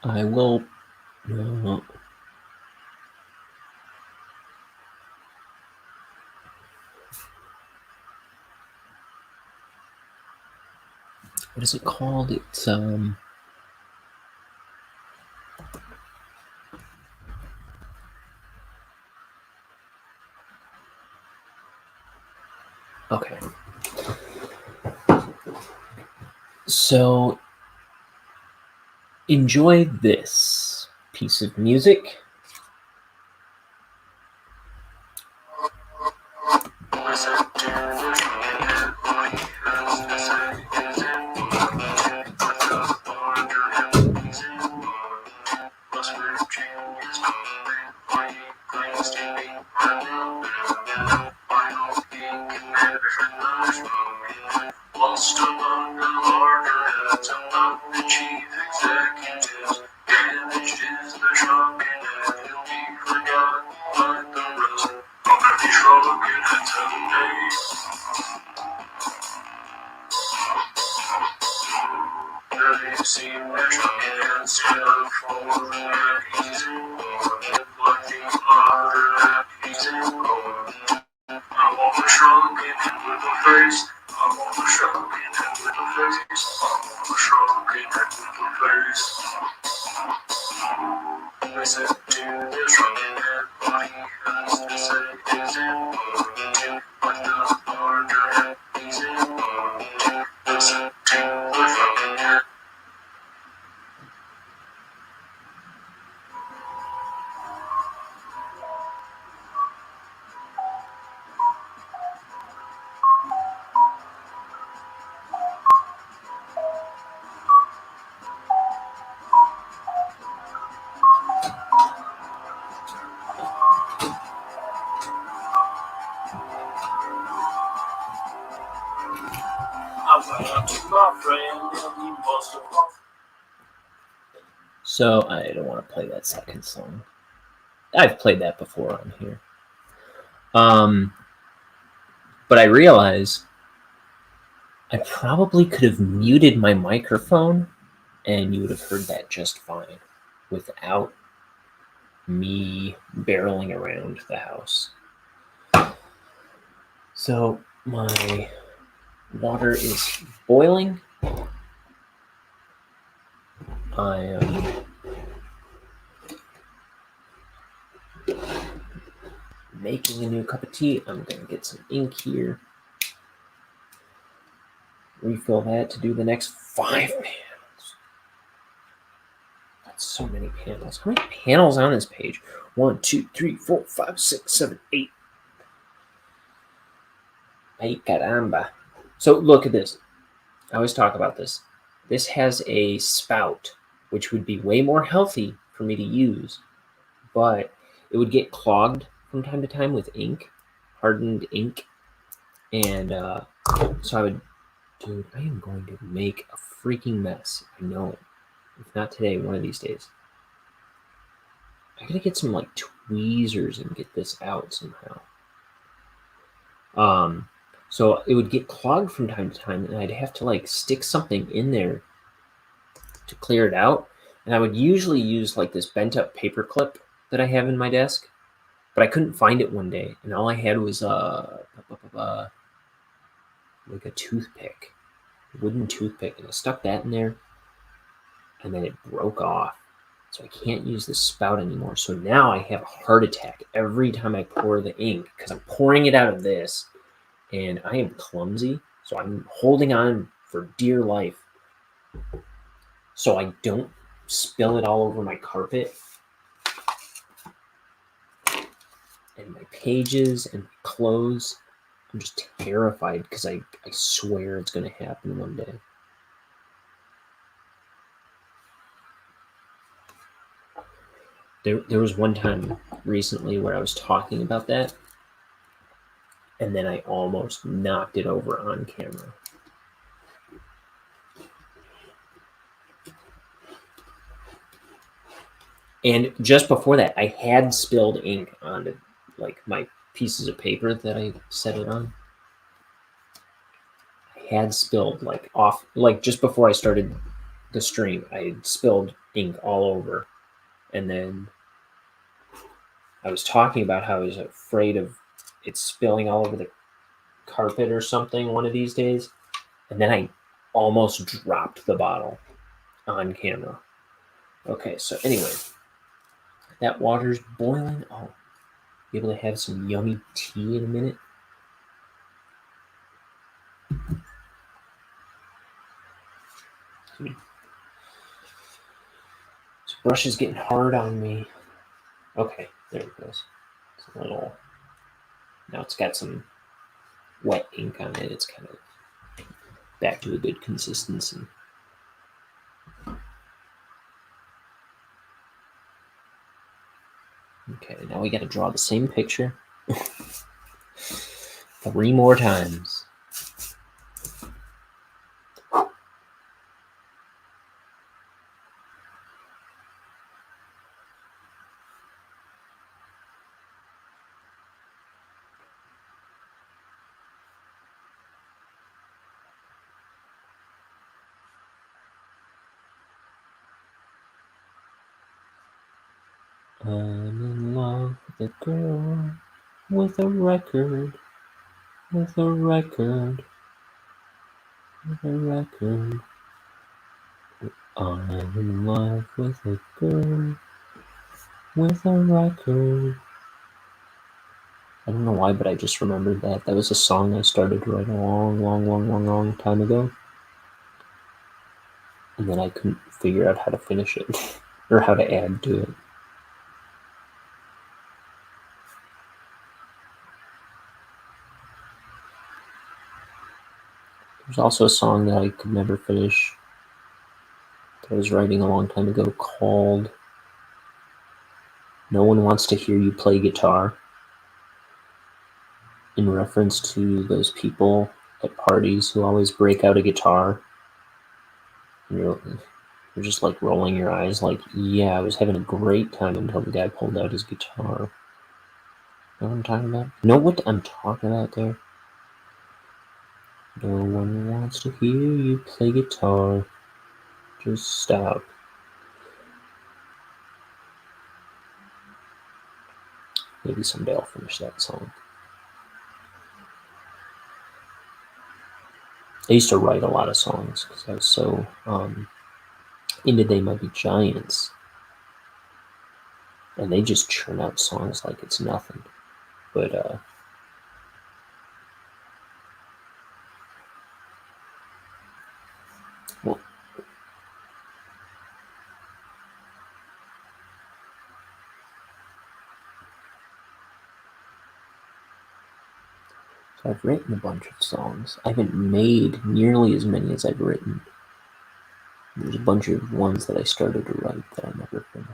I will. What is it called? It's okay. So enjoy this piece of music. So I don't want to play that second song. I've played that before on here. But I realize I probably could have muted my microphone and you would have heard that just fine without me barreling around the house. So my water is boiling. I am making a new cup of tea. I'm going to get some ink here. Refill that to do the next 5 panels. That's so many panels. How many panels on this page? 1, 2, 3, 4, 5, 6, 7, 8. Ay caramba. So look at this. I always talk about this. This has a spout, which would be way more healthy for me to use, but it would get clogged from time to time with ink, hardened ink, and so I would, dude, I am going to make a freaking mess. I know it. If not today, one of these days. I gotta get some like tweezers and get this out somehow. So it would get clogged from time to time, and I'd have to like stick something in there to clear it out. And I would usually use like this bent up paper clip that I have in my desk, but I couldn't find it one day, and all I had was like a toothpick, a wooden toothpick, and I stuck that in there, and then it broke off. So I can't use this spout anymore. So now I have a heart attack every time I pour the ink because I'm pouring it out of this, and I am clumsy. So I'm holding on for dear life so I don't spill it all over my carpet and my pages and my clothes. I'm just terrified because I swear it's going to happen one day. There was one time recently where I was talking about that, and then I almost knocked it over on camera. And just before that, I had spilled ink onto like my pieces of paper that I set it on. I had spilled like off, like just before I started the stream, I had spilled ink all over. And then I was talking about how I was afraid of it spilling all over the carpet or something one of these days. And then I almost dropped the bottle on camera. Okay, so anyway, that water's boiling. Oh, be able to have some yummy tea in a minute. This brush is getting hard on me. Okay, there it goes. It's a little. Now it's got some wet ink on it. It's kind of back to a good consistency. Okay, now we got to draw the same picture 3 more times. I'm in love with a girl with a record, with a record, with a record. I'm in love with a girl with a record. I don't know why, but I just remembered that. That was a song I started to write a long time ago. And then I couldn't figure out how to finish it or how to add to it. There's also a song that I could never finish that I was writing a long time ago called No One Wants to Hear You Play Guitar, in reference to those people at parties who always break out a guitar. And you're just like rolling your eyes like, yeah, I was having a great time until the guy pulled out his guitar. Know what I'm talking about? Know what I'm talking about there? No one wants to hear you play guitar. Just stop. Maybe someday I'll finish that song. I used to write a lot of songs because I was so into They Might Be Giants. And they just churn out songs like it's nothing. But well, so I've written a bunch of songs. I haven't made nearly as many as I've written. There's a bunch of ones that I started to write that I never finished.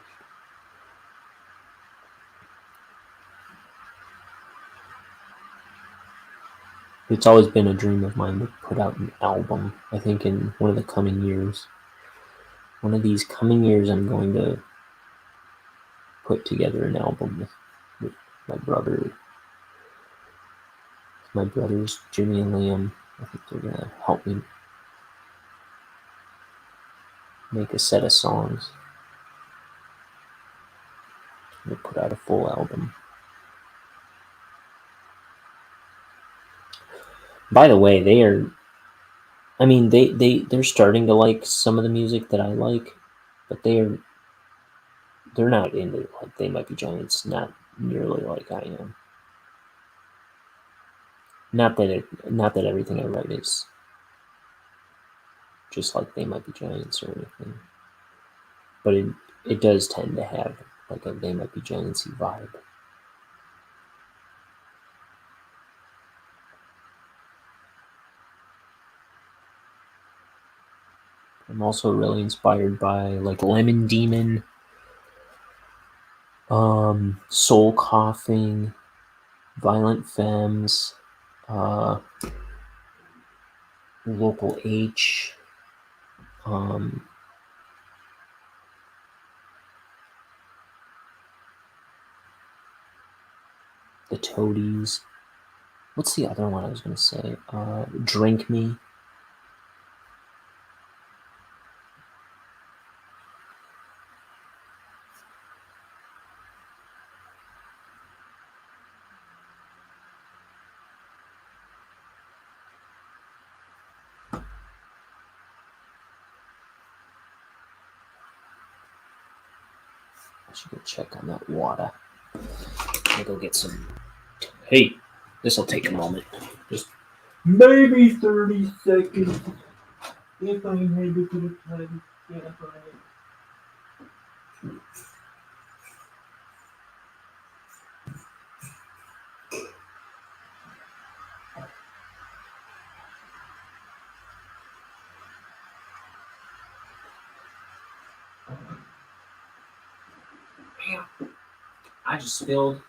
It's always been a dream of mine to put out an album. I think in one of the coming years. One of these coming years, I'm going to put together an album with my brothers, Jimmy and Liam. I think they're going to help me make a set of songs. We'll put out a full album. By the way, they're starting to like some of the music that I like, but they're not into like They Might Be Giants, not nearly like I am. Not that everything I write is just like They Might Be Giants or anything, but it does tend to have like a They Might Be Giantsy vibe. I'm also really inspired by like Lemon Demon, Soul Coughing, Violent Femmes, Local H, the Toadies. What's the other one I was going to say? Drink Me. I should go check on that water. I'll go get some. Hey, this will take a moment. Just maybe 30 seconds. If I'm able to play it. I just spilled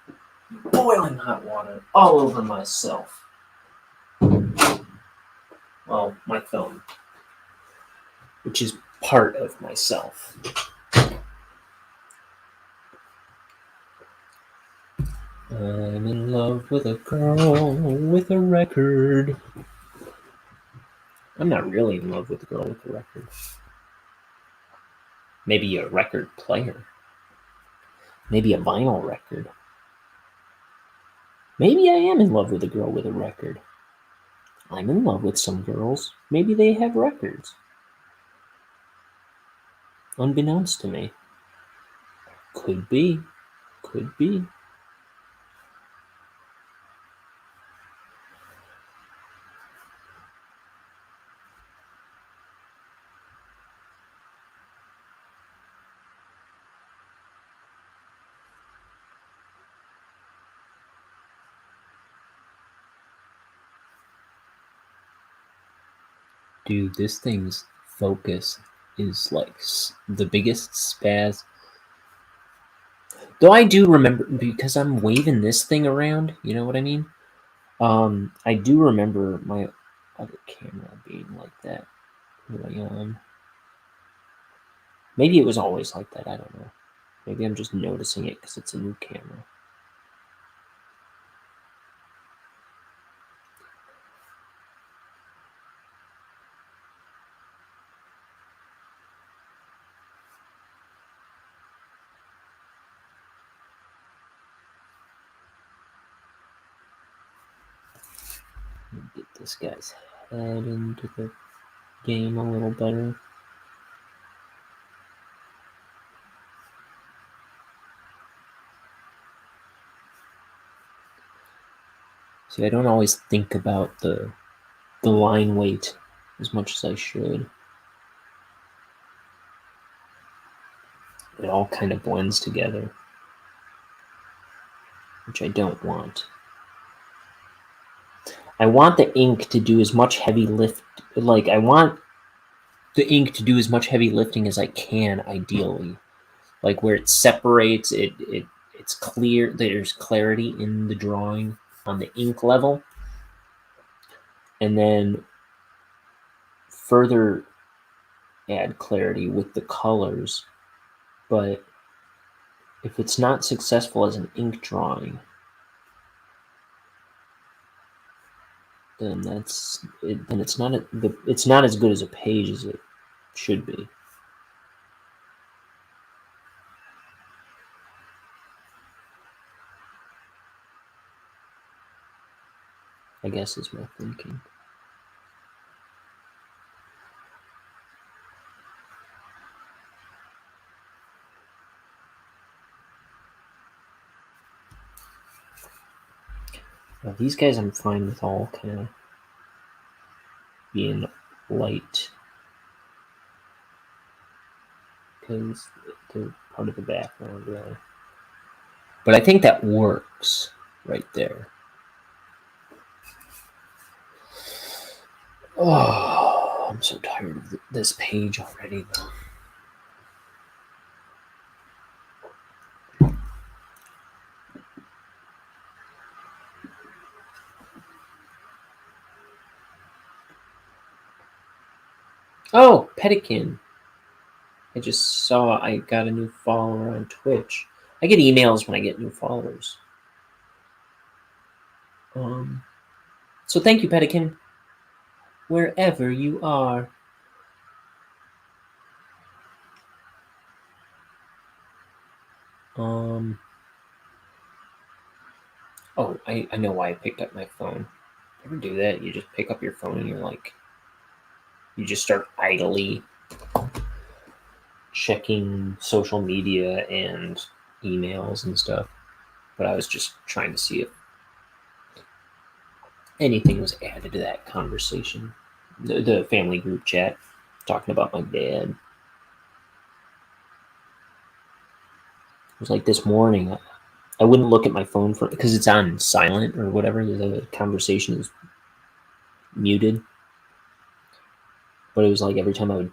boiling hot water all over myself. Well, my thumb, which is part of myself. I'm in love with a girl with a record. I'm not really in love with a girl with a record. Maybe a record player. Maybe a vinyl record. Maybe I am in love with a girl with a record. I'm in love with some girls. Maybe they have records. Unbeknownst to me. Could be. Could be. Dude, this thing's focus is like the biggest spaz. Though I do remember, because I'm waving this thing around, you know what I mean? I do remember my other camera being like that early on. Maybe it was always like that, I don't know. Maybe I'm just noticing it because it's a new camera. Get this guy's head into the game a little better. See, I don't always think about the line weight as much as I should. It all kind of blends together, which I don't want. I want the ink to do as much heavy lift, like I want the ink to do as much heavy lifting as I can, ideally. Like where it separates, it's clear, there's clarity in the drawing on the ink level. and then further add clarity with the colors. But if it's not successful as an ink drawing, then that's it. Then it's not it's not as good as a page as it should be. I guess is my thinking. Now, these guys I'm fine with all kind of being light because they're part of the background, really. But I think that works right there. Oh, I'm so tired of this page already, though. Oh, Pelican. I just saw I got a new follower on Twitch. I get emails when I get new followers. So thank you, Pelican. Wherever you are. Oh, I know why I picked up my phone. Ever do that? You just pick up your phone and you're like, you just start idly checking social media and emails and stuff. But I was just trying to see if anything was added to that conversation. The family group chat talking about my dad. It was like this morning, I wouldn't look at my phone because it's on silent or whatever. The conversation is muted. But it was like every time I would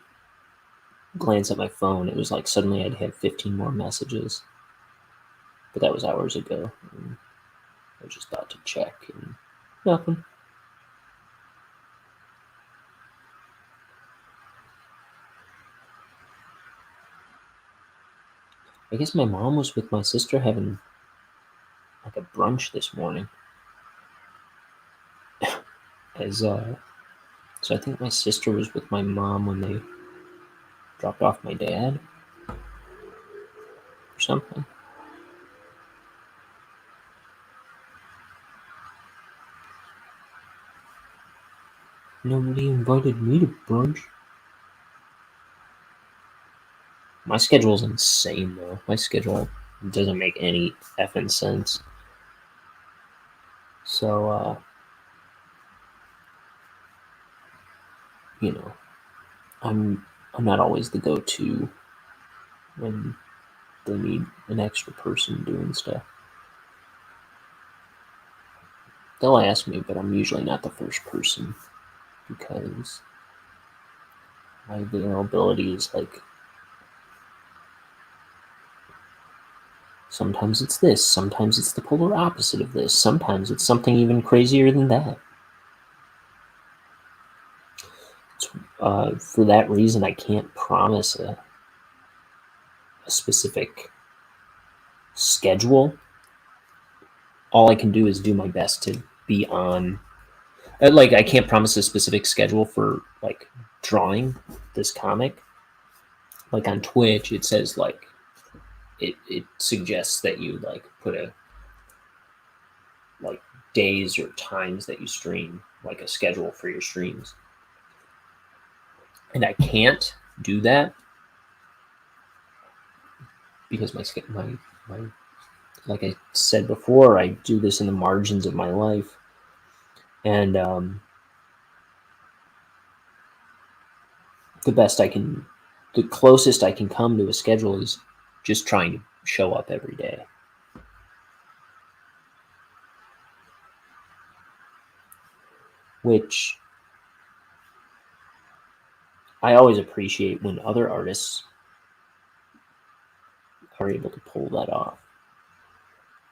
glance at my phone, it was like suddenly I'd have 15 more messages. But that was hours ago. And I just thought to check and nothing. I guess my mom was with my sister having like a brunch this morning. So I think my sister was with my mom when they dropped off my dad or something. Nobody invited me to brunch. My schedule's insane, though. My schedule doesn't make any effing sense. So, you know, I'm not always the go-to when they need an extra person doing stuff. They'll ask me, but I'm usually not the first person because my availability is like sometimes it's this, sometimes it's the polar opposite of this, sometimes it's something even crazier than that. For that reason, I can't promise a specific schedule. All I can do is do my best to be on. Like, I can't promise a specific schedule for like drawing this comic. Like on Twitch, it says like it suggests that you like put a like days or times that you stream, like a schedule for your streams. And I can't do that because my like I said before, I do this in the margins of my life, and the closest I can come to a schedule is just trying to show up every day. Which I always appreciate when other artists are able to pull that off.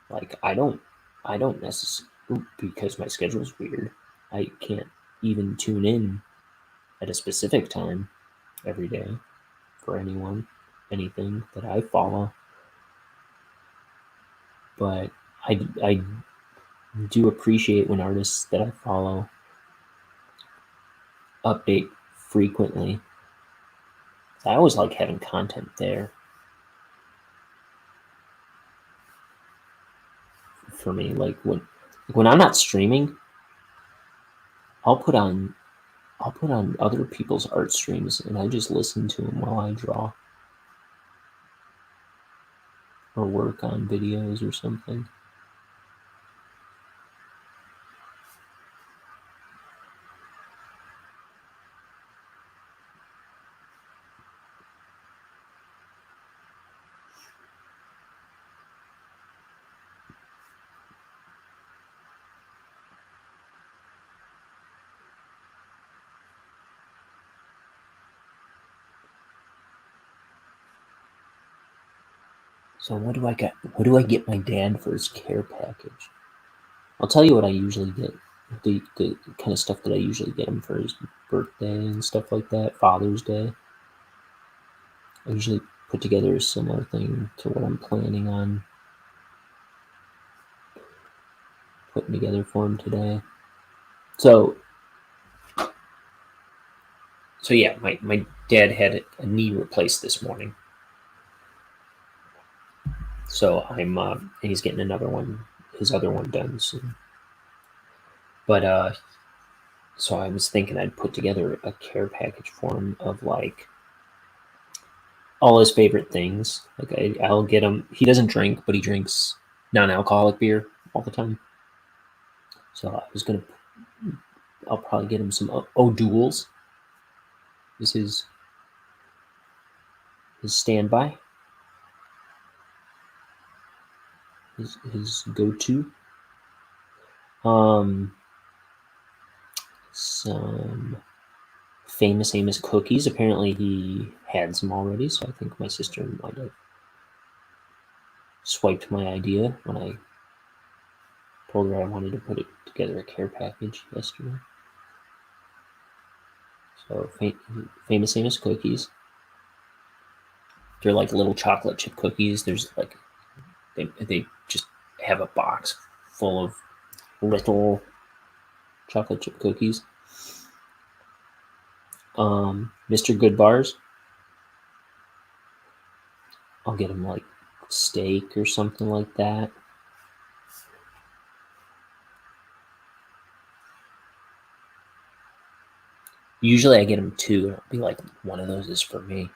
Like I don't necessarily, because my schedule is weird. I can't even tune in at a specific time every day for anything that I follow. But I do appreciate when artists that I follow update frequently. I always like having content there for me. Like when I'm not streaming, I'll put on other people's art streams and I just listen to them while I draw or work on videos or something. So what do I get? What do I get my dad for his care package? I'll tell you what I usually get. The kind of stuff that I usually get him for his birthday and stuff like that, Father's Day. I usually put together a similar thing to what I'm planning on putting together for him today. So yeah, my dad had a knee replaced this morning. So I'm he's getting another one, his other one done soon. But so I was thinking I'd put together a care package for him of like all his favorite things. Like I'll get him. He doesn't drink, but he drinks non-alcoholic beer all the time. So I'll probably get him some O'Doul's. Is his standby. His go-to. Some famous Amos cookies. Apparently he had some already, so I think my sister might have swiped my idea when I told her I wanted to put it together a care package yesterday. So famous Amos cookies. They're like little chocolate chip cookies. There's like they just have a box full of little chocolate chip cookies. Mr. Good Bars. I'll get him like steak or something like that. Usually I get him two. It'll be like one of those is for me.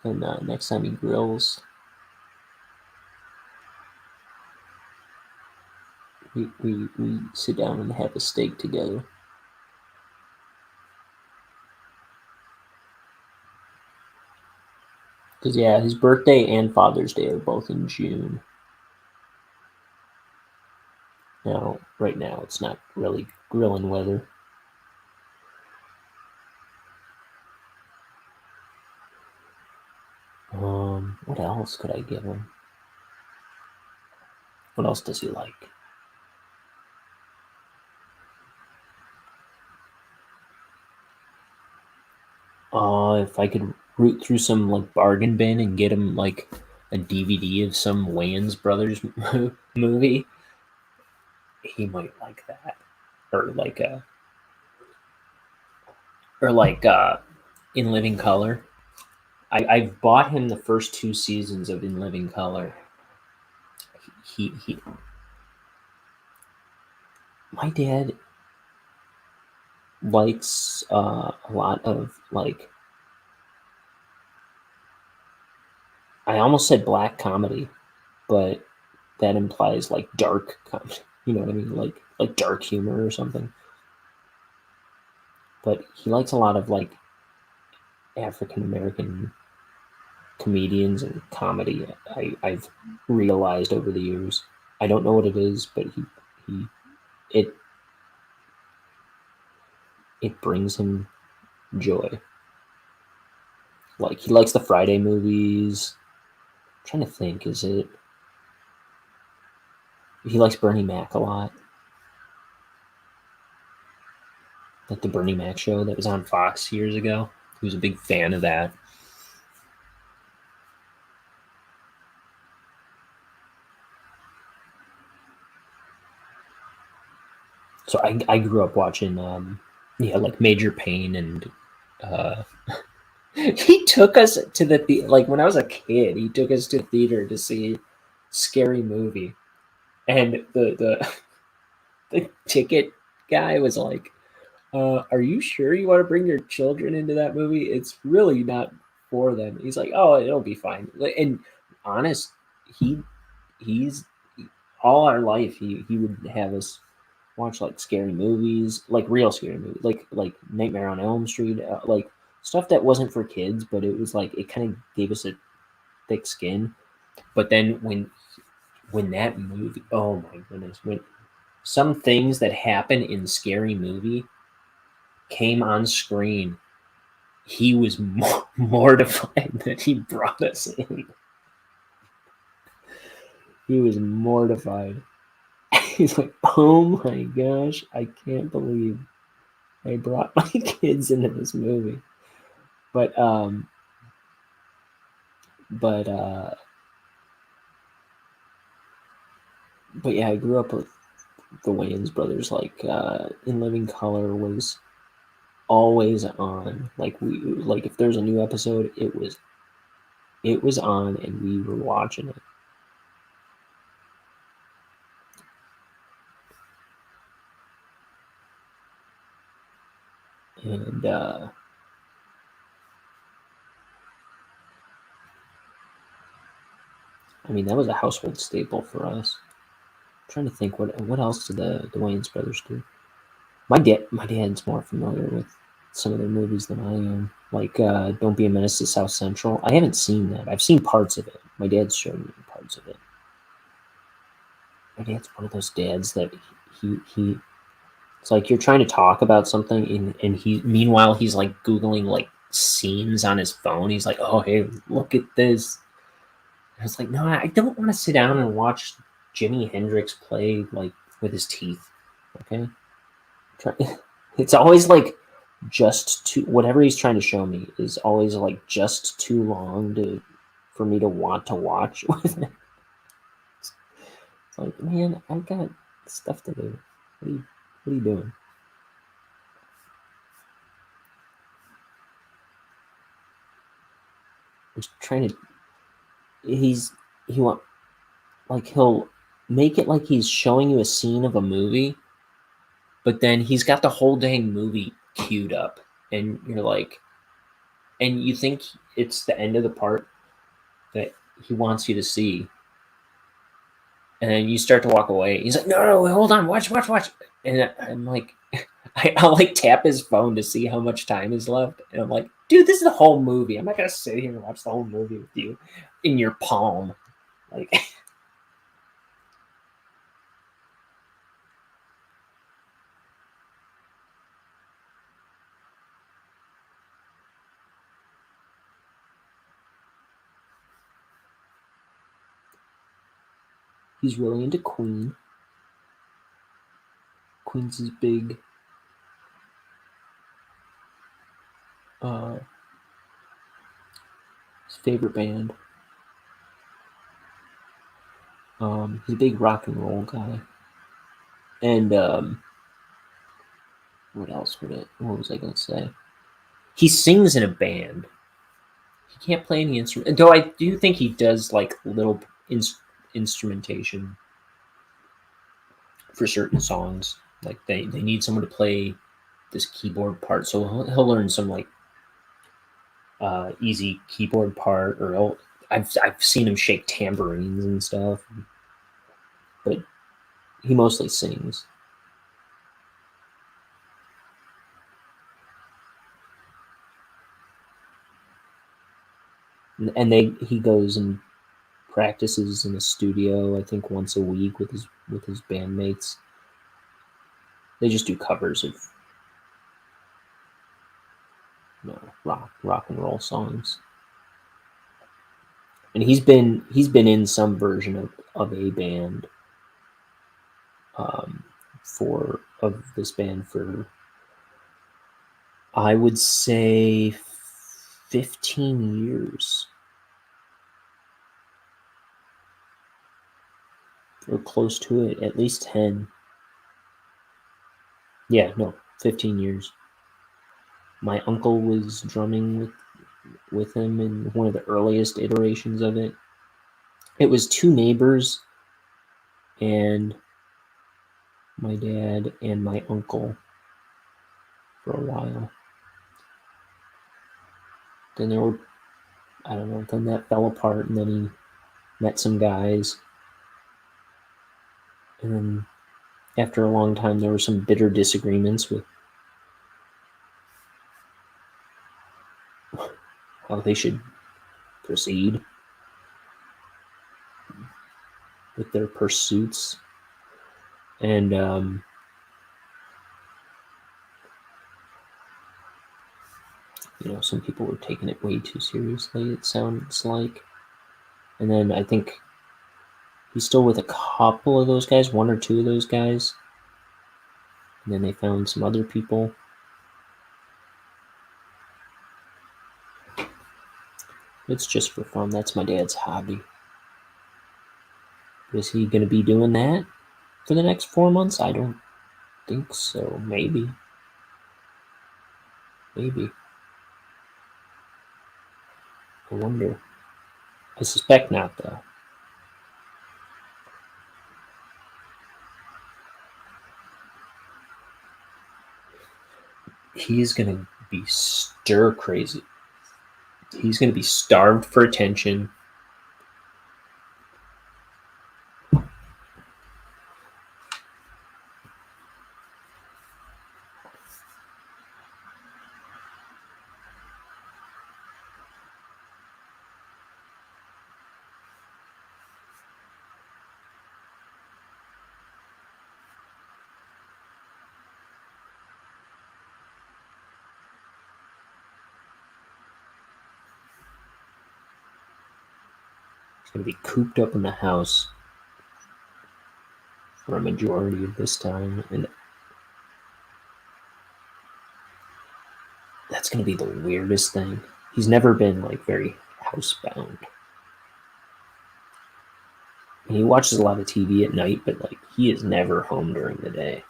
And next time he grills, we sit down and have a steak together. Because yeah, his birthday and Father's Day are both in June. Now, right now, it's not really grilling weather. What else could I give him? What else does he like? If I could root through some like bargain bin and get him like a DVD of some Wayans Brothers movie, he might like that. Or In Living Color. I've bought him the first 2 seasons of In Living Color. My dad likes a lot of like, I almost said black comedy, but that implies like dark comedy. You know what I mean? Like dark humor or something. But he likes a lot of like African American comedians and comedy. I've realized over the years. I don't know what it is, but it brings him joy. Like he likes the Friday movies, trying to think, is it... He likes Bernie Mac a lot. Like the Bernie Mac show that was on Fox years ago. He was a big fan of that. So I grew up watching, like Major Payne, and he took us to the like when I was a kid. He took us to the theater to see Scary Movie, and the ticket guy was like, "Are you sure you want to bring your children into that movie? It's really not for them." He's like, "Oh, it'll be fine." And honest, he's all our life he would have us watch like scary movies, like real scary movies, like Nightmare on Elm Street, like stuff that wasn't for kids, but it was like it kind of gave us a thick skin. But then when that movie, oh my goodness, when some things that happen in Scary Movie came on screen, he was mortified that he brought us in. He was mortified. He's like, "Oh my gosh, I can't believe I brought my kids into this movie." But yeah, I grew up with the Wayans brothers. Like In Living Color was always on. Like if there's a new episode, it was on, and we were watching it. And I mean, that was a household staple for us. I'm trying to think what else did the Wayans brothers do? My dad's more familiar with some of their movies than I am. Like Don't Be a Menace to South Central. I haven't seen that. I've seen parts of it. My dad's showed me parts of it. My dad's one of those dads that he it's like you're trying to talk about something, and he meanwhile he's like Googling like scenes on his phone. He's like, "Oh, hey, look at this." I was like, "No, I don't want to sit down and watch Jimi Hendrix play like with his teeth." Okay, it's always like just too, whatever he's trying to show me is always like just too long for me to want to watch with it. It's like, man, I've got stuff to do. What are you doing? He's trying to. He want like he'll make it like he's showing you a scene of a movie, but then he's got the whole dang movie queued up, and you're like, and you think it's the end of the part that he wants you to see, and then you start to walk away. He's like, "No, hold on, watch," and I'm like, I'll like tap his phone to see how much time is left, and I'm like, "Dude, this is the whole movie. I'm not gonna sit here and watch the whole movie with you in your palm." Like, he's really into Queen. Queen's his big his favorite band. He's a big rock and roll guy. And what else what was I gonna say? He sings in a band. He can't play any instrument, though I do think he does like little instrumentation for certain songs. Like they need someone to play this keyboard part, so he'll learn some like easy keyboard part, or I've seen him shake tambourines and stuff, but he mostly sings. And he goes and practices in a studio, I think once a week with his bandmates. They just do covers of rock and roll songs. and he's been in some version of a band of this band for, I would say, 15 years. Or close to it, at least 10. Yeah, no, 15 years. My uncle was drumming with him in one of the earliest iterations of it. It was two neighbors and my dad and my uncle for a while. Then there were, I don't know, then that fell apart, and then he met some guys. And then after a long time, there were some bitter disagreements with how they should proceed with their pursuits. And some people were taking it way too seriously, it sounds like. And then I think he's still with a couple of those guys, one or two of those guys. And then they found some other people. It's just for fun. That's my dad's hobby. Is he going to be doing that for the next 4 months? I don't think so. Maybe. I wonder. I suspect not, though. He's going to be stir crazy. He's going to be starved for attention. He's going to be cooped up in the house for a majority of this time, and that's going to be the weirdest thing. He's never been very housebound. And he watches a lot of TV at night, but he is never home during the day.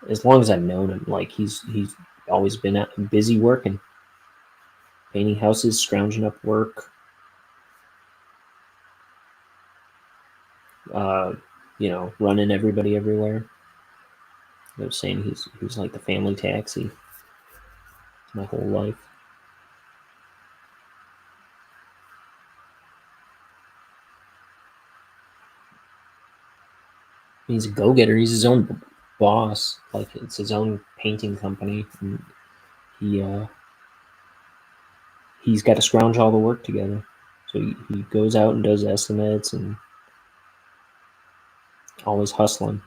As long as I've known him, he's always been busy working, painting houses, scrounging up work. Running everybody everywhere. I was saying he's like the family taxi my whole life. He's a go-getter. He's his own boss. It's his own painting company, and he's got to scrounge all the work together. So he goes out and does estimates and always hustling.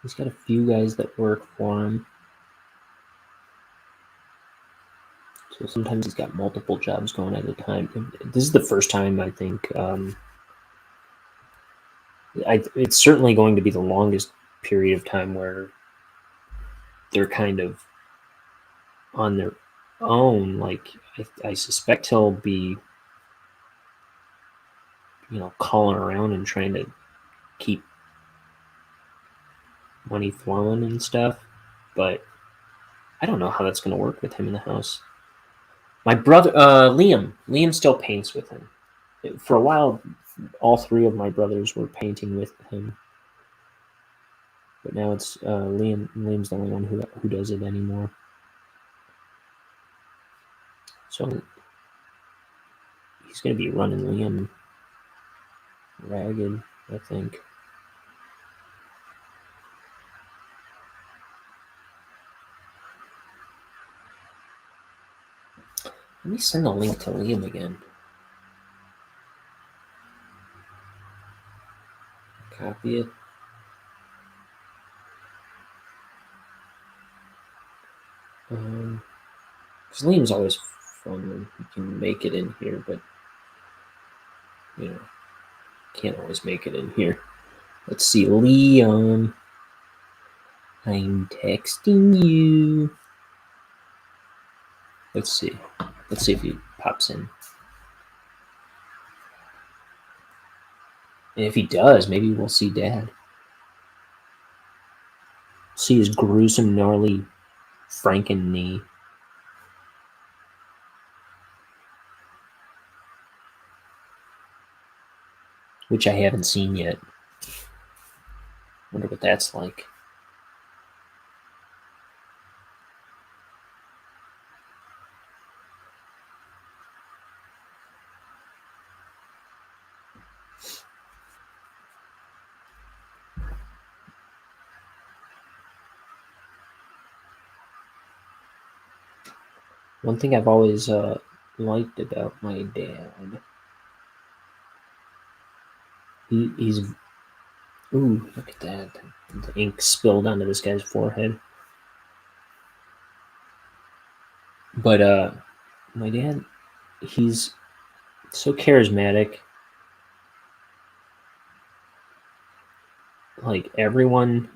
He's got a few guys that work for him. So sometimes he's got multiple jobs going at a time. This is the first time, I think. It's certainly going to be the longest period of time where they're kind of on their own. I suspect he'll be, calling around and trying to keep money flowing and stuff. But I don't know how that's going to work with him in the house. My brother, Liam still paints with him. For a while, all three of my brothers were painting with him. But now it's Liam. Liam's the only one who does it anymore. So he's going to be running Liam ragged, I think. Let me send a link to Liam again. Copy it. Because Liam's always fun when you can make it in here, but can't always make it in here. Let's see, Liam. I'm texting you. Let's see. Let's see if he pops in. And if he does, maybe we'll see Dad. See his gruesome, gnarly Franken knee. Which I haven't seen yet. Wonder what that's like. One thing I've always liked about my dad, he's, ooh, look at that. The ink spilled onto this guy's forehead. But my dad, he's so charismatic. Like everyone,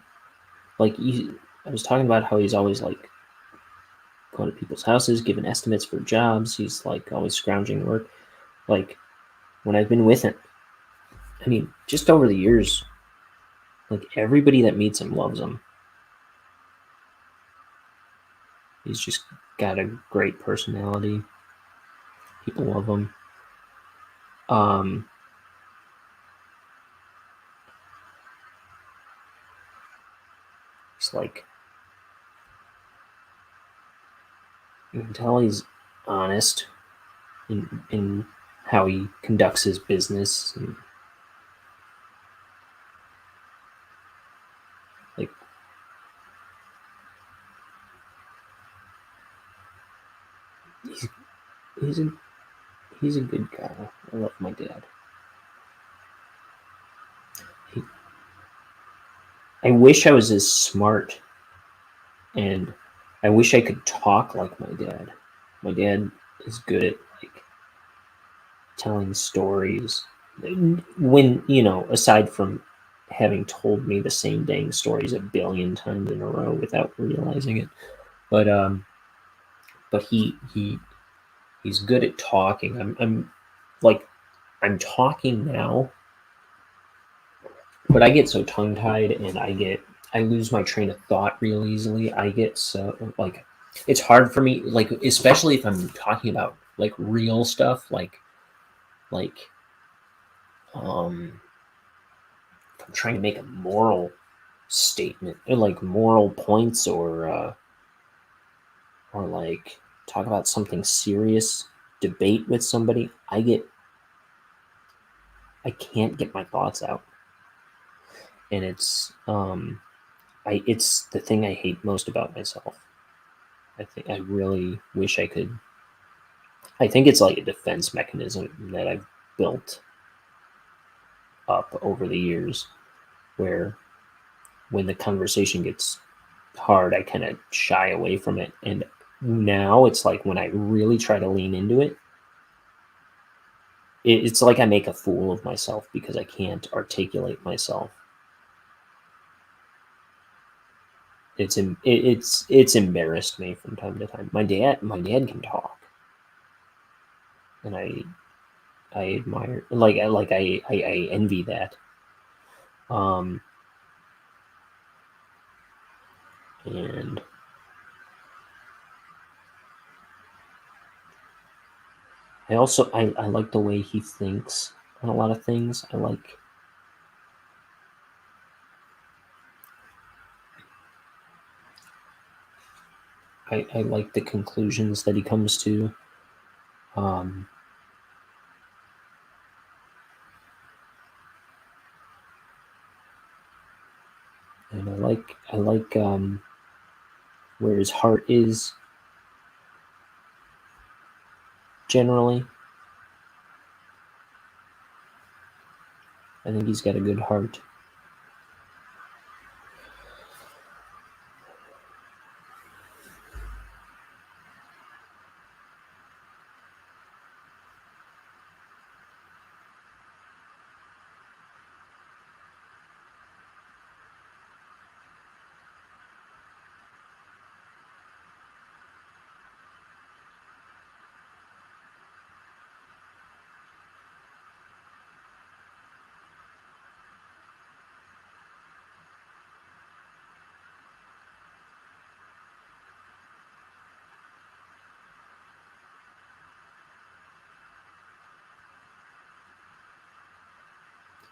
like I was talking about how he's always like going to people's houses, giving estimates for jobs. He's like always scrounging work. Like when I've been with him, I mean, just over the years, like everybody that meets him loves him. He's just got a great personality. People love him. He's like, you can tell he's honest in how he conducts his business. And like, he's a good guy. I love my dad. I wish I was as smart, and I wish I could talk like my dad. My dad is good at like telling stories. When aside from having told me the same dang stories a billion times in a row without realizing it, but he's good at talking. I'm talking now, but I get so tongue tied and I lose my train of thought real easily. I get so like it's hard for me, like especially if I'm talking about like real stuff, like if I'm trying to make a moral statement, or like moral points, or like talk about something serious, debate with somebody, I can't get my thoughts out, and it's the thing I hate most about myself. I think I really wish I could. I think it's like a defense mechanism that I've built up over the years, where when the conversation gets hard, I kind of shy away from it. And now it's like when I really try to lean into it, it's like I make a fool of myself because I can't articulate myself. It's embarrassed me from time to time. My dad can talk, and I admire, I envy that. And I also I like the way he thinks on a lot of things. I like the conclusions that he comes to. And I like where his heart is. generally. I think he's got a good heart.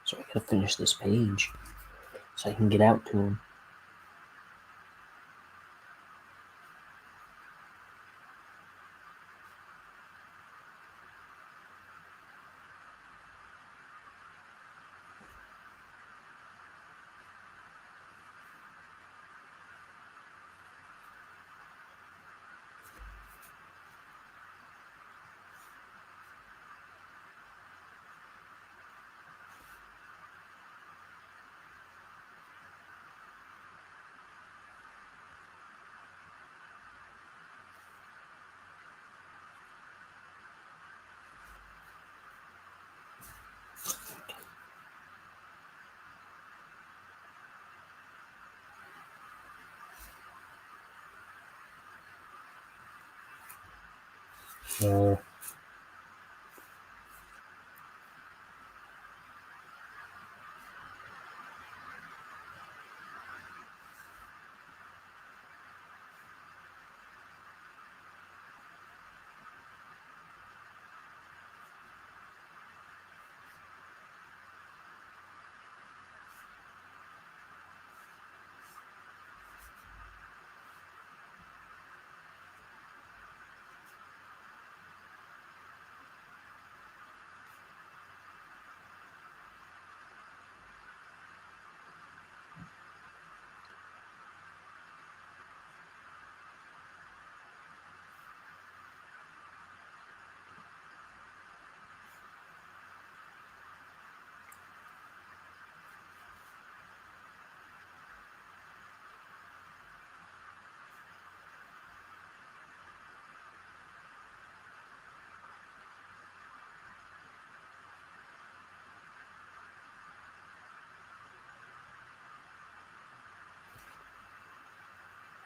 So I gotta finish this page so I can get out to him.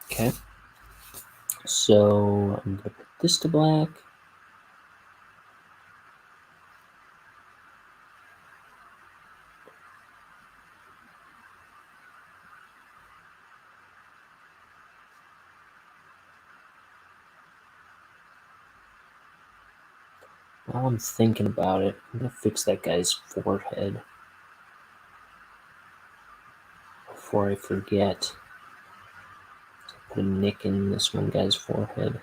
Okay. So I'm gonna put this to black. While I'm thinking about it, I'm gonna fix that guy's forehead before I forget. Put a nick in this one guy's forehead.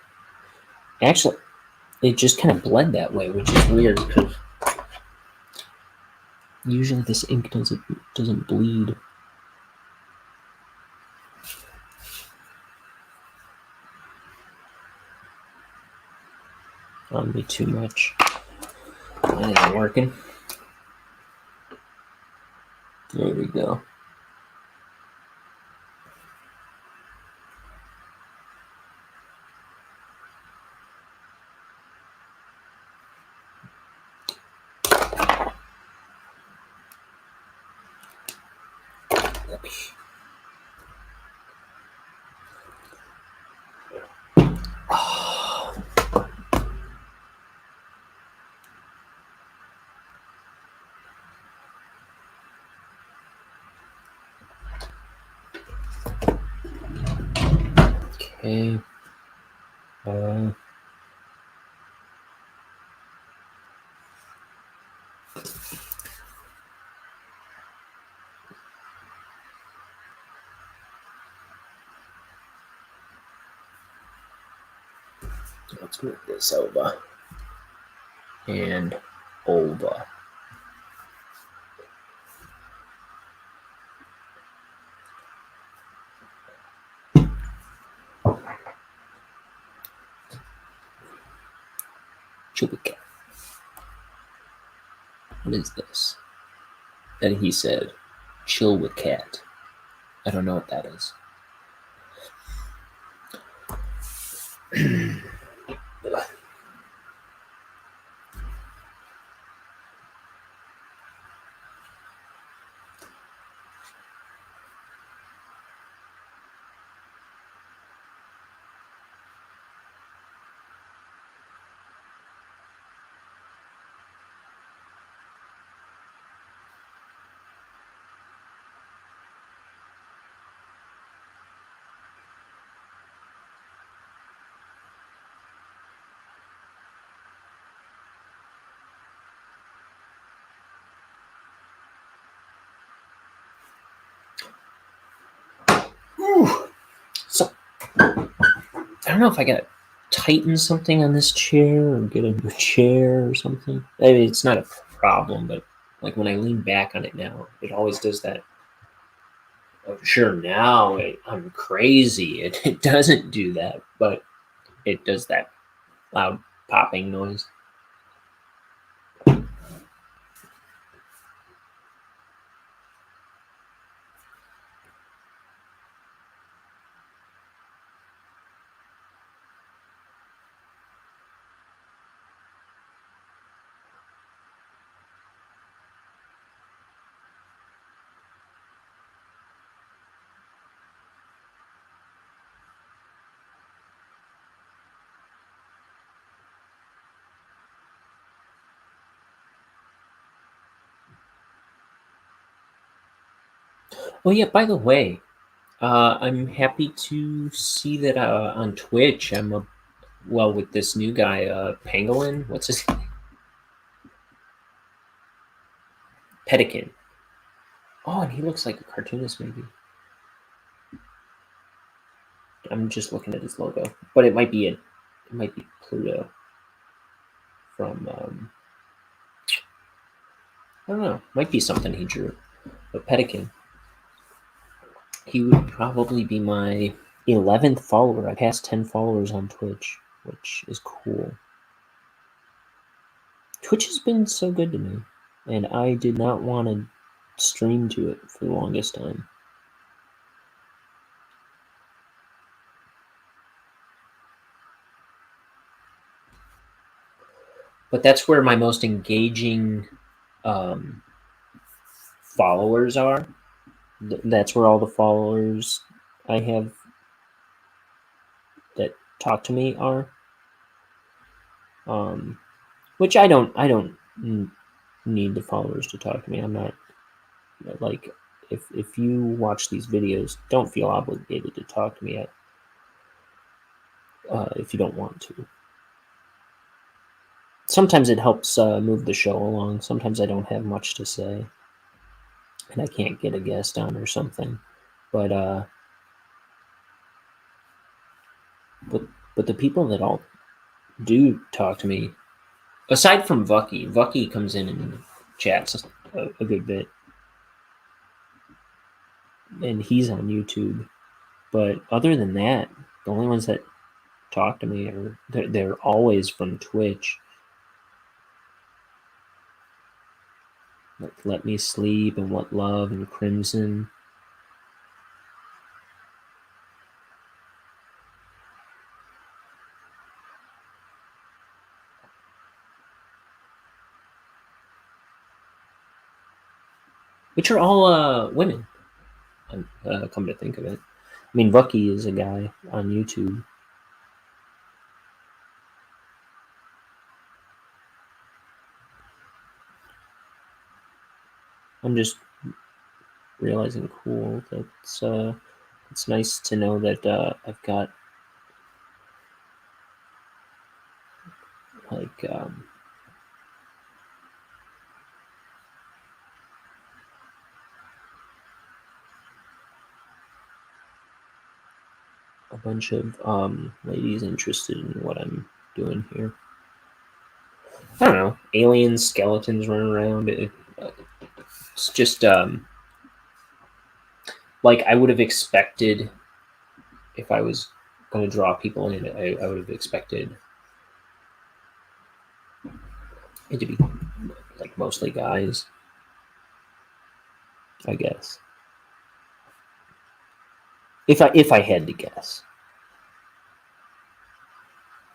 Actually, it just kind of bled that way, which is weird because usually this ink doesn't bleed. On me too much. That ain't working. There we go. Okay. Let's move this over and over. Chill with cat. What is this? Then he said, chill with cat. I don't know what that is. So, I don't know if I gotta tighten something on this chair or get a new chair or something. I mean, it's not a problem, but like when I lean back on it now, it always does that. Oh, sure, now I'm crazy. It doesn't do that, but it does that loud popping noise. Oh yeah, by the way, I'm happy to see that on Twitch I'm with this new guy, Pangolin. What's his name? Pelican. Oh, and he looks like a cartoonist, maybe. I'm just looking at his logo, but it might be Pluto from I don't know. Might be something he drew. But Pelican. He would probably be my 11th follower. I passed 10 followers on Twitch, which is cool. Twitch has been so good to me, and I did not want to stream to it for the longest time. But that's where my most engaging followers are. That's where all the followers I have that talk to me are. Which I don't need the followers to talk to me. I'm not like if you watch these videos, don't feel obligated to talk to me if you don't want to. Sometimes it helps move the show along. Sometimes I don't have much to say, and I can't get a guest on or something. But the people that all do talk to me, aside from Vucky comes in and chats a good bit, and he's on YouTube. But other than that, the only ones that talk to me are they're always from Twitch. Like Let Me Sleep and What Love and Crimson. Which are all women, come to think of it. I mean, Vucky is a guy on YouTube. I'm just realizing cool that it's nice to know that I've got like a bunch of ladies interested in what I'm doing here. I don't know, aliens, skeletons running around. It's just like I would have expected if I was going to draw people in. I would have expected it to be like mostly guys, I guess. If I had to guess,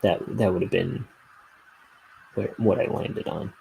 that would have been what I landed on.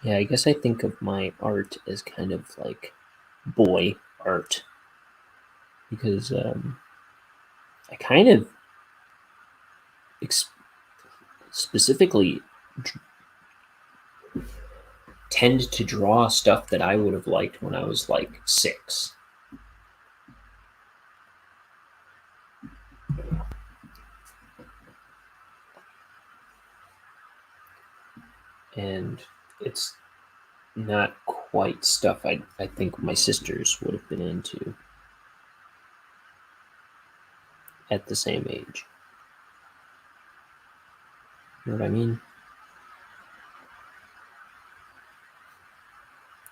Yeah, I guess I think of my art as kind of like boy art, because I kind of specifically tend to draw stuff that I would have liked when I was like 6. And it's not quite stuff I think my sisters would have been into at the same age. You know what I mean?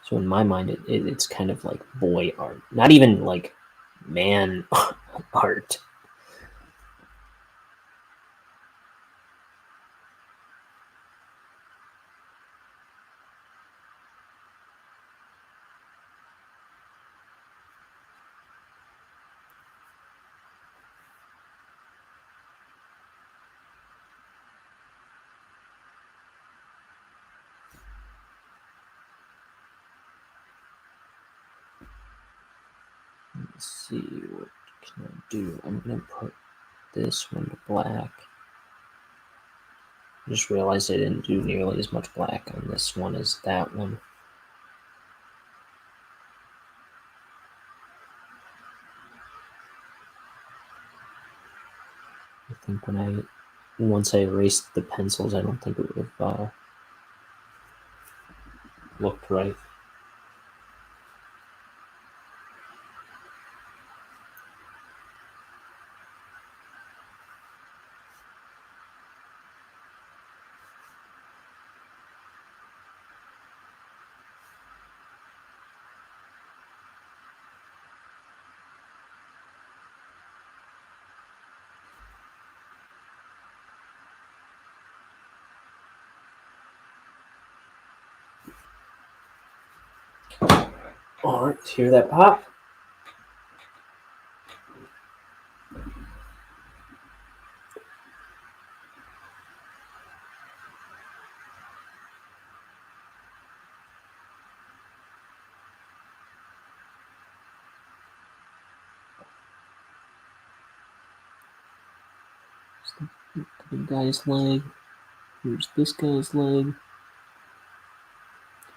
So in my mind, it's kind of like boy art, not even like man art. Let's see, what can I do? I'm gonna put this one to black. I just realized I didn't do nearly as much black on this one as that one. I think once I erased the pencils, I don't think it would have looked right. All right, hear that pop? The guy's leg. Here's this guy's leg.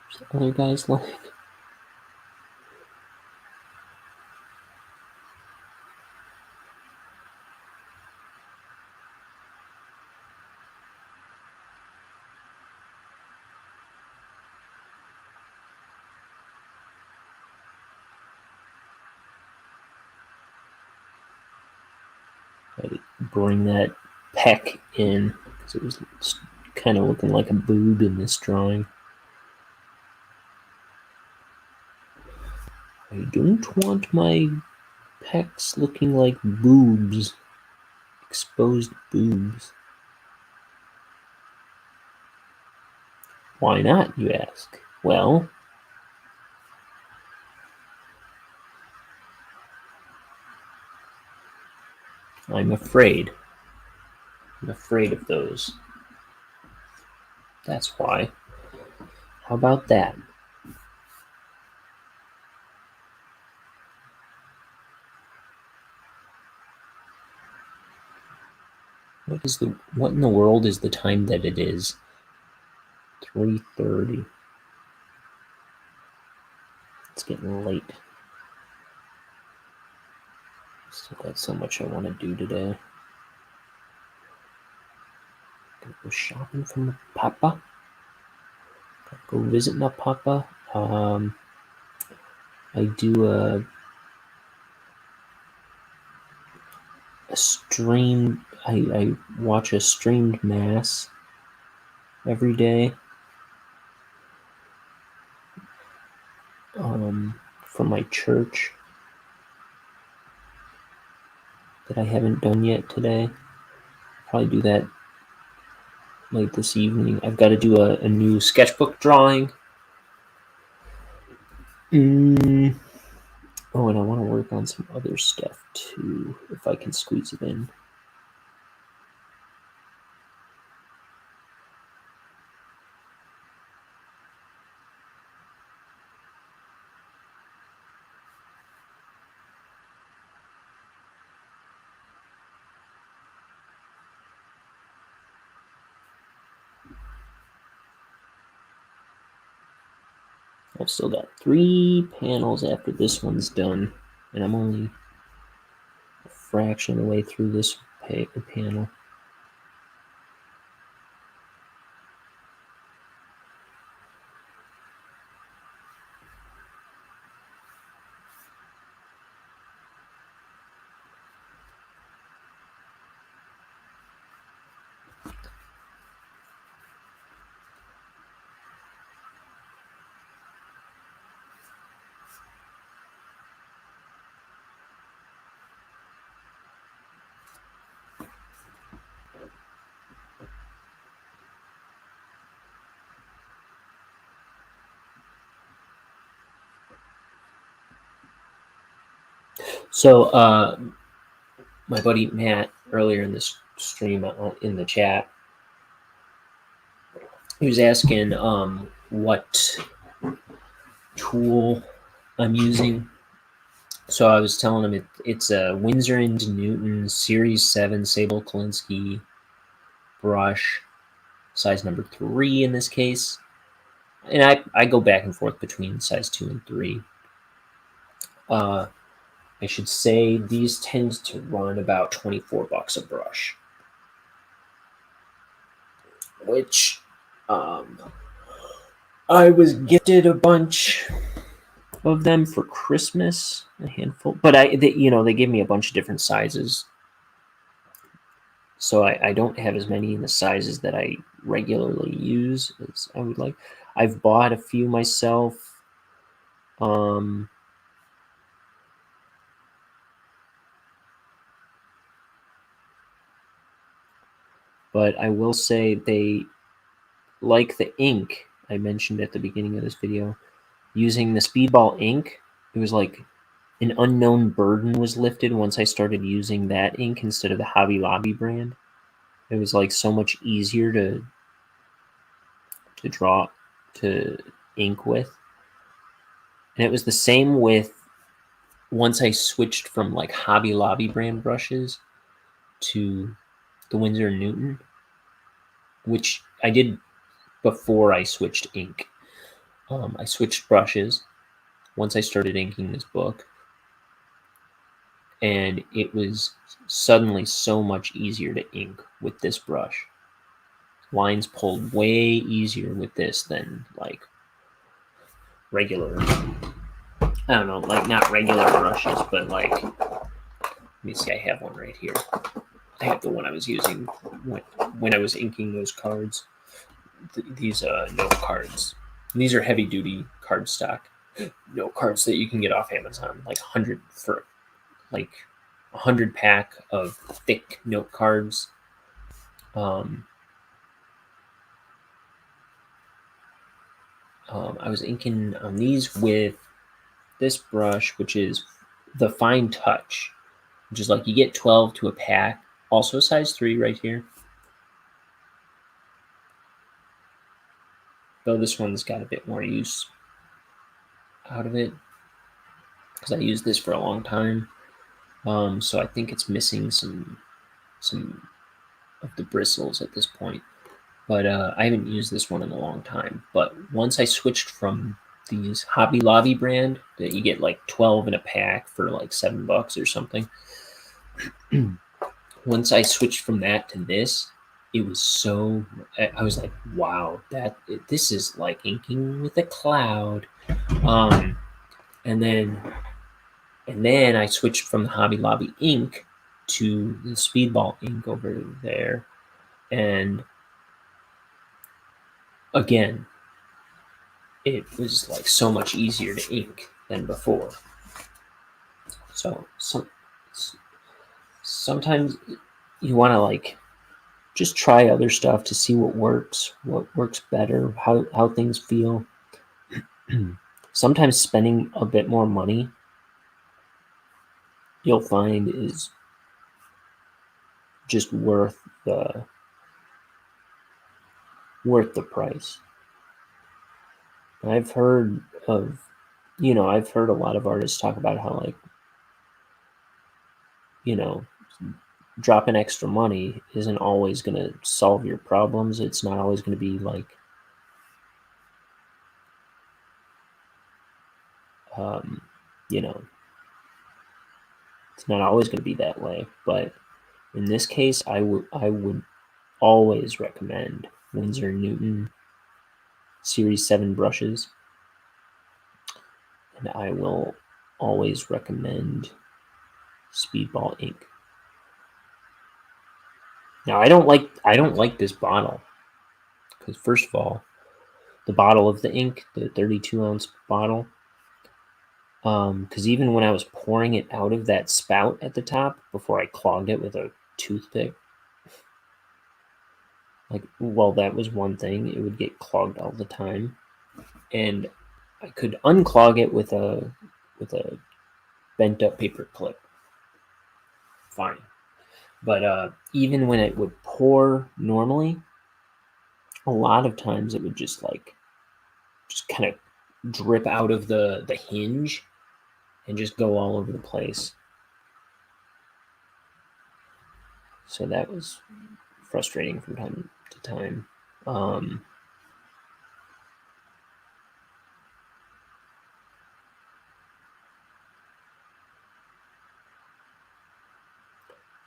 Here's the other guy's leg. Bring that pec in because it was kind of looking like a boob in this drawing. I don't want my pecs looking like boobs, exposed boobs. Why not, you ask? Well, I'm afraid. I'm afraid of those. That's why. How about that? What in the world is the time that it is? 3:30. It's getting late. Still got so much I want to do today. Gonna go shopping for my papa. Gotta go visit my papa. I do a stream. I watch a streamed mass every day. From my church that I haven't done yet today. Probably do that late this evening. I've got to do a new sketchbook drawing. Oh, and I want to work on some other stuff too, if I can squeeze it in. I've still got 3 panels after this one's done, and I'm only a fraction of the way through this panel. So, my buddy Matt, earlier in this stream in the chat, he was asking what tool I'm using. So I was telling him it's a Winsor & Newton Series 7 Sable Kolinsky brush, size number 3 in this case. And I go back and forth between size 2 and 3. I should say these tend to run about $24 a brush, which I was gifted a bunch of them for Christmas, a handful, but they gave me a bunch of different sizes, so I don't have as many in the sizes that I regularly use as I would like. I've bought a few myself. But I will say they, like the ink I mentioned at the beginning of this video, using the Speedball Ink, it was like an unknown burden was lifted once I started using that ink instead of the Hobby Lobby brand. It was like so much easier to draw, to ink with. And it was the same with once I switched from like Hobby Lobby brand brushes to the Winsor & Newton, which I did before I switched ink. I switched brushes once I started inking this book, and it was suddenly so much easier to ink with this brush. Lines pulled way easier with this than like regular, I don't know, like not regular brushes, but like, let me see, I have one right here. I have the one I was using when I was inking those cards. These note cards. These are heavy duty cardstock note cards that you can get off Amazon, like 100 for like 100 pack of thick note cards. I was inking on these with this brush, which is the Fine Touch, which is like you get 12 to a pack, also size 3 right here. though this one's got a bit more use out of it because I used this for a long time. So I think it's missing some of the bristles at this point. But I haven't used this one in a long time. But once I switched from these Hobby Lobby brand that you get like 12 in a pack for like $7 or something. Once I switched from that to this, it was so, I was like, wow, this is like inking with a cloud. And then I switched from the Hobby Lobby ink to the Speedball ink over there. And again, it was like so much easier to ink than before. So sometimes you want to like just try other stuff to see what works better, how things feel. Sometimes spending a bit more money, you'll find, is just worth the price. I've heard a lot of artists talk about how, like, dropping extra money isn't always going to solve your problems. It's not always going to be like it's not always going to be that way. But in this case, I would always recommend Winsor & Newton Series 7 brushes. And I will always recommend Speedball Ink. Now, I don't like this bottle because, first of all, the bottle of the ink, the 32-ounce bottle, because even when I was pouring it out of that spout at the top before I clogged it with a toothpick, that was one thing. It would get clogged all the time, and I could unclog it with a bent up paper clip. Fine. But even when it would pour normally, a lot of times it would just kind of drip out of the hinge and just go all over the place. So that was frustrating from time to time.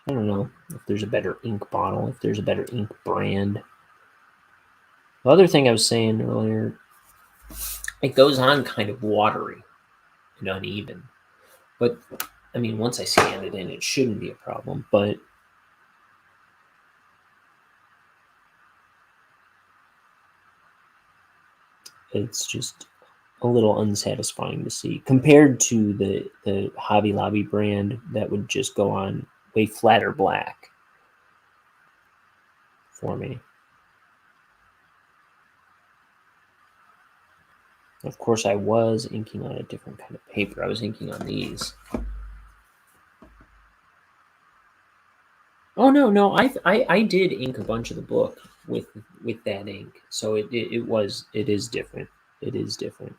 I don't know if there's a better ink bottle, if there's a better ink brand. The other thing I was saying earlier, it goes on kind of watery and uneven. But, I mean, once I scan it in, it shouldn't be a problem. But it's just a little unsatisfying to see compared to the Hobby Lobby brand that would just go on way flatter black for me. Of course, I was inking on a different kind of paper. I was inking on these. Oh no! I did ink a bunch of the book with that ink, so it is different. It is different.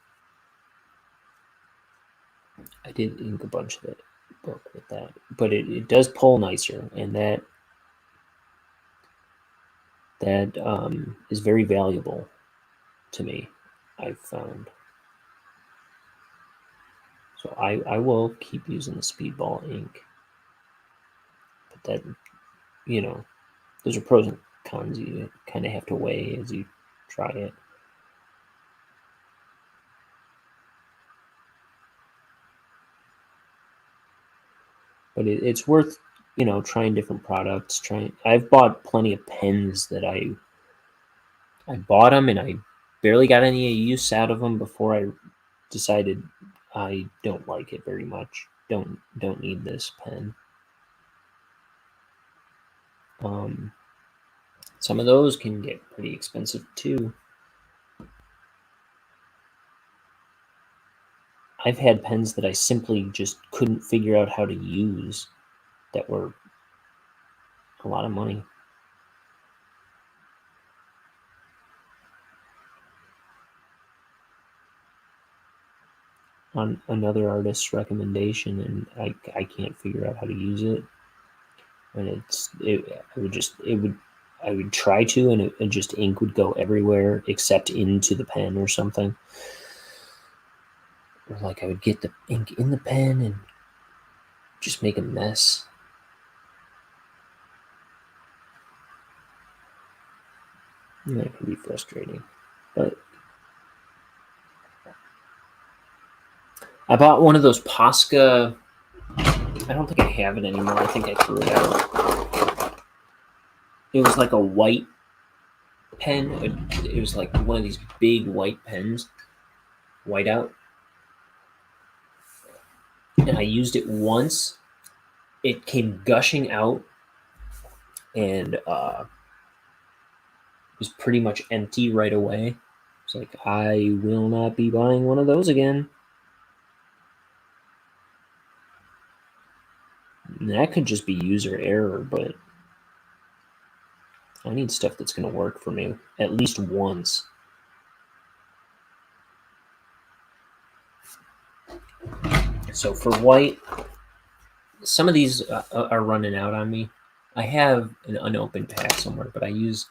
I did ink a bunch of the book with that, but it does pull nicer, and that is very valuable to me, I've found. So I will keep using the Speedball ink. But that, those are pros and cons you kind of have to weigh as you try it. But it's worth, trying different products. I've bought plenty of pens that I bought them and I barely got any use out of them before I decided I don't like it very much. Don't need this pen. Some of those can get pretty expensive too. I've had pens that I simply just couldn't figure out how to use that were a lot of money. on another artist's recommendation, and I can't figure out how to use it. And I would try to, and it just ink would go everywhere except into the pen or something. Or like I would get the ink in the pen and just make a mess. And that can be frustrating. But I bought one of those Posca. I don't think I have it anymore. I think I threw it out. It was like a white pen. It was like one of these big white pens, whiteout. And I used it once. It came gushing out, and was pretty much empty right away. It's like, I will not be buying one of those again. And that could just be user error, but I need stuff that's going to work for me at least once. So for white, some of these are running out on me. I have an unopened pack somewhere, but I use,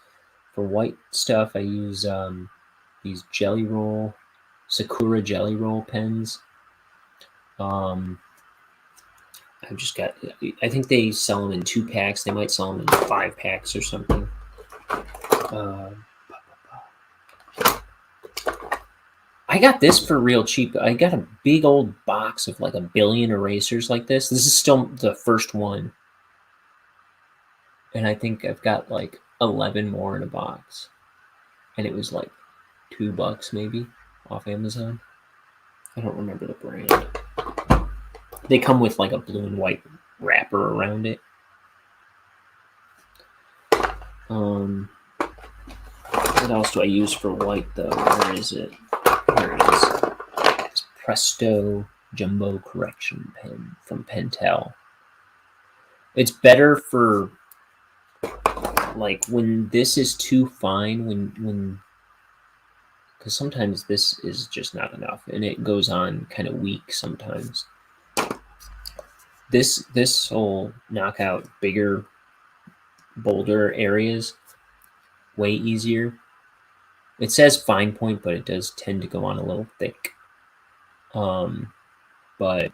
for white stuff, I use these Jelly Roll, Sakura Jelly Roll pens. I've just got, I think they sell them in 2 packs. They might sell them in 5 packs or something. I got this for real cheap. I got a big old box of like 1 billion erasers like this. This is still the first one. And I think I've got like 11 more in a box. And it was like $2 maybe off Amazon. I don't remember the brand. They come with like a blue and white wrapper around it. What else do I use for white though? Where is it? Here it is. It's Presto Jumbo Correction Pen from Pentel. It's better for like when this is too fine, when because sometimes this is just not enough and it goes on kind of weak sometimes. This will knock out bigger, bolder areas way easier. It says fine point, but it does tend to go on a little thick. But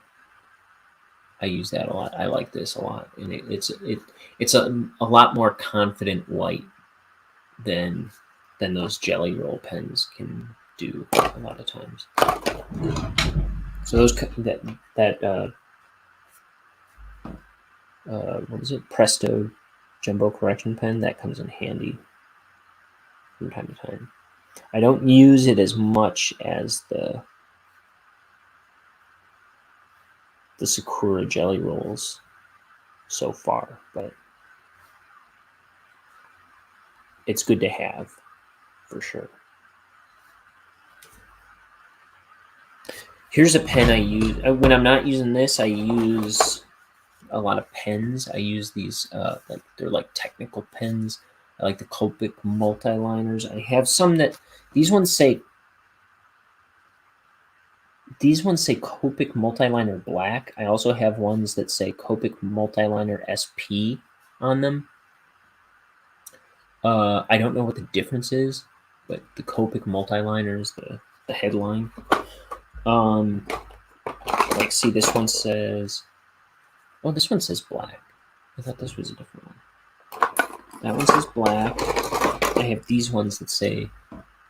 I use that a lot. I like this a lot, and it's a lot more confident white than those Jelly Roll pens can do a lot of times. So those what is it? Presto Jumbo Correction Pen, that comes in handy from time to time. I don't use it as much as the Sakura Jelly Rolls so far, but it's good to have for sure. Here's a pen I use when I'm not using this. I use a lot of pens. I use these like they're like technical pens. I like the Copic multi-liners. I have some that these ones say Copic multi-liner black. I also have ones that say Copic multi-liner SP on them. I don't know what the difference is, but the Copic multi-liner is the headline. Like, see, this one says, oh, this one says black. I thought this was a different one. That one says black. I have these ones that say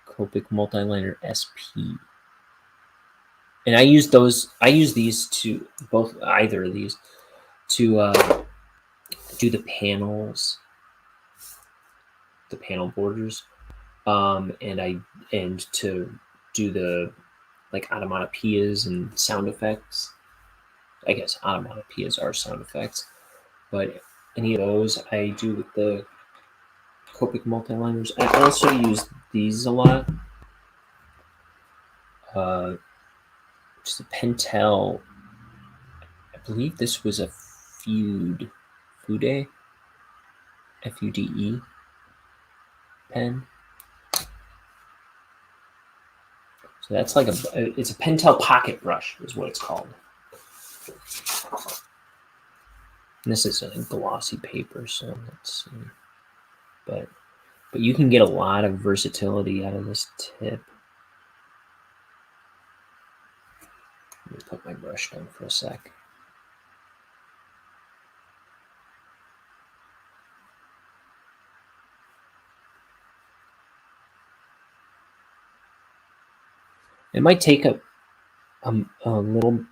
Copic multi-liner SP. And I use these to either of these to do the panels, the panel borders, and to do the like onomatopoeias and sound effects. I guess onomatopoeias are sound effects, but any of those I do with the Copic multi-liners. I also use these a lot. Just a Pentel. I believe this was a Fude, F-U-D-E pen. So So that's like it's a Pentel pocket brush is what it's called. And this is a glossy paper, so let's see. But you can get a lot of versatility out of this tip. Let me put my brush down for a sec. It might take a little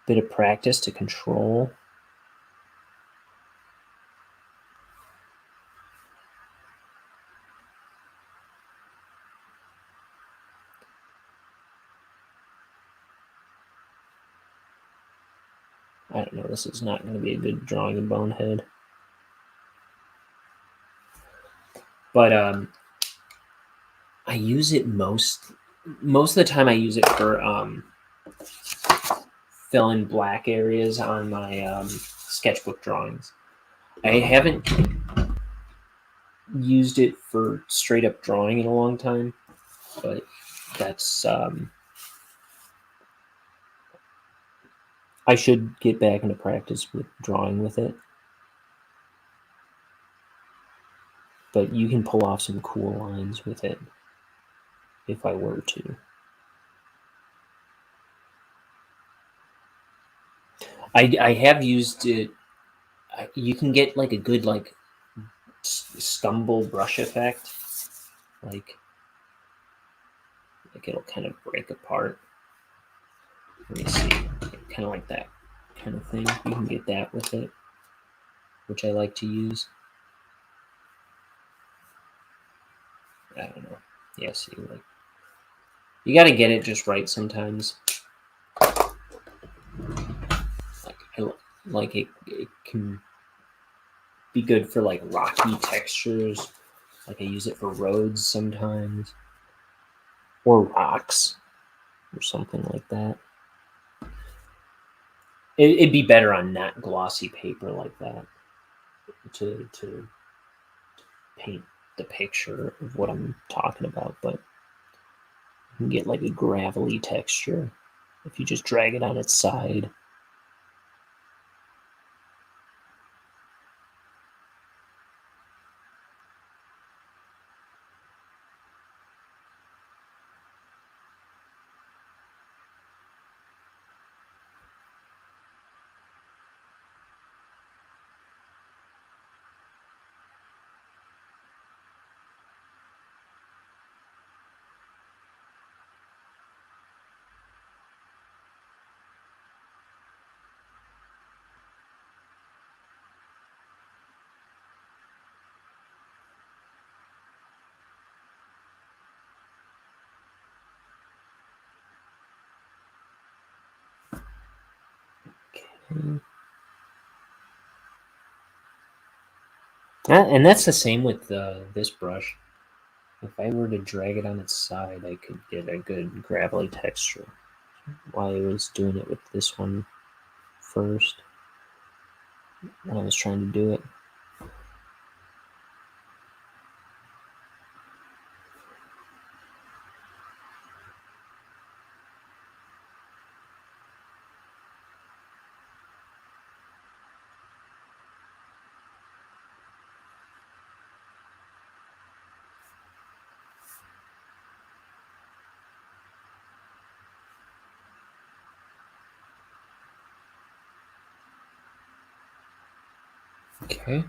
bit of practice to control. I don't know, this is not going to be a good drawing of Bonehead. But I use it most of the time. I use it for fill in black areas on my sketchbook drawings. I haven't used it for straight up drawing in a long time, but that's I should get back into practice with drawing with it. But you can pull off some cool lines with it if I were to. I have used it. You can get like a good like stumble brush effect, like it'll kind of break apart. Let me see, kind of like that kind of thing. You can get that with it, which I like to use. I don't know. Yeah, see, like you got to get it just right sometimes. Like it can be good for like rocky textures. Like I use it for roads sometimes, or rocks, or something like that. It'd be better on not glossy paper like that to paint the picture of what I'm talking about, but you can get like a gravelly texture if you just drag it on its side. Okay. And that's the same with this brush. If I were to drag it on its side, I could get a good gravelly texture. While I was doing it with this one first, when I was trying to do it. Okay.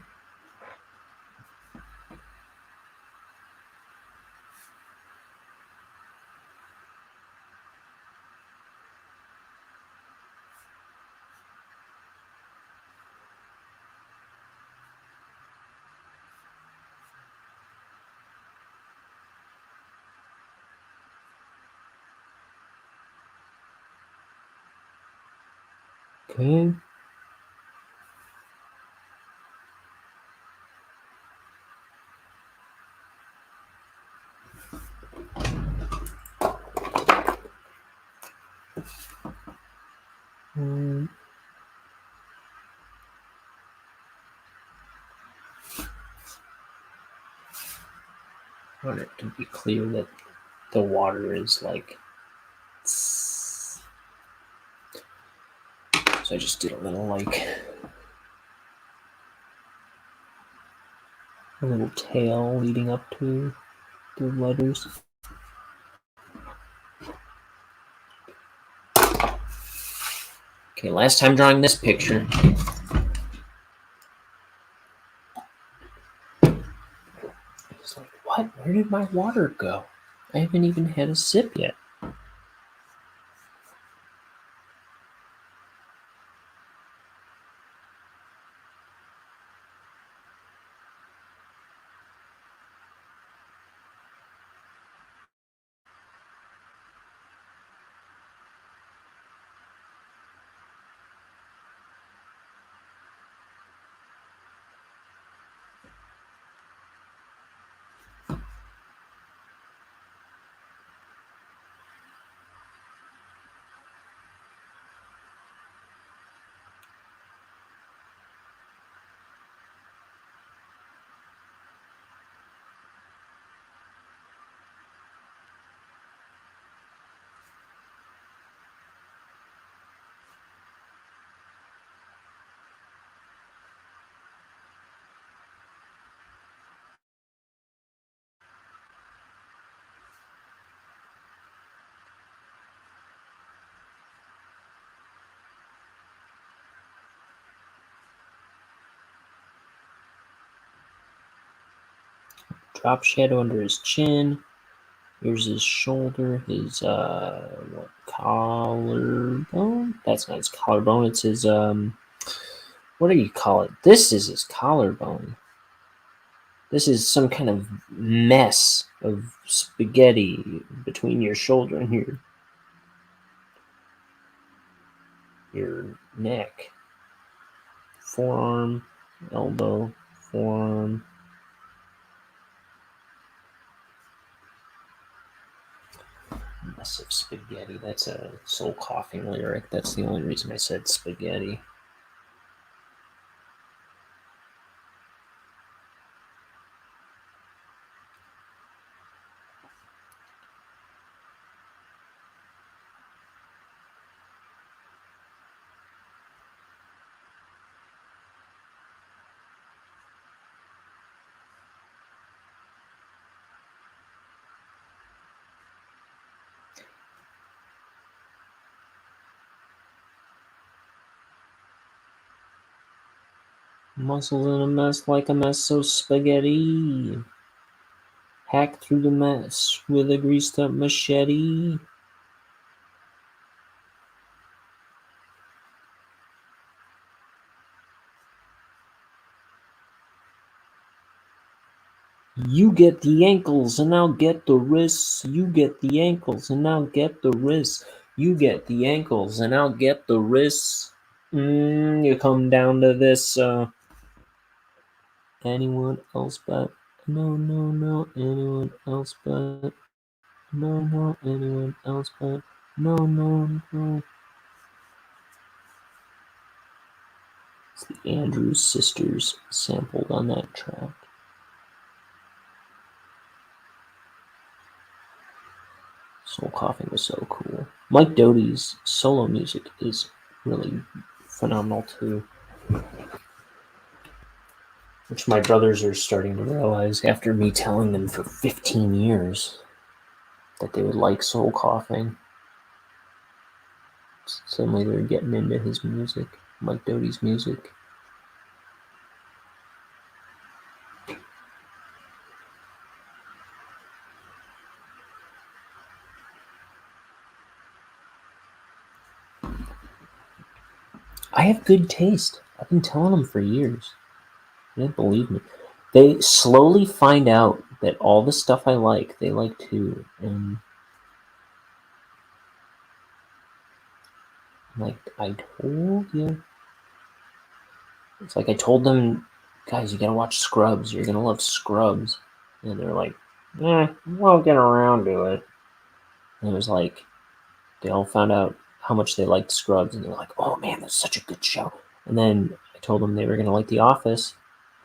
Okay. I want it to be clear that the water is like So I just did a little a little tail leading up to the letters. Okay, last time drawing this picture. It's like, what? Where did my water go? I haven't even had a sip yet. Drop shadow under his chin. Here's his shoulder, his collarbone? That's not his collarbone, it's his what do you call it? This is his collarbone. This is some kind of mess of spaghetti between your shoulder and your neck. Forearm, elbow, forearm. Mess of spaghetti. That's a soul coughing lyric. That's the only reason I said spaghetti. Muscles in a mess like a mess of spaghetti. Hack through the mess with a greased up machete. You get the ankles and I'll get the wrists. You get the ankles and I'll get the wrists. You get the ankles and I'll get the wrists. You come down to this, anyone else but, no, anyone else but, no, anyone else but, no. It's the Andrews Sisters sampled on that track. Soul Coughing was so cool. Mike Doty's solo music is really phenomenal too. Which my brothers are starting to realize after me telling them for 15 years that they would like Soul Coughing. Suddenly they're getting into his music, Mike Doty's music. I have good taste. I've been telling them for years. They didn't believe me. They slowly find out that all the stuff I like, they like too. And like I told you. It's like I told them, guys, you gotta watch Scrubs. You're gonna love Scrubs. And they're like, we'll get around to it. And it was like, they all found out how much they liked Scrubs. And they were like, oh man, that's such a good show. And then I told them they were gonna like The Office.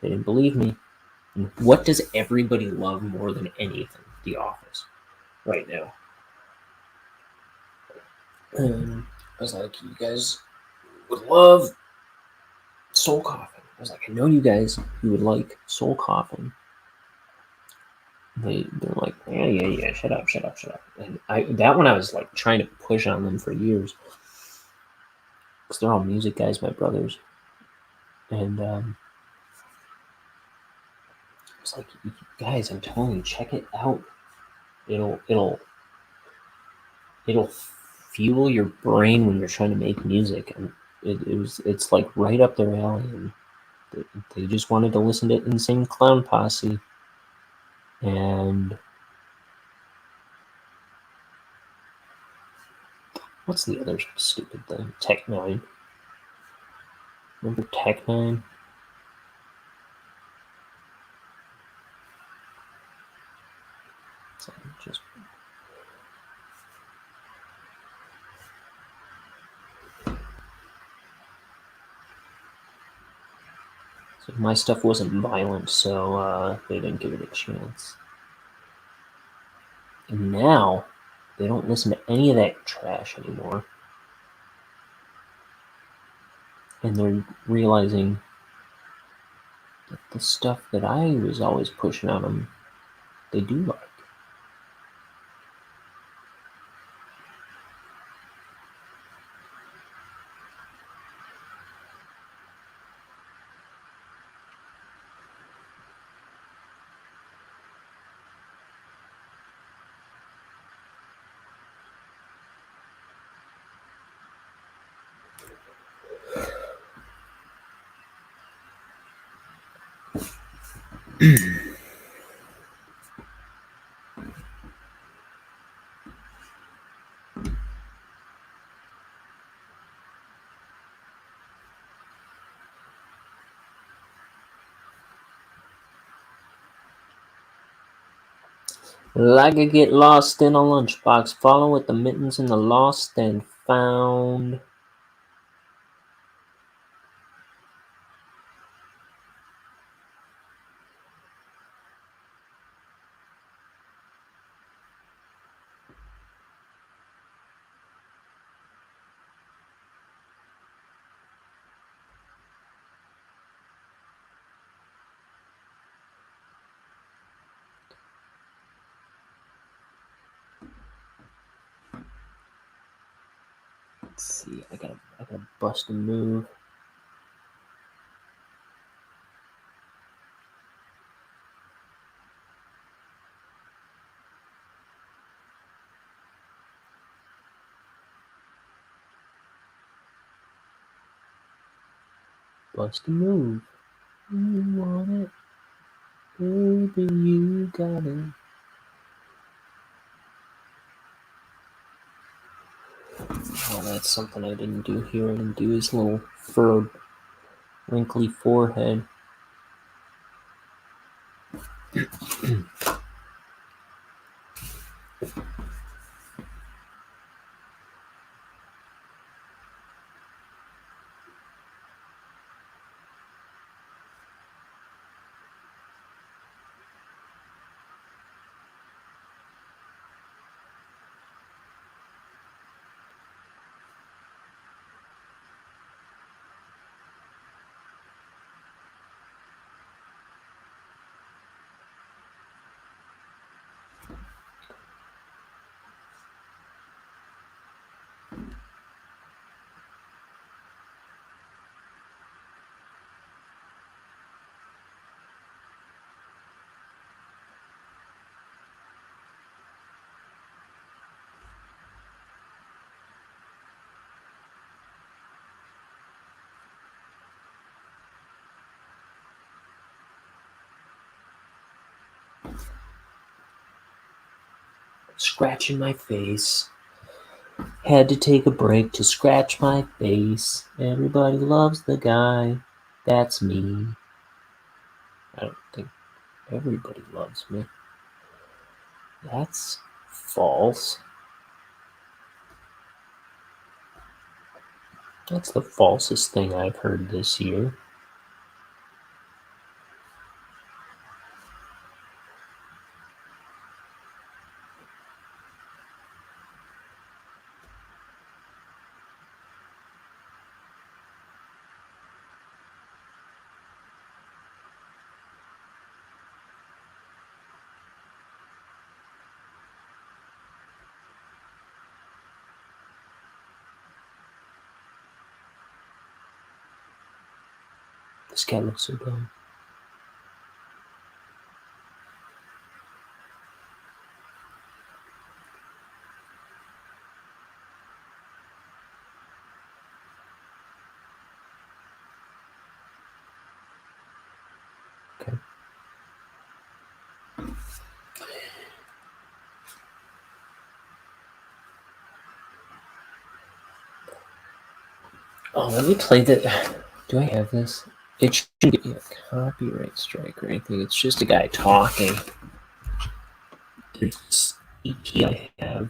They didn't believe me. And what does everybody love more than anything? The Office. Right now. I was like, you guys would love Soul Coffin. I was like, I know you would like Soul Coffin. They're like, yeah, shut up. And that one I was like trying to push on them for years. Because they're all music guys, my brothers. And I was like, guys, I'm telling you, check it out. It'll fuel your brain when you're trying to make music. And it's like right up their alley. And they just wanted to listen to Insane Clown Posse. And what's the other stupid thing? Tech 9. Remember Tech 9? So my stuff wasn't violent, so they didn't give it a chance. And now they don't listen to any of that trash anymore. And they're realizing that the stuff that I was always pushing on them, they do like. Like I get lost in a lunchbox, follow with the mittens in the lost and found. Let's see, I gotta bust a move. Bust a move. You want it, baby, you got it. Oh, that's something I didn't do here. I didn't do his little furrowed, wrinkly forehead. Scratching my face. Had to take a break to scratch my face. Everybody loves the guy. That's me. I don't think everybody loves me. That's false. That's the falsest thing I've heard this year. This guy looks so dumb. Okay. Oh, let me play the. Do I have this? It shouldn't give me a copyright strike or anything. It's just a guy talking. It's EP I have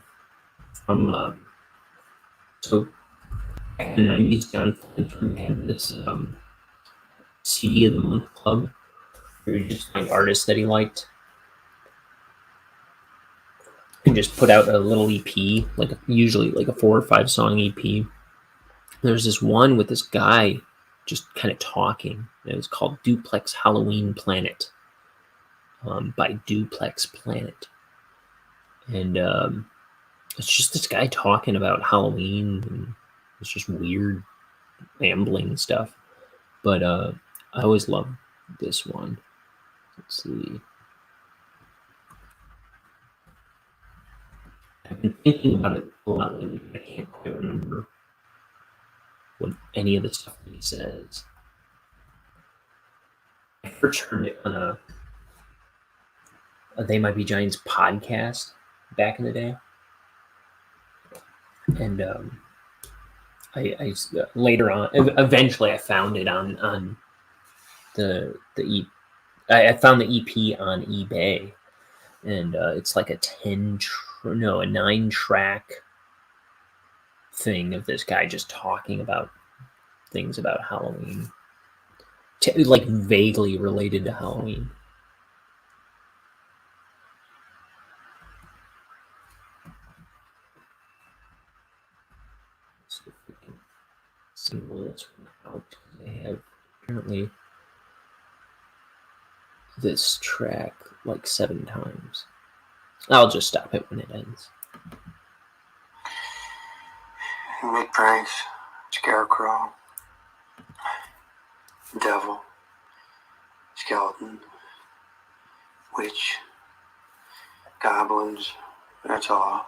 from so back in the 90s, John Flynn had this CD of the Month Club where you just find artists that he liked and just put out a little EP, like usually like a 4 or 5 song EP. There's this one with this guy just kind of talking. It was called Duplex Halloween Planet by Duplex Planet. And it's just this guy talking about Halloween. And it's just weird, rambling stuff. But I always love this one. Let's see. I've been thinking about it a lot lately, but I can't quite remember what any of the stuff that he says. I first heard it on a They Might Be Giants podcast back in the day. And I later on, eventually I found it on the I found the EP on eBay, and it's like a 9-track thing of this guy just talking about things about Halloween, like vaguely related to Halloween. Let's see if we can single this one out. I have apparently this track like 7 times. I'll just stop it when it ends. You make pranks, scarecrow, devil, skeleton, witch, goblins, that's all.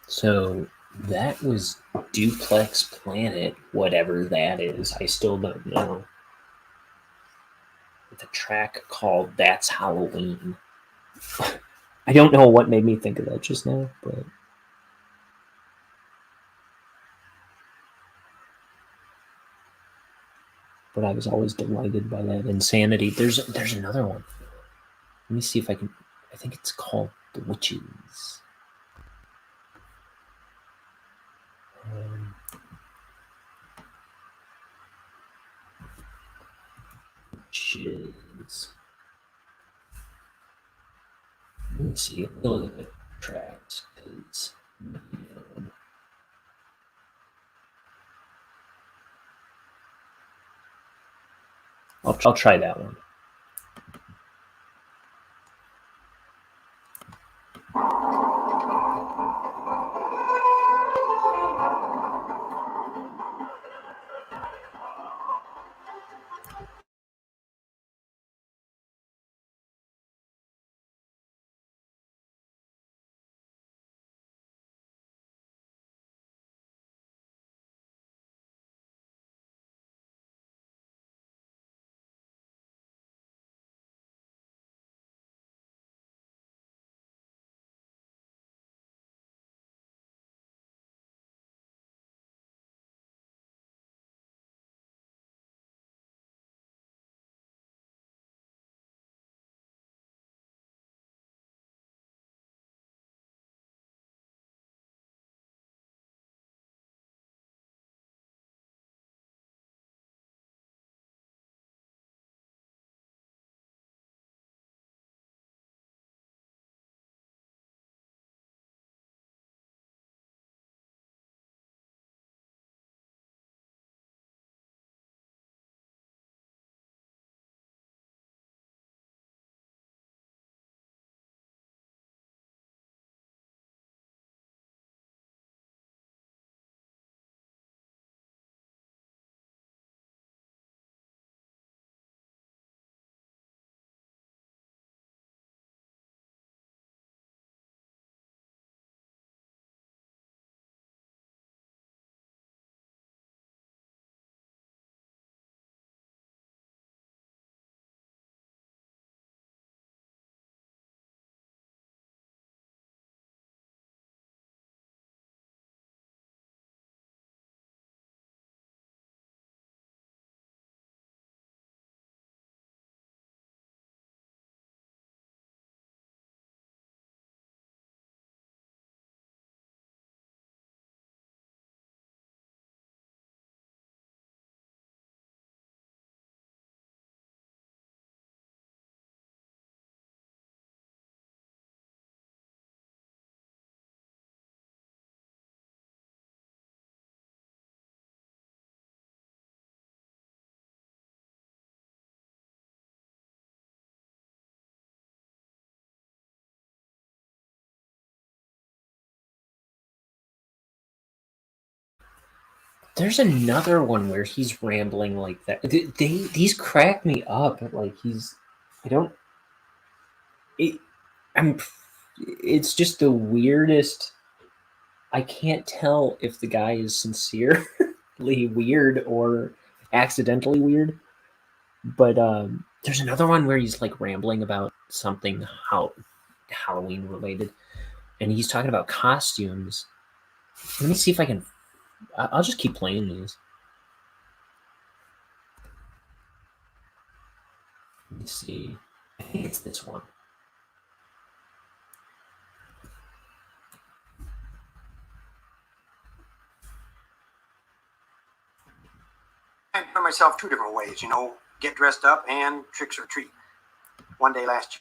So that was Duplex Planet, whatever that is. I still don't know. With a track called That's Halloween. I don't know what made me think of that just now, but I was always delighted by that insanity. There's another one. Let me see if I can. I think it's called The Witches. is. Let me see. Look at the tracks. I'll try that one. There's another one where he's rambling like that. These crack me up. Like I don't. It's just the weirdest. I can't tell if the guy is sincerely weird or accidentally weird. But there's another one where he's like rambling about something Halloween related, and he's talking about costumes. Let me see if I can. I'll just keep playing these. Let me see. I think it's this one. I enjoy myself two different ways, get dressed up and tricks or treat. One day last year.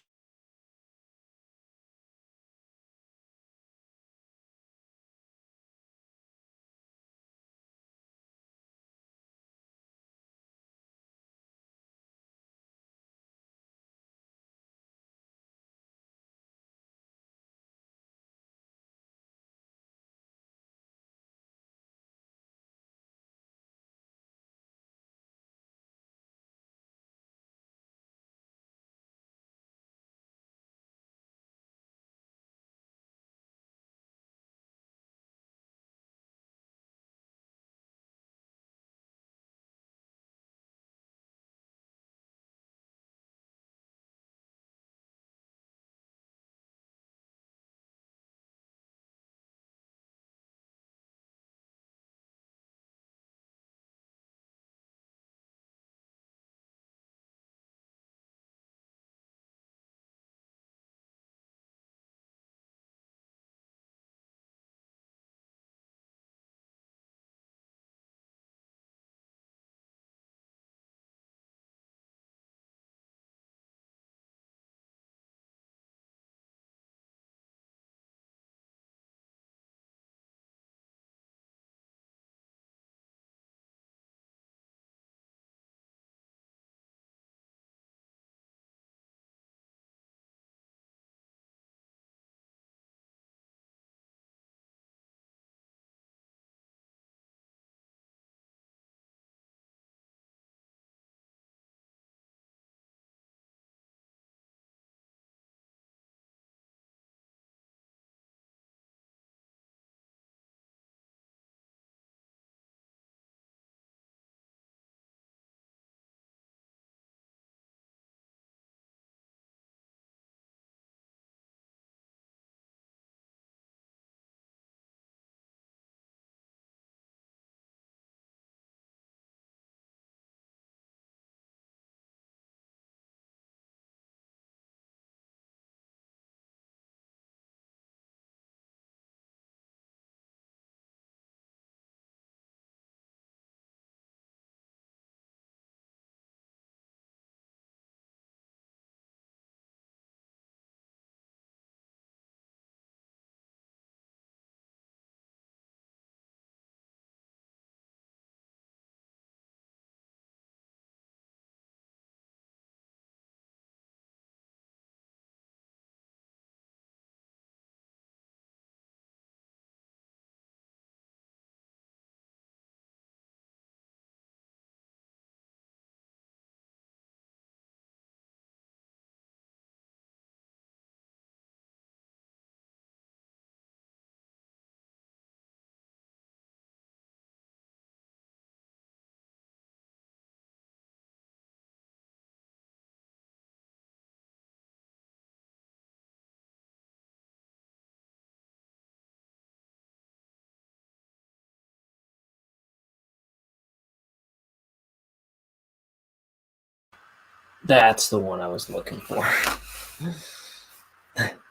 That's the one I was looking for.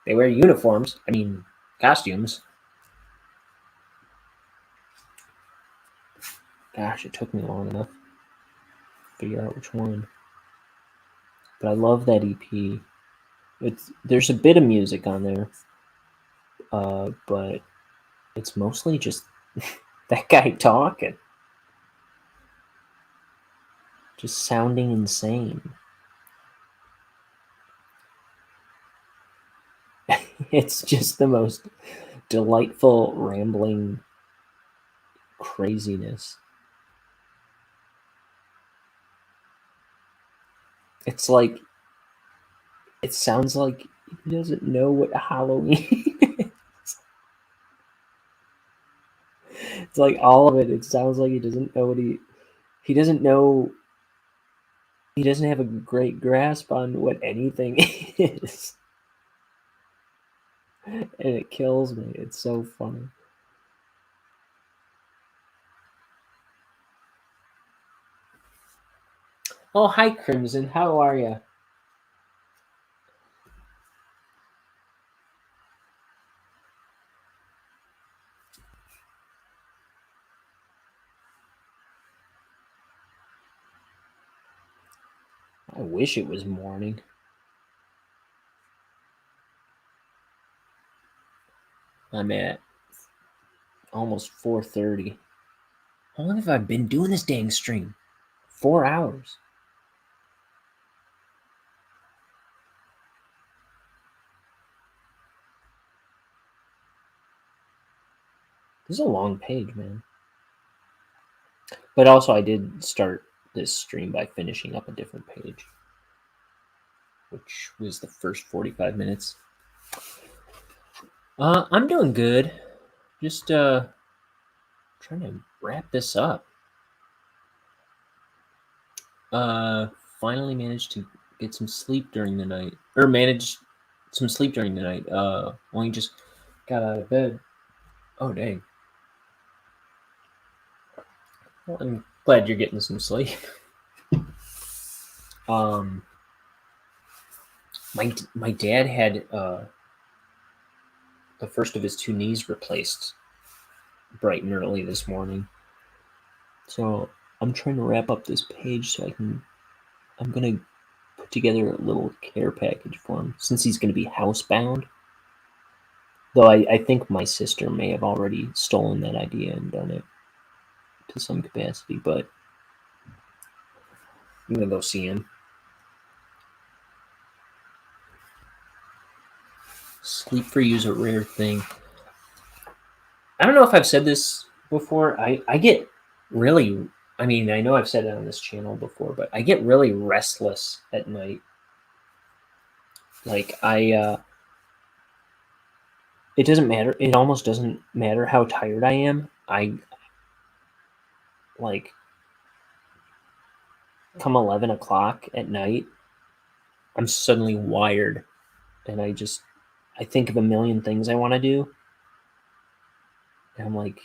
They wear uniforms. I mean, costumes. Gosh, it took me long enough to figure out which one. But I love that EP. There's a bit of music on there, but it's mostly just that guy talking, just sounding insane. It's just the most delightful, rambling craziness. It's like, it sounds like he doesn't know what Halloween is. It's like all of it. It sounds like he doesn't know what he doesn't know. He doesn't have a great grasp on what anything is. And it kills me. It's so funny. Oh, hi, Crimson. How are you? I wish it was morning. I'm at almost 4:30. How long have I been doing this dang stream? 4 hours. This is a long page, man. But also, I did start this stream by finishing up a different page, which was the first 45 minutes. I'm doing good. Just trying to wrap this up. Finally managed to get some sleep during the night, or managed some sleep during the night. Only just got out of bed. Oh dang. Well, I'm glad you're getting some sleep. My dad had the first of his 2 knees replaced bright and early this morning. So I'm trying to wrap up this page so I'm gonna put together a little care package for him since he's gonna be housebound. Though I think my sister may have already stolen that idea and done it to some capacity, but I'm gonna go see him. Sleep for you is a rare thing. I don't know if I've said this before. I get really, I mean, I know I've said it on this channel before, but I get really restless at night. Like it doesn't matter. It almost doesn't matter how tired I am. Like, come 11 o'clock at night, I'm suddenly wired, and I think of a million things I want to do. And I'm like,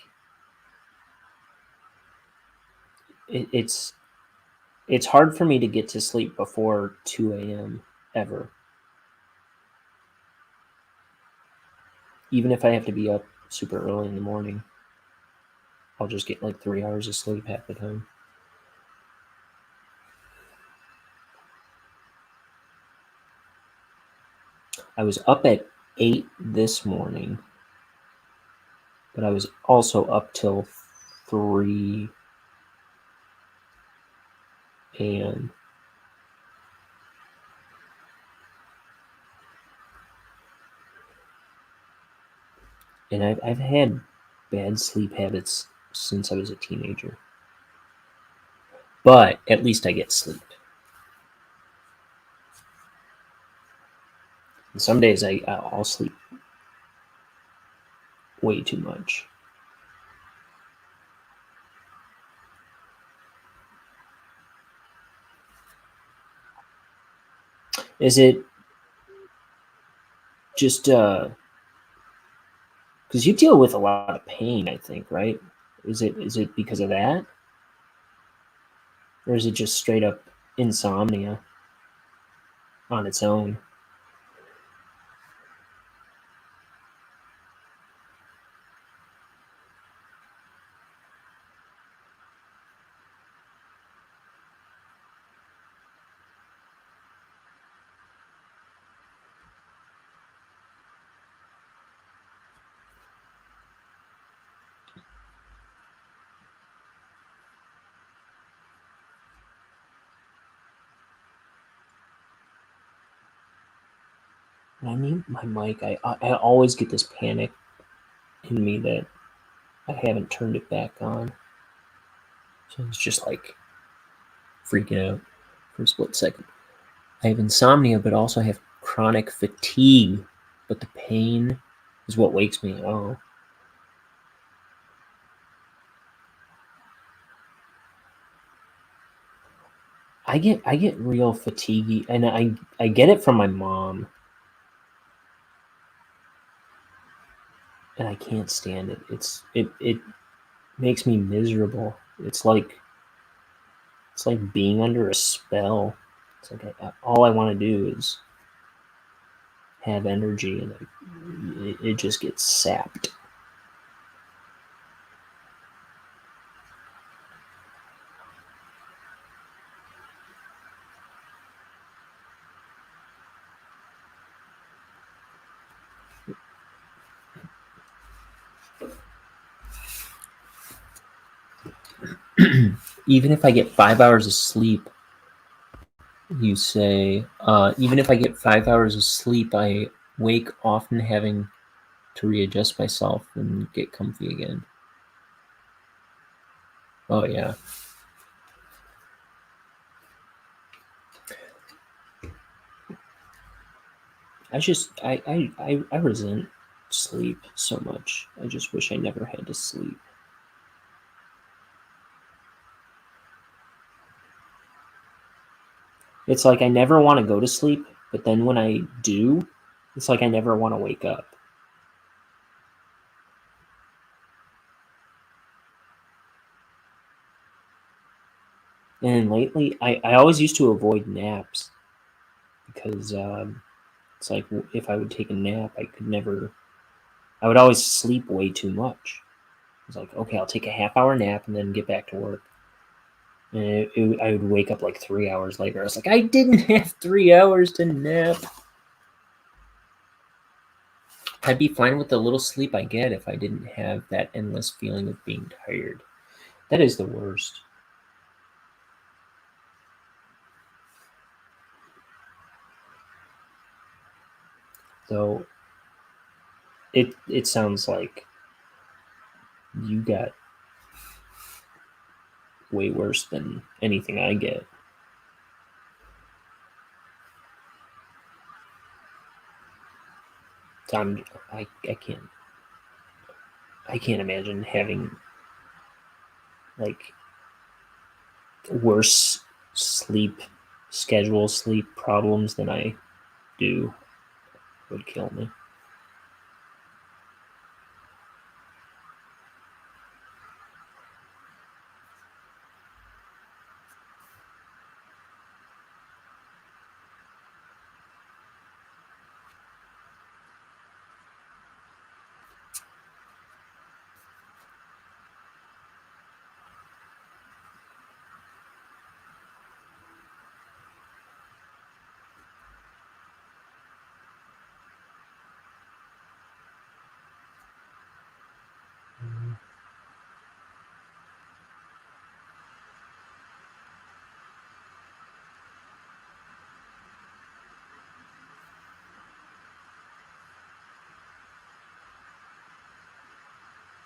it's hard for me to get to sleep before 2 a.m. ever. Even if I have to be up super early in the morning, I'll just get like 3 hours of sleep half the time. I was up at 8 this morning, but I was also up till 3 a.m. And I've had bad sleep habits since I was a teenager. But at least I get sleep. And some days I'll sleep way too much. Is it just because you deal with a lot of pain, I think, right? Is it because of that? Or is it just straight up insomnia? on its own. When I mute my mic, I always get this panic in me that I haven't turned it back on. So it's just like freaking out for a split second. I have insomnia, but also I have chronic fatigue. But the pain is what wakes me. Oh. I get real fatiguey, and I get it from my mom. And I can't stand it. It makes me miserable. It's like being under a spell. It's like all I want to do is have energy, and it just gets sapped. Even if I get 5 hours of sleep, you say, even if I get 5 hours of sleep, I wake often having to readjust myself and get comfy again. Oh, yeah. I resent sleep so much. I just wish I never had to sleep. It's like I never want to go to sleep, but then when I do, it's like I never want to wake up. And lately, I always used to avoid naps because it's like if I would take a nap, I would always sleep way too much. It's like, okay, I'll take a half-hour nap and then get back to work. And I would wake up like 3 hours later. I was like, I didn't have 3 hours to nap. I'd be fine with the little sleep I get if I didn't have that endless feeling of being tired. That is the worst. So it sounds like you got way worse than anything I get. So I can't imagine having like worse sleep problems than I do. It would kill me.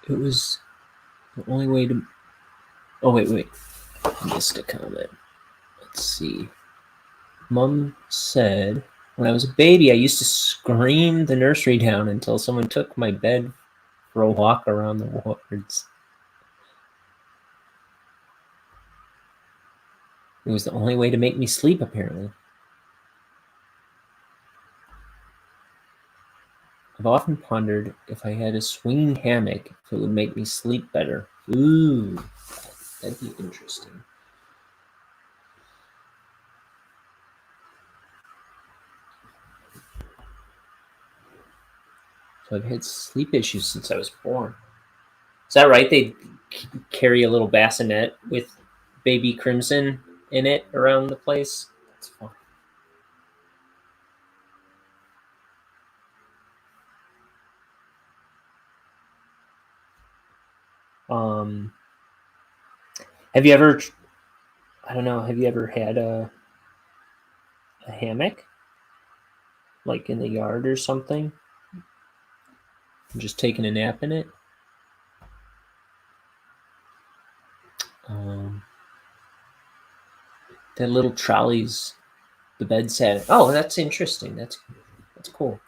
It was the only way to... Oh, wait. I missed a comment. Let's see. Mom said, when I was a baby, I used to scream the nursery down until someone took my bed for a walk around the wards. It was the only way to make me sleep, apparently. I've often pondered if I had a swinging hammock, if it would make me sleep better. Ooh, that'd be interesting. So I've had sleep issues since I was born. Is that right? They carry a little bassinet with baby crimson in it around the place. That's fun. Have you ever? I don't know. Have you ever had a hammock, like in the yard or something, and just taking a nap in it? That little trolleys, the bed sat. Oh, that's interesting. That's cool.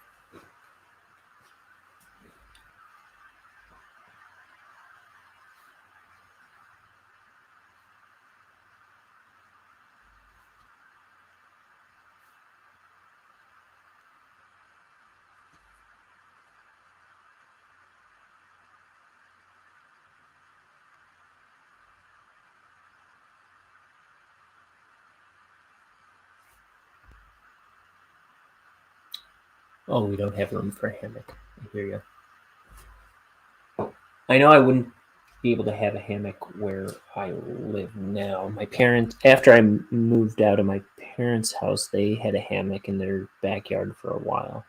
Oh, we don't have room for a hammock. I hear you. I know I wouldn't be able to have a hammock where I live now. My parents, after I moved out of my parents' house, they had a hammock in their backyard for a while.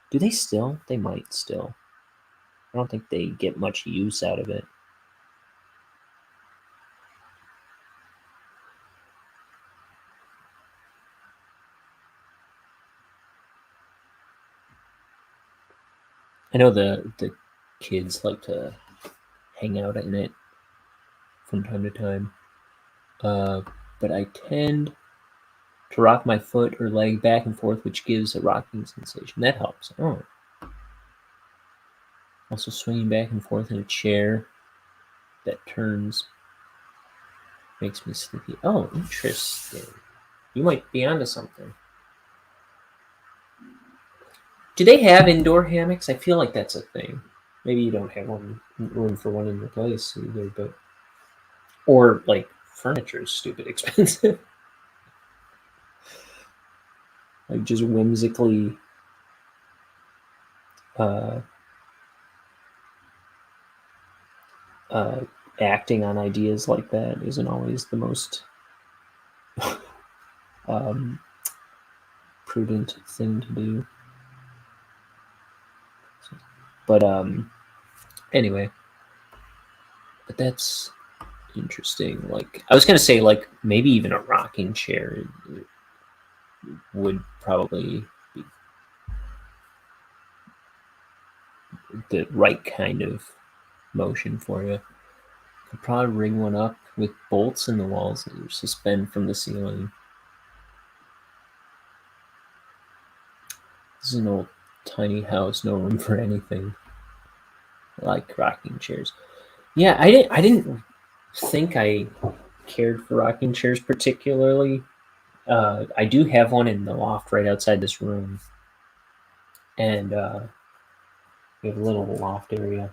Do they still? They might still. I don't think they get much use out of it. I know the kids like to hang out in it from time to time. But I tend to rock my foot or leg back and forth, which gives a rocking sensation. That helps. Oh. Also swinging back and forth in a chair that turns makes me sleepy. Oh, interesting. You might be onto something. Do they have indoor hammocks? I feel like that's a thing. Maybe you don't have room for one in your place either, but or like furniture is stupid expensive. Like just whimsically acting on ideas like that isn't always the most prudent thing to do. But anyway, but that's interesting. Like I was gonna say, like maybe even a rocking chair would probably be the right kind of motion for you. Could probably ring one up with bolts in the walls that you suspend from the ceiling. This is an old tiny house, no room for anything. I like rocking chairs. Yeah, I didn't think I cared for rocking chairs particularly. I do have one in the loft right outside this room, and we have a little loft area.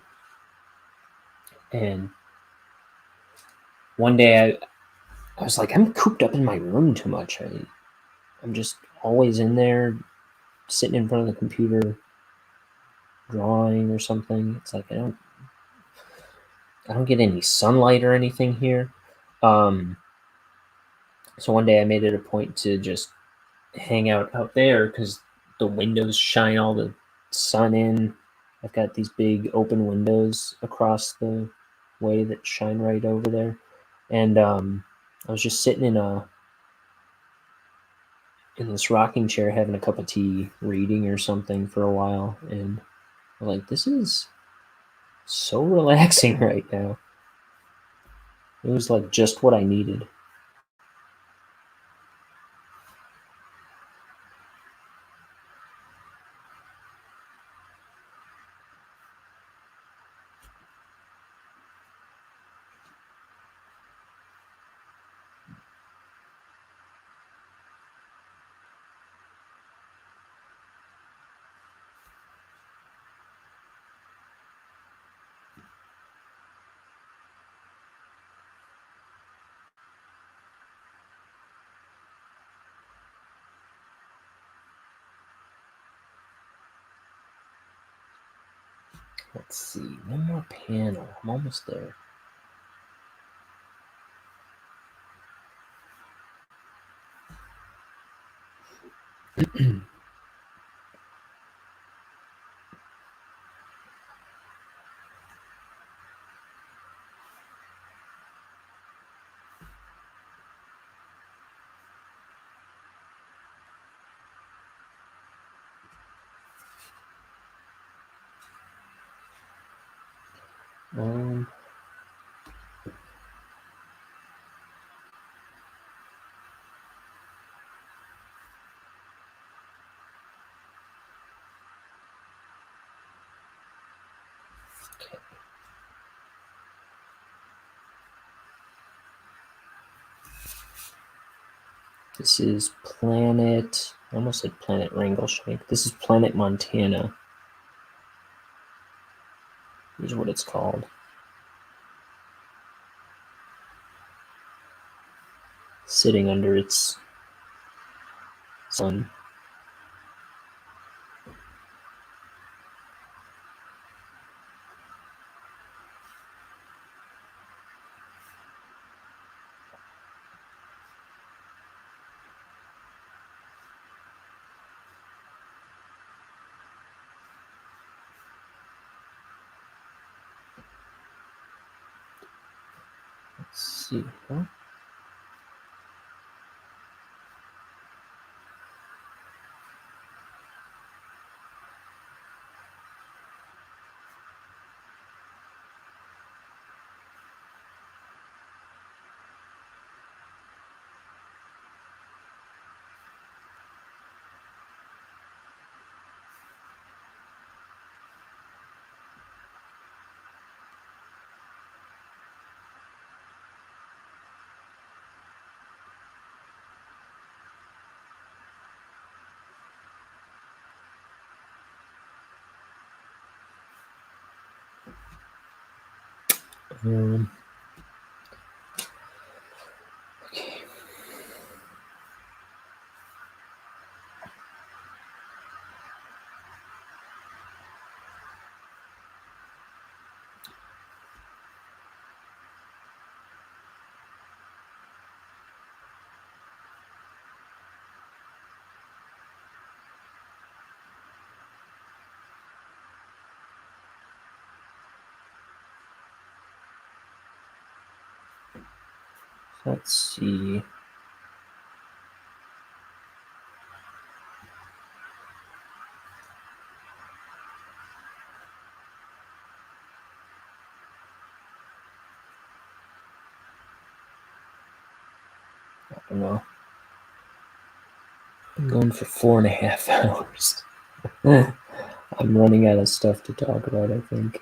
And one day I was like, I'm cooped up in my room too much. I'm just always in there, sitting in front of the computer, drawing or something. It's like I don't get any sunlight or anything here. So one day I made it a point to just hang out there because the windows shine all the sun in. I've got these big open windows across the way that shine right over there. And I was just sitting in this rocking chair having a cup of tea, reading or something for a while. And I'm like, this is so relaxing right now. It was like just what I needed. Let's see, one more panel. I'm almost there. Um, okay. This is Planet, I almost said Planet Wrangleshank. This is Planet Montana. Here's what it's called. Sitting under its sun. Let's see. Huh? Okay. Let's see. I don't know. I'm going for 4.5 hours. I'm running out of stuff to talk about, I think.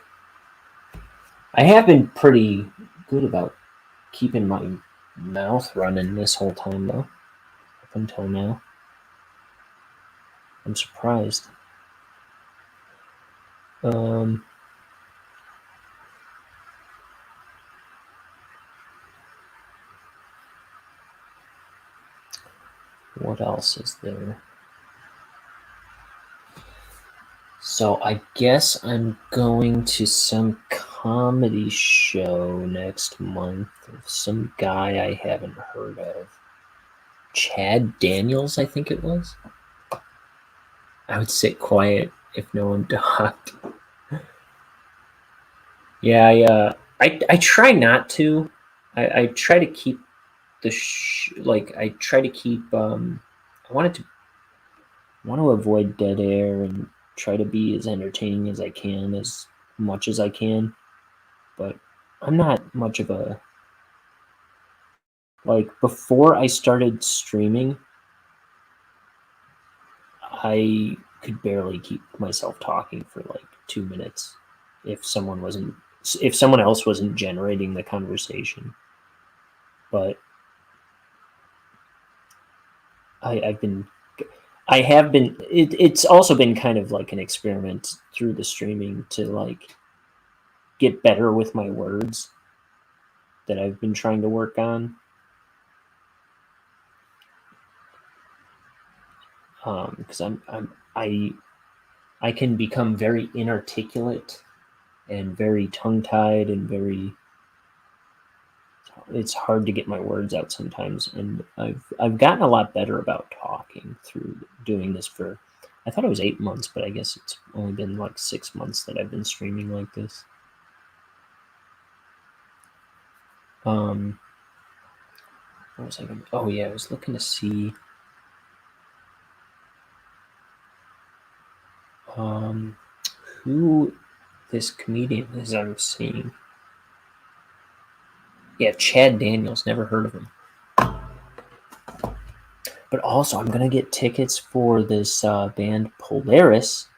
I have been pretty good about keeping my mouth running this whole time, though. Up until now. I'm surprised. What else is there? So I guess I'm going to some comedy show next month with some guy I haven't heard of. Chad Daniels, I think it was. I would sit quiet if no one talked. Yeah, I try not to. I try to keep the I try to keep I want to avoid dead air and try to be as entertaining as I can, as much as I can. But I'm not much of a, like, before I started streaming, I could barely keep myself talking for like 2 minutes if someone else wasn't generating the conversation. But it's also been kind of like an experiment through the streaming to like get better with my words that I've been trying to work on. Because I can become very inarticulate and very tongue-tied and very. It's hard to get my words out sometimes, and I've gotten a lot better about talking through doing this for. I thought it was 8 months, but I guess it's only been like 6 months that I've been streaming like this. What was I going to... Oh, yeah, I was looking to see... who this comedian is I'm seeing. Yeah, Chad Daniels. Never heard of him. But also, I'm going to get tickets for this band Polaris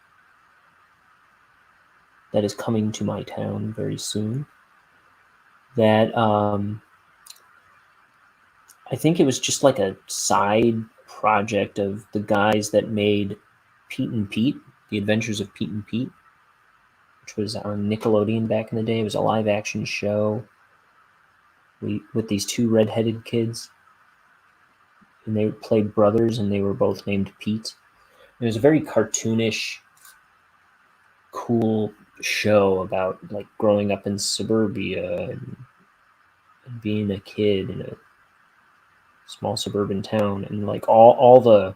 that is coming to my town very soon. That I think it was just like a side project of the guys that made Pete and Pete, The Adventures of Pete and Pete, which was on Nickelodeon back in the day. It was a live action show with these two redheaded kids. And they played brothers, and they were both named Pete. It was a very cartoonish, cool show about like growing up in suburbia and being a kid in a small suburban town, and like all the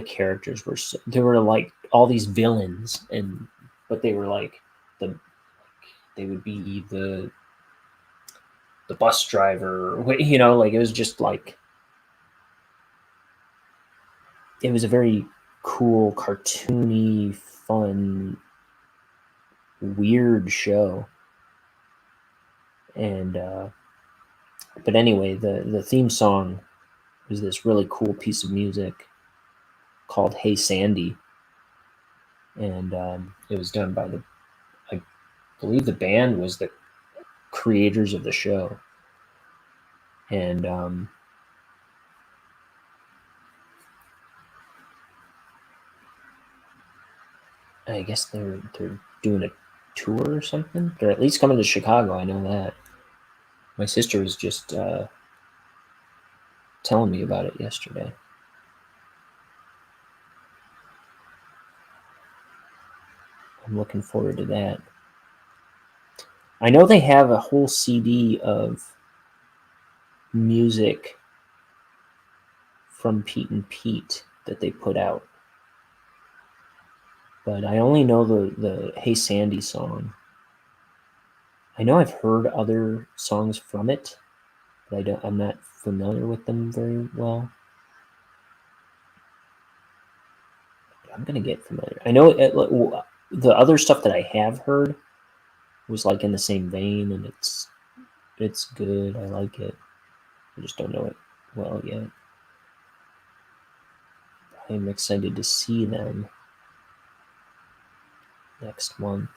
characters they were like all these villains, but they were like they would be the bus driver, you know, like it was just like it was a very cool, cartoony, fun, weird show. And but anyway, the theme song was this really cool piece of music called Hey Sandy, and it was done by I believe the band was the creators of the show. And I guess they're doing a tour or something. They're at least coming to Chicago, I know that. My sister was just telling me about it yesterday. I'm looking forward to that. I know they have a whole CD of music from Pete and Pete that they put out. But I only know the Hey Sandy song. I know I've heard other songs from it, but I'm not familiar with them very well. But I'm gonna get familiar. I know the other stuff that I have heard was like in the same vein, and it's good. I like it. I just don't know it well yet. I'm excited to see them next month.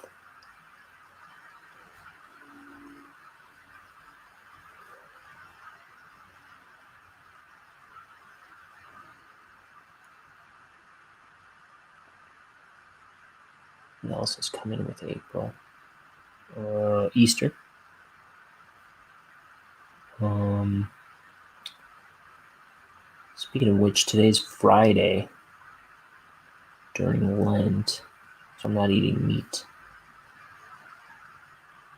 What else is coming with April? Easter. Speaking of which, today's Friday during Lent, so I'm not eating meat,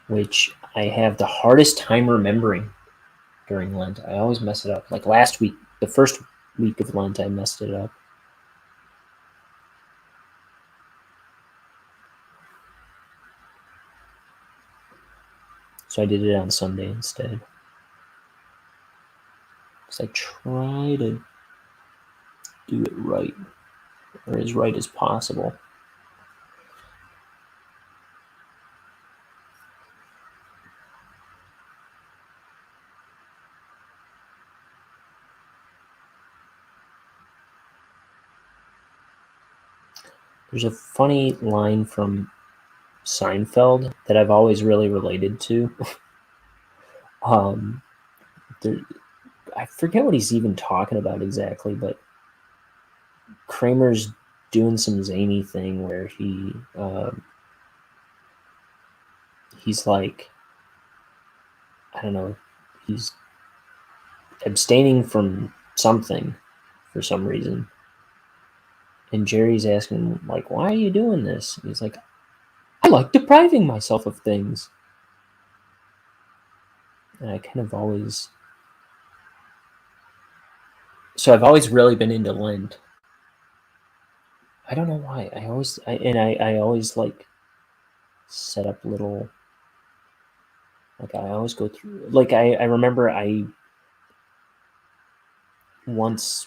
which I have the hardest time remembering during Lent. I always mess it up. Like last week, the first week of Lent, I messed it up. So I did it on Sunday instead. Because I try to do it right, or as right as possible. There's a funny line from Seinfeld that I've always really related to. I forget what he's even talking about exactly, but Kramer's doing some zany thing where he's like, I don't know, he's abstaining from something for some reason. And Jerry's asking him, like, why are you doing this? And he's like, I like depriving myself of things. And I kind of always... So I've always really been into Lent. I don't know why. I always like set up little... Like I always go through... Like I remember I once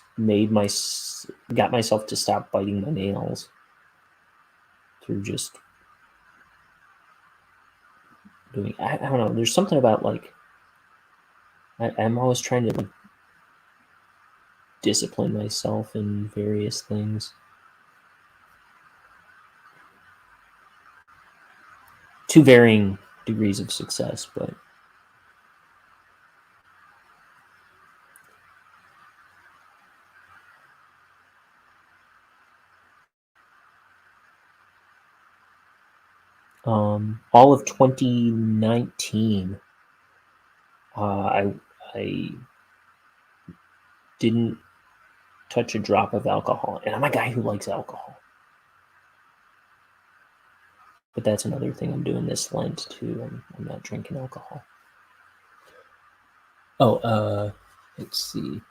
got myself to stop biting my nails through just doing... I don't know. There's something about like... I'm always trying to like discipline myself in various things. To varying degrees of success, but all of 2019, I didn't touch a drop of alcohol, and I'm a guy who likes alcohol. But that's another thing I'm doing this Lent too. I'm not drinking alcohol. Oh, let's see.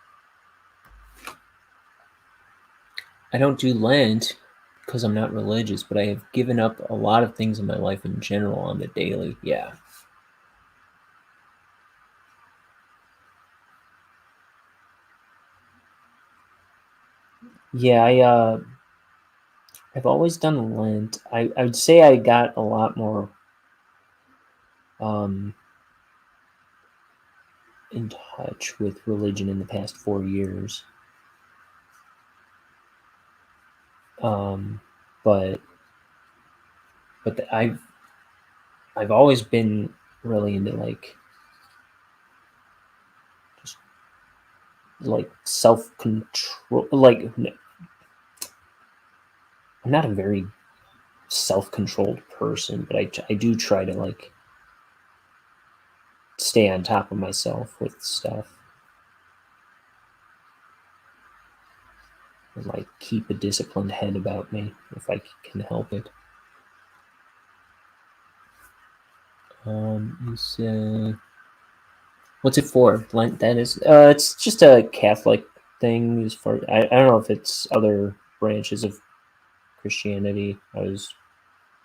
I don't do Lent because I'm not religious, but I have given up a lot of things in my life in general on the daily. Yeah. Yeah, I've always done Lent. I would say I got a lot more in touch with religion in the past 4 years. But I've always been really into like just like self-control. Like I'm not a very self-controlled person, but I do try to like stay on top of myself with stuff and like keep a disciplined head about me if I can help it. You say, what's it for? Lent, that is, it's just a Catholic thing. As far I don't know if it's other branches of Christianity. I was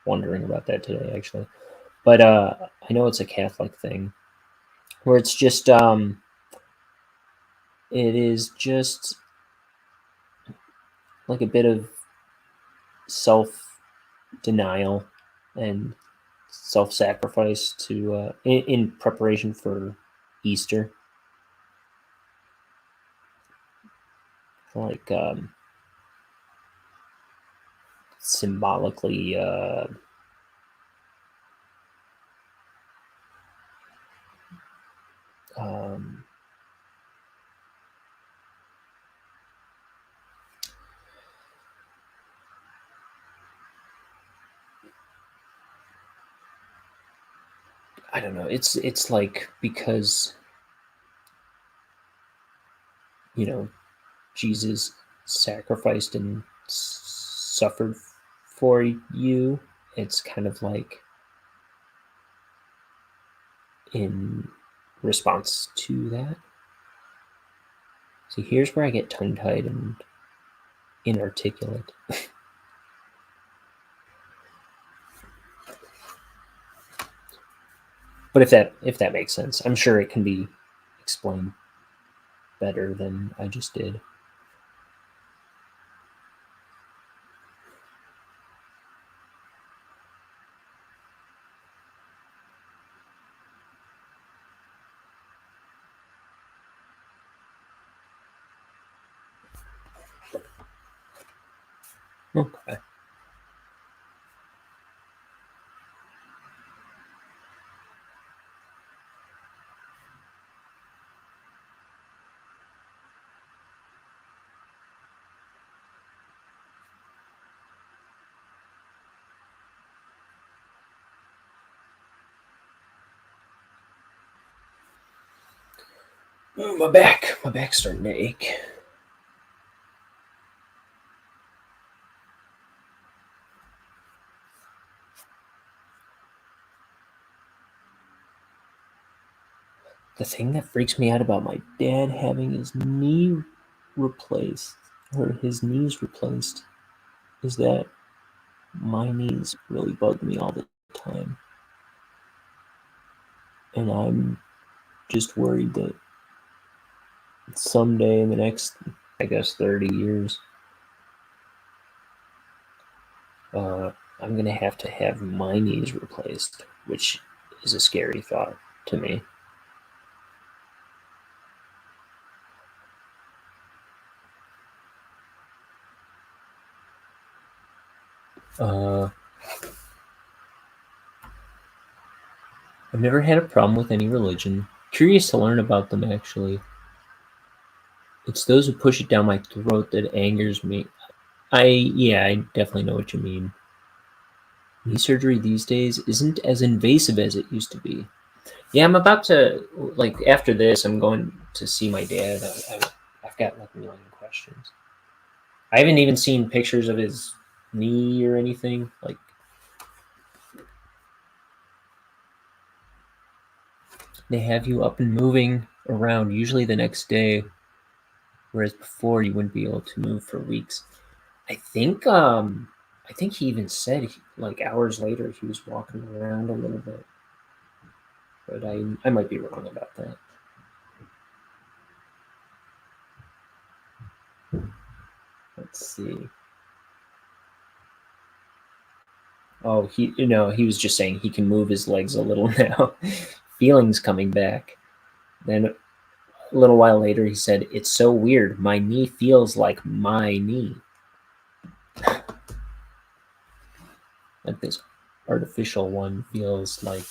wondering about that today, actually, but I know it's a Catholic thing where it's just it is just like a bit of self-denial and self-sacrifice to in preparation for Easter. Like symbolically I don't know. It's like because Jesus sacrificed and suffered for you. It's kind of like in response to that. So here's where I get tongue-tied and inarticulate. But if that makes sense, I'm sure it can be explained better than I just did. Okay. My back's starting to ache. The thing that freaks me out about my dad having his knee replaced, or his knees replaced, is that my knees really bug me all the time. And I'm just worried that someday in the next, I guess, 30 years, I'm going to have my knees replaced, which is a scary thought to me. I've never had a problem with any religion. Curious to learn about them, actually. It's those who push it down my throat that angers me. I definitely know what you mean. Knee surgery these days isn't as invasive as it used to be. Yeah, I'm about to, after this, I'm going to see my dad. I've got like a million questions. I haven't even seen pictures of his knee or anything. Like, they have you up and moving around usually the next day, whereas before you wouldn't be able to move for weeks. I think he even said like hours later he was walking around a little bit, but I might be wrong about that. Let's see. Oh, he was just saying he can move his legs a little now. Feelings coming back. Then a little while later he said, "It's so weird. My knee feels like my knee." Like this artificial one feels like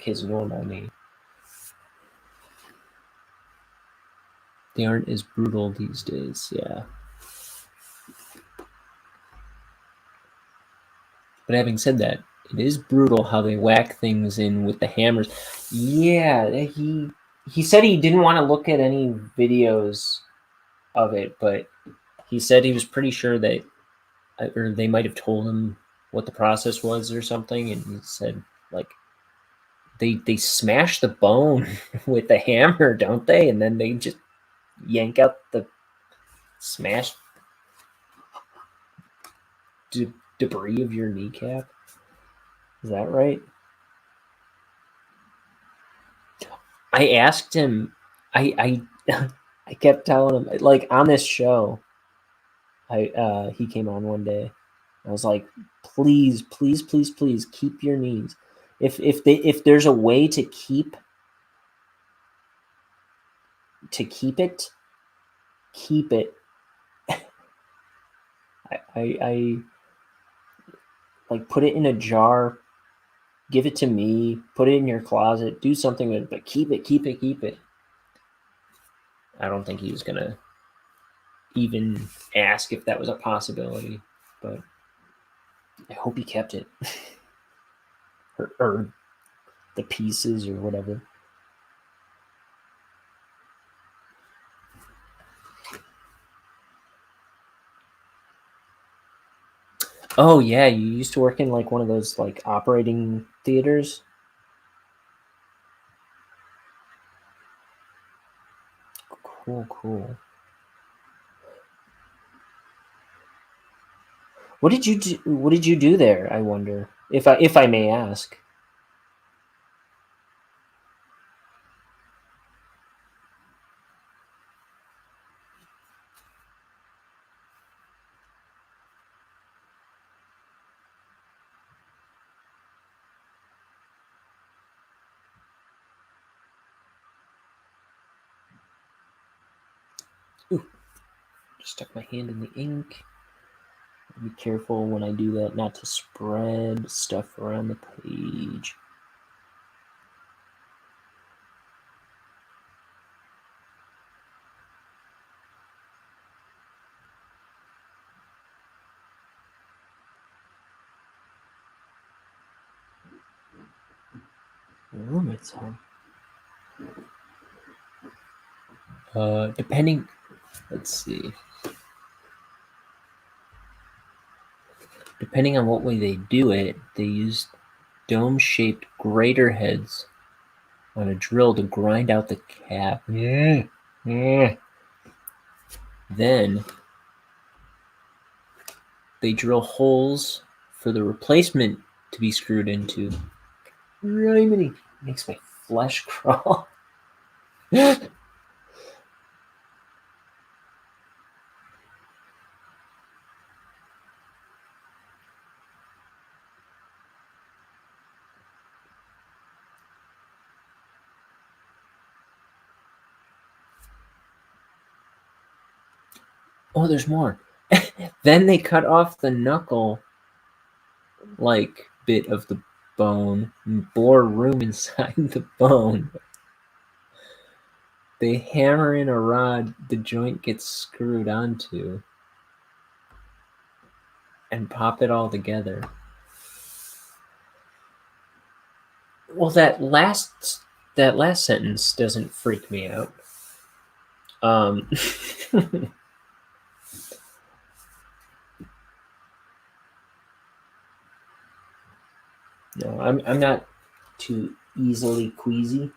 his normal knee. They aren't as brutal these days, yeah. But having said that, it is brutal how they whack things in with the hammers. Yeah, he said he didn't want to look at any videos of it, but he said he was pretty sure that, or they might have told him what the process was or something, and he said, like, they smash the bone with the hammer, don't they? And then they just yank out the smashed debris of your kneecap. Is that right? I asked him. I I kept telling him, like, on this show. He came on one day. I was like, please, please, please, please keep your knees. If there's a way to keep it, keep it. I like, put it in a jar, give it to me, put it in your closet, do something with it, but keep it. I don't think he was gonna even ask if that was a possibility, but I hope he kept it. or the pieces or whatever. Oh yeah, you used to work in like one of those like operating theaters. Cool. What did you do? What did you do there? I wonder, if I may ask. Ooh, just stuck my hand in the ink. Be careful when I do that, not to spread stuff around the page. Depending, let's see. Depending on what way they do it, they use dome-shaped grater heads on a drill to grind out the cap. Then they drill holes for the replacement to be screwed into. Really makes my flesh crawl. Oh, there's more. Then they cut off the knuckle bit of the bone and bore room inside the bone. They hammer in a rod the joint gets screwed onto and pop it all together. Well, that last sentence doesn't freak me out. No, I'm not too easily queasy.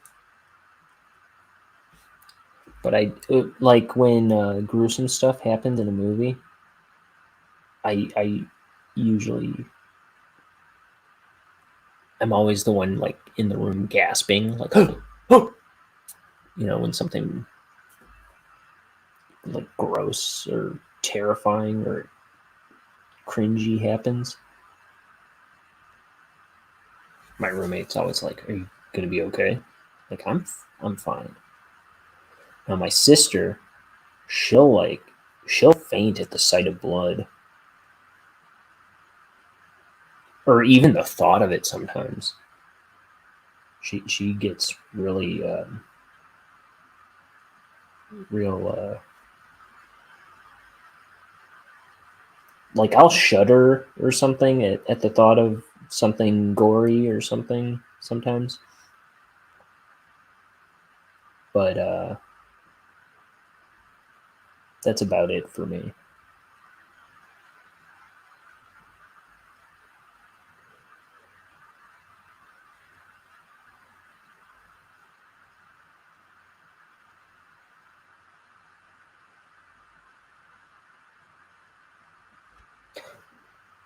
But I like when gruesome stuff happens in a movie. I usually I'm always the one in the room gasping, oh, when something gross or terrifying or cringy happens. My roommate's always like, "Are you gonna be okay?" I'm fine. Now my sister, she'll faint at the sight of blood. Or even the thought of it sometimes. She gets really I'll shudder or something at the thought of something gory or something sometimes. But that's about it for me.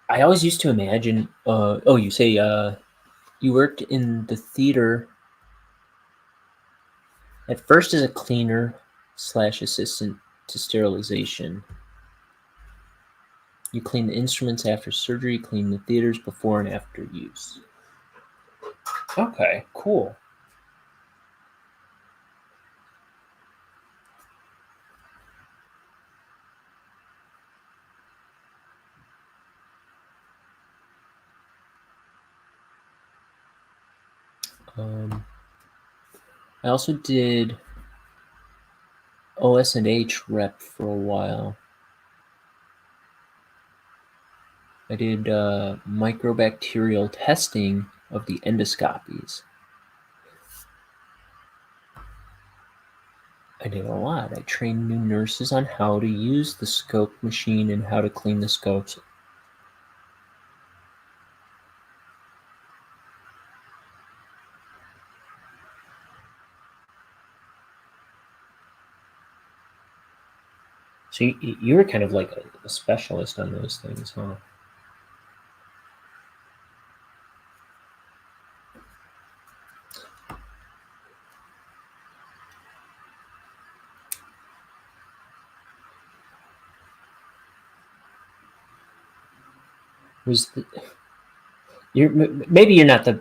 I always used to imagine. You say you worked in the theater at first as a cleaner / assistant to sterilization. You clean the instruments after surgery, clean the theaters before and after use. Okay, cool. I also did OS&H rep for a while. I did microbacterial testing of the endoscopies. I did a lot. I trained new nurses on how to use the scope machine and how to clean the scopes. So you were kind of like a specialist on those things, huh? Maybe you're not the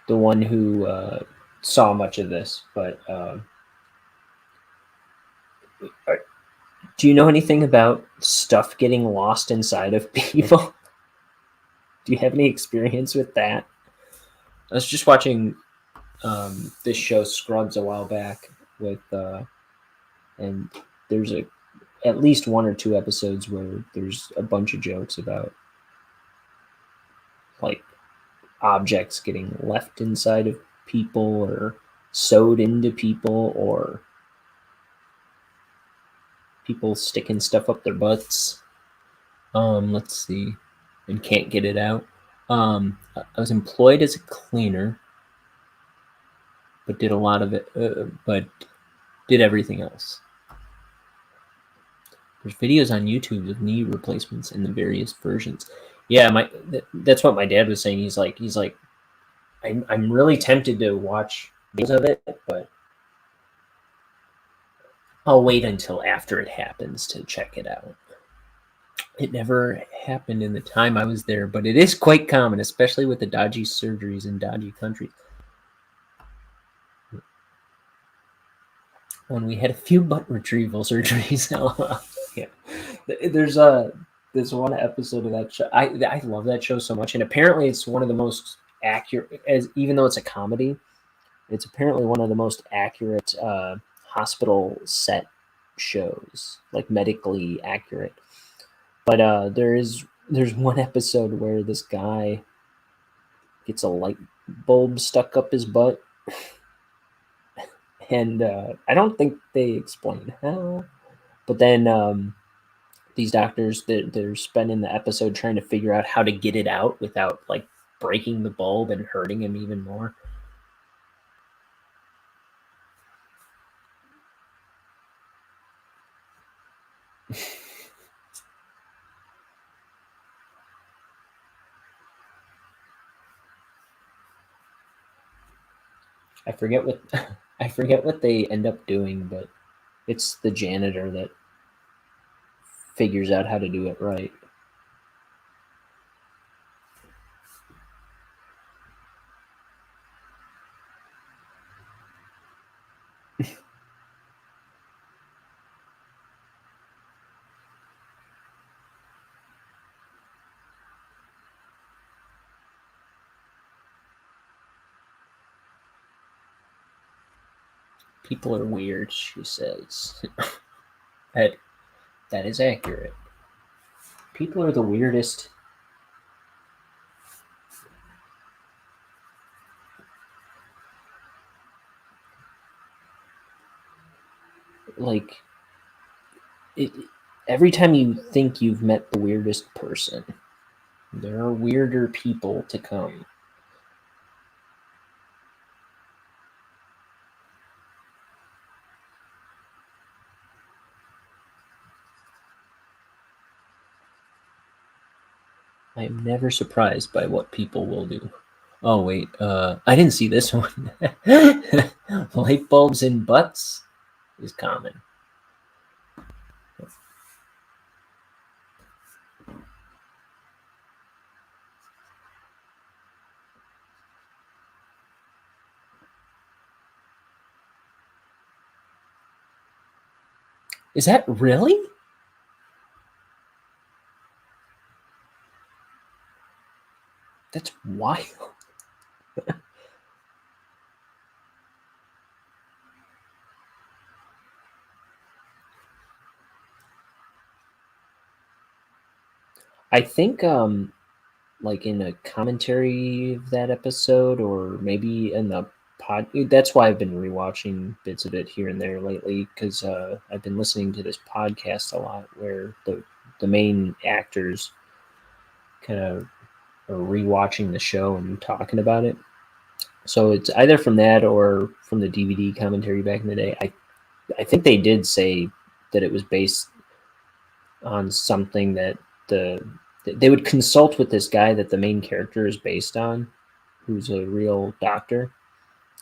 one who saw much of this, but do you know anything about stuff getting lost inside of people? Do you have any experience with that? I was just watching this show Scrubs a while back and there's at least one or two episodes where there's a bunch of jokes about objects getting left inside of people or sewed into people or people sticking stuff up their butts. Let's see, and can't get it out. I was employed as a cleaner, but did a lot of it, but did everything else. There's videos on YouTube of knee replacements in the various versions. Yeah, that's what my dad was saying. He's like, I'm really tempted to watch videos of it, but I'll wait until after it happens to check it out. It never happened in the time I was there, but it is quite common, especially with the dodgy surgeries in dodgy countries. When we had a few butt retrieval surgeries. Yeah. There's one episode of that show. I love that show so much, and apparently it's one of the most accurate. Even though it's a comedy, it's apparently one of the most accurate hospital set shows, like medically accurate. But there's one episode where this guy gets a light bulb stuck up his butt. And I don't think they explain how. But then these doctors, they're spending the episode trying to figure out how to get it out without like breaking the bulb and hurting him even more. I forget what they end up doing, but it's the janitor that figures out how to do it right. People are weird, she says. That is accurate. People are the weirdest. Like, every time you think you've met the weirdest person, there are weirder people to come. I am never surprised by what people will do. Oh, wait, I didn't see this one. Light bulbs in butts is common. Is that really? That's wild. I think like in a commentary of that episode, or maybe in the pod, that's why I've been rewatching bits of it here and there lately, because I've been listening to this podcast a lot where the main actors kind of are rewatching the show and talking about it. So it's either from that or from the DVD commentary back in the day. I think they did say that it was based on something that they would consult with this guy that the main character is based on, who's a real doctor.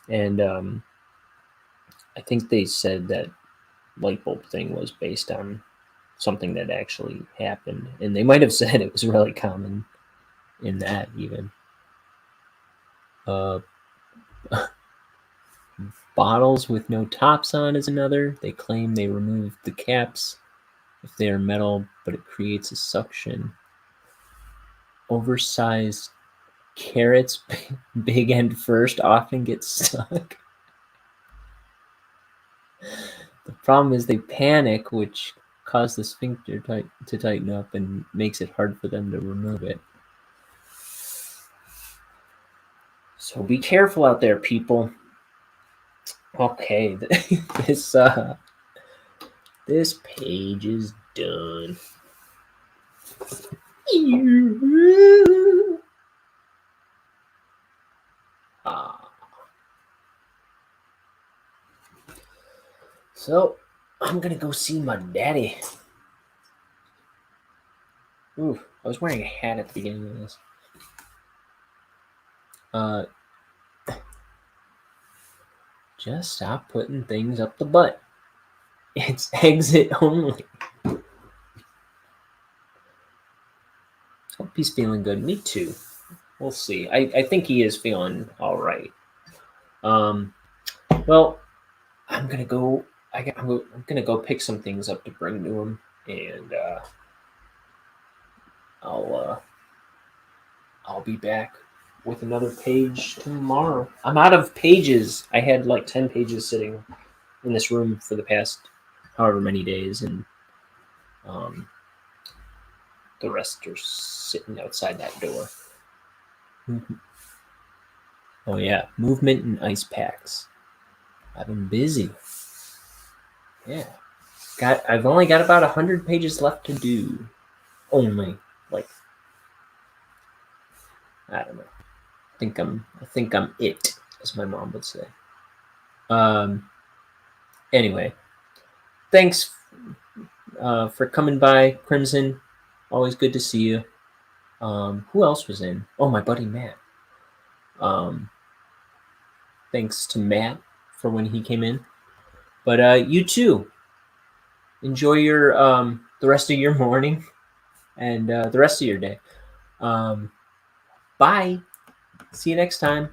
And I think they said that light bulb thing was based on something that actually happened. And they might have said it was really common in that even. Bottles with no tops on is another. They claim they removed the caps if they are metal, but it creates a suction. Oversized carrots, big end first, often get stuck. The problem is they panic, which causes the sphincter to tighten up and makes it hard for them to remove it. So be careful out there, people. Okay, this page is done. So, I'm gonna go see my daddy. Ooh, I was wearing a hat at the beginning of this. Just stop putting things up the butt. It's exit only. Hope he's feeling good. Me too. We'll see. I think he is feeling all right. Well, I'm gonna go. I'm gonna go pick some things up to bring to him, and I'll be back with another page tomorrow. I'm out of pages. I had like 10 pages sitting in this room for the past however many days, and the rest are sitting outside that door. Oh yeah, movement and ice packs. I've been busy. Yeah, I've only got about 100 pages left to do. Only, like, I don't know. I think I'm it, as my mom would say. Anyway, thanks for coming by, Crimson. Always good to see you. Who else was in? Oh, my buddy Matt. Thanks to Matt for when he came in. But you too. Enjoy your the rest of your morning and the rest of your day. Bye. See you next time.